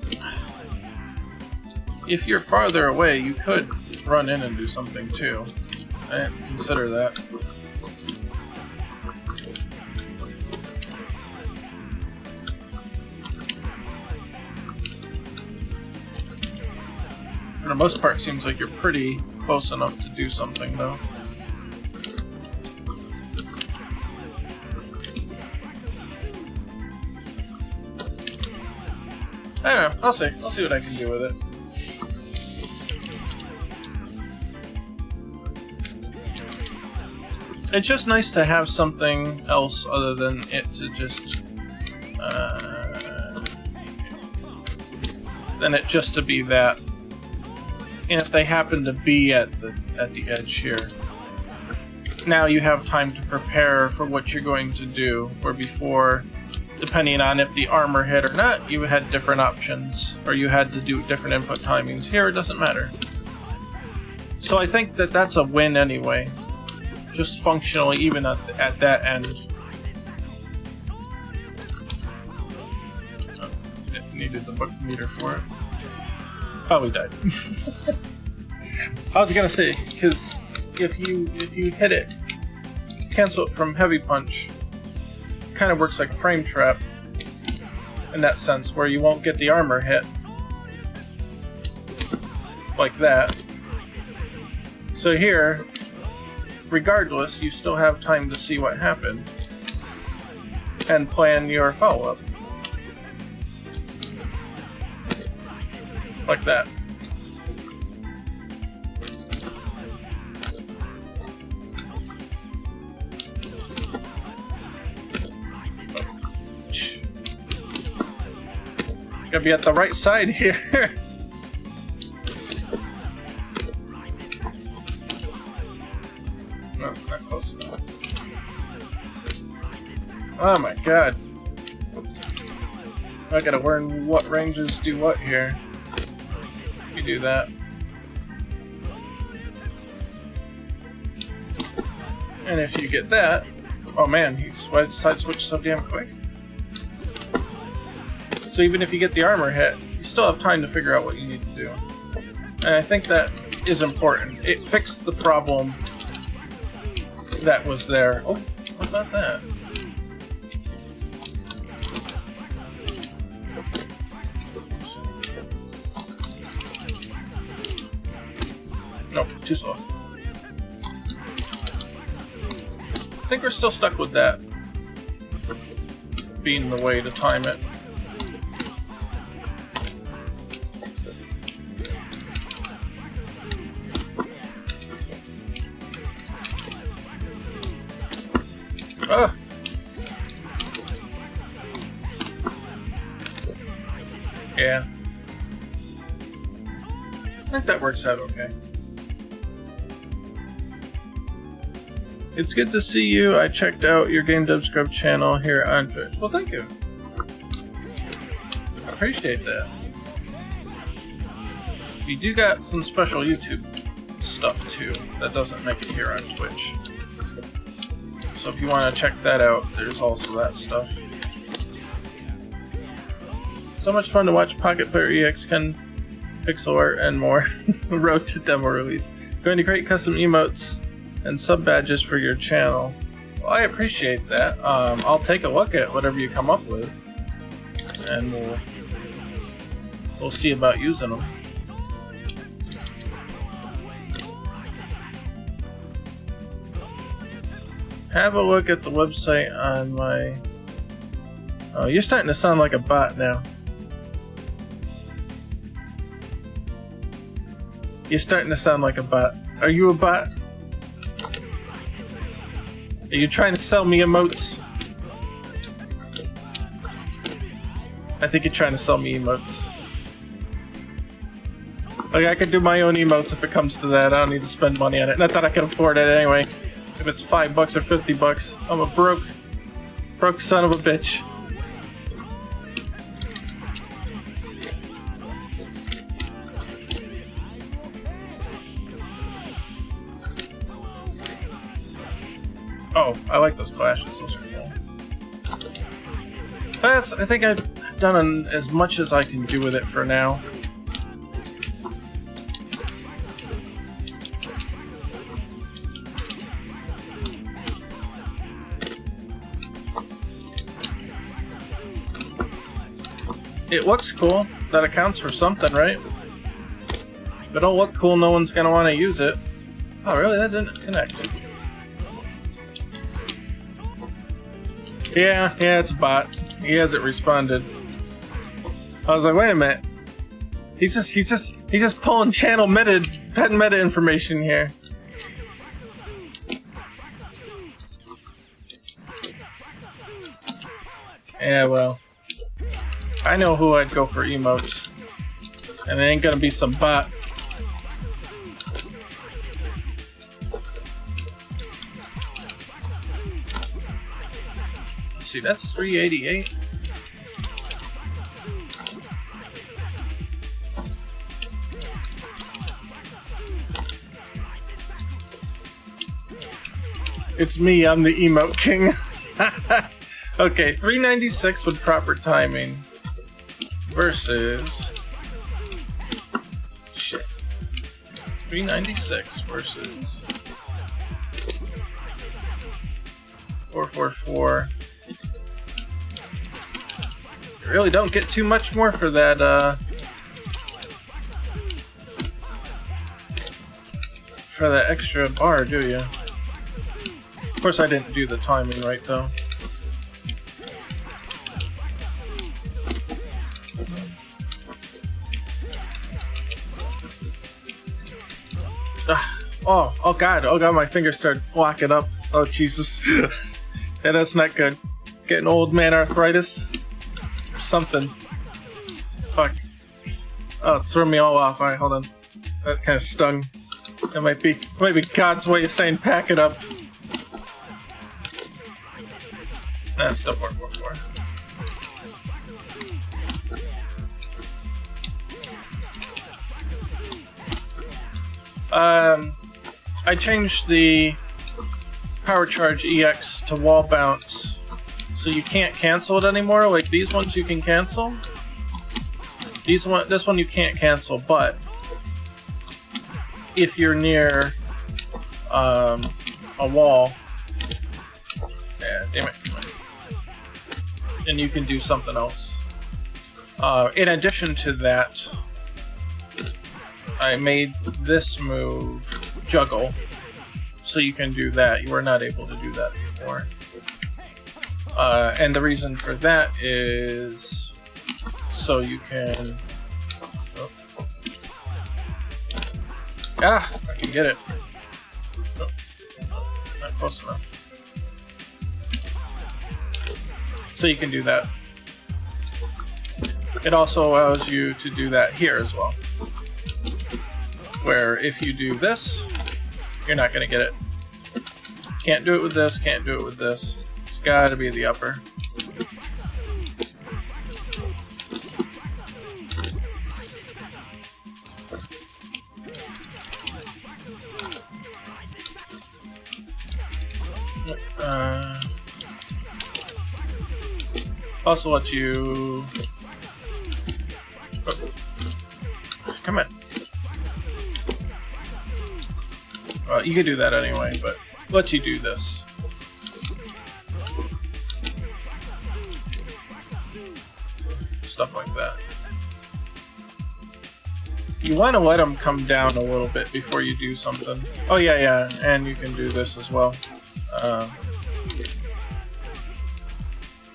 If you're farther away, you could run in and do something too. I didn't consider that. For the most part, it seems like you're pretty close enough to do something though. I don't know. I'll see. I'll see what I can do with it. It's just nice to have something else other than it to just... than it just to be that. And if they happen to be at the edge here, now you have time to prepare for what you're going to do, where before... Depending on if the armor hit or not, you had different options, or you had to do different input timings. Here, it doesn't matter. So I think that that's a win anyway. Just functionally, even at that end. Oh, it needed the book meter for it. Oh, we died. I was gonna say, because if you hit it, cancel it from heavy punch. Kind of works like a frame trap in that sense, where you won't get the armor hit like that. So here, regardless, you still have time to see what happened and plan your follow-up. Like that. Gotta be at the right side here. No, not close enough. Oh my god. I gotta learn what ranges do what here. You do that. And if you get that... Oh man, he side switched so damn quick. So even if you get the armor hit, you still have time to figure out what you need to do. And I think that is important. It fixed the problem that was there. Oh, what about that? Nope, too slow. I think we're still stuck with that being the way to time it. Ah! Yeah. I think that works out okay. It's good to see you. I checked out your Game Dev Scrub channel here on Twitch. Well, thank you. I appreciate that. We do got some special YouTube stuff too that doesn't make it here on Twitch. So if you want to check that out, there's also that stuff. So much fun to watch Pocket Fire EX, Ken, pixel art, and more. Road to demo release. Going to create custom emotes and sub badges for your channel. Well, I appreciate that. I'll take a look at whatever you come up with, and we'll see about using them. Have a look at the website on my... Oh, you're starting to sound like a bot now. You're starting to sound like a bot. Are you a bot? Are you trying to sell me emotes? I think you're trying to sell me emotes. Like, I could do my own emotes if it comes to that. I don't need to spend money on it. Not that I can afford it anyway. If it's $5 or $50, I'm a broke son of a bitch. Oh, I like those clashes. Those are cool. But I think I've done as much as I can do with it for now. It looks cool. That accounts for something, right? If it don't look cool, no one's gonna want to use it. Oh, really? That didn't connect. Yeah, it's a bot. He hasn't responded. I was like, wait a minute. He's just pulling channel pet meta information here. Yeah, well. I know who I'd go for emotes. And it ain't gonna be some bot. Let's see, that's 388. It's me, I'm the emote king. Okay, 396 with proper timing. Versus... Shit. 396 versus... 444. You really don't get too much more for that, for that extra bar, do you? Of course I didn't do the timing right, though. Oh god, my fingers started blocking up. Oh Jesus. Yeah, that's not good. Getting old man arthritis or something. Fuck. Oh, it's throwing me all off. Alright, hold on. That kind of stung. That might be God's way of saying pack it up. That's still 444. I changed the Power Charge EX to wall bounce, so you can't cancel it anymore. Like these ones you can cancel. This one you can't cancel, but if you're near a wall, yeah, damn it, then you can do something else. In addition to that, I made this move juggle, so you can do that. You were not able to do that before. And the reason for that is so you can... Oh. Ah! I can get it. Oh. Not close enough. So you can do that. It also allows you to do that here as well. Where if you do this, you're not going to get it. Can't do it with this, can't do it with this. It's got to be the upper. Also lets you... Oh. Come on. Well, you could do that anyway, but lets you do this. Stuff like that. You want to let them come down a little bit before you do something. Oh yeah, and you can do this as well. You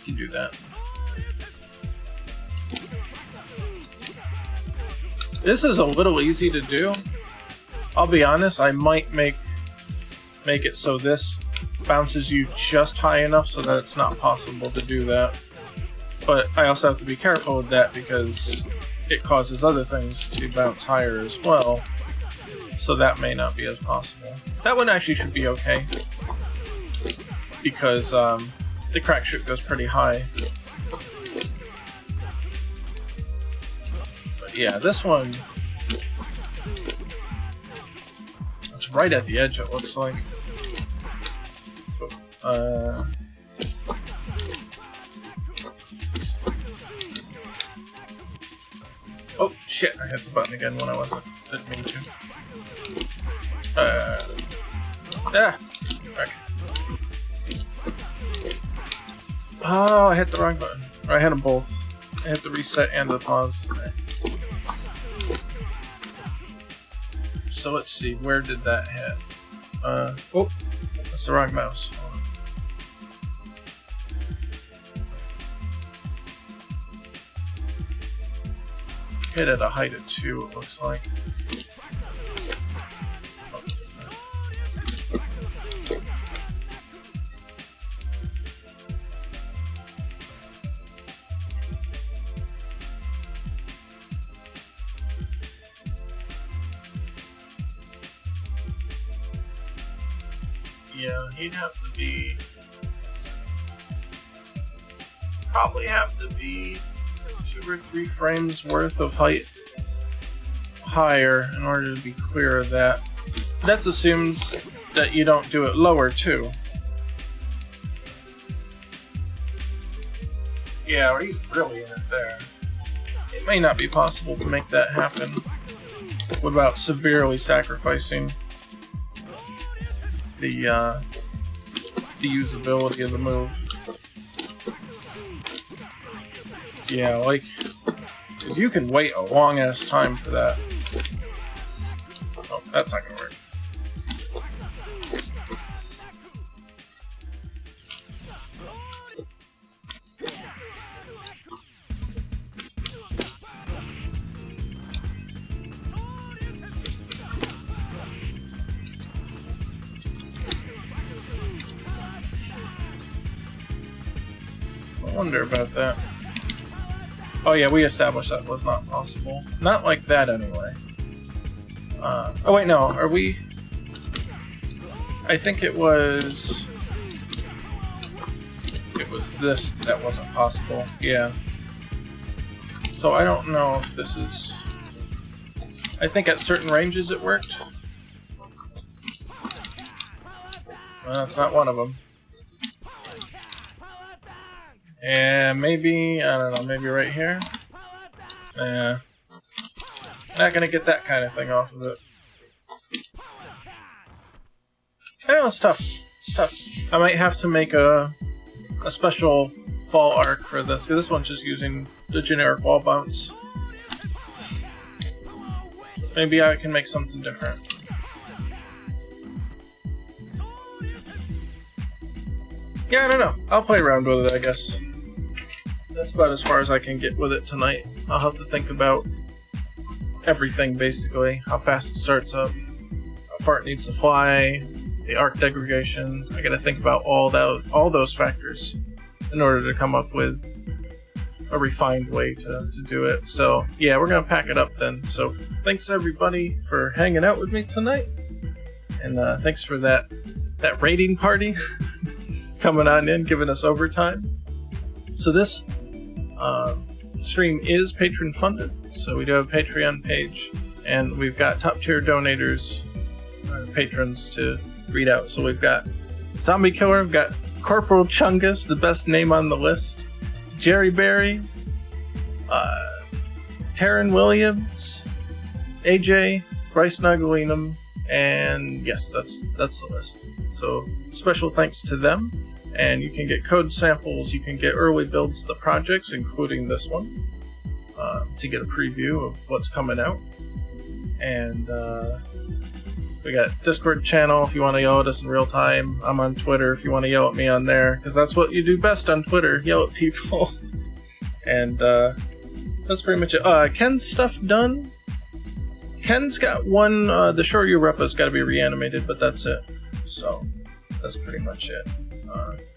can do that. This is a little easy to do. I'll be honest, I might make it so this bounces you just high enough so that it's not possible to do that. But I also have to be careful with that because it causes other things to bounce higher as well. So that may not be as possible. That one actually should be okay. Because the crack shoot goes pretty high. But yeah, this one... It's right at the edge, it looks like. Oh, shit, I hit the button again when I didn't mean to. Okay. Oh, I hit the wrong button. Or I hit them both. I hit the reset and the pause. Okay. So let's see, where did that hit? Oh, that's the wrong mouse. Hit at a height of 2, it looks like. Yeah, he'd have to be... Probably have to be 2 or 3 frames worth of height higher in order to be clear of that. That assumes that you don't do it lower too. Yeah, or he's really in it there. It may not be possible to make that happen without severely sacrificing the usability of the move. Yeah, like, 'cause you can wait a long ass time for that. Oh, that's not gonna work. I wonder about that. Oh yeah, we established that was not possible. Not like that anyway. Oh wait, no, are we... I think it was this that wasn't possible, yeah. So I don't know if this is... I think at certain ranges it worked. Well, that's not one of them. And maybe, I don't know, maybe right here? Yeah. Not gonna get that kind of thing off of it. I know, it's tough. It's tough. I might have to make a special fall arc for this, because this one's just using the generic wall bounce. Maybe I can make something different. Yeah, I don't know. I'll play around with it, I guess. That's about as far as I can get with it tonight. I'll have to think about everything, basically. How fast it starts up, how far it needs to fly, the arc degradation. I gotta think about all those factors in order to come up with a refined way to do it. So, yeah, we're gonna pack it up then. So, thanks everybody for hanging out with me tonight. And thanks for that raiding party coming on in, giving us overtime. So this stream is patron funded, so we do have a Patreon page, and we've got top tier donators, patrons to read out. So we've got Zombie Killer, we've got Corporal Chungus, the best name on the list, Jerry Berry, Taryn Williams, AJ, Bryce Nagolinum, and yes, that's the list. So special thanks to them. And you can get code samples, you can get early builds of the projects, including this one, to get a preview of what's coming out. And we got Discord channel if you want to yell at us in real time. I'm on Twitter if you want to yell at me on there, because that's what you do best on Twitter, yell at people. And that's pretty much it. Ken's stuff done. Ken's got one, the Shoryu Reppa's got to be reanimated, but that's it. So that's pretty much it.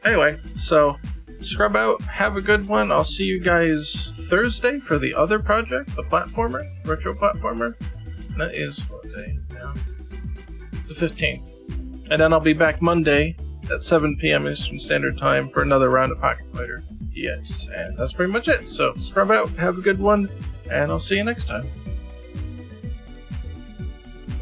Anyway, so scrub out, have a good one. I'll see you guys Thursday for the other project, the platformer, retro platformer. And that is what day now? The 15th. And then I'll be back Monday at 7 p.m. Eastern Standard Time for another round of Pocket Fighter EX. And that's pretty much it. So scrub out, have a good one, and I'll see you next time.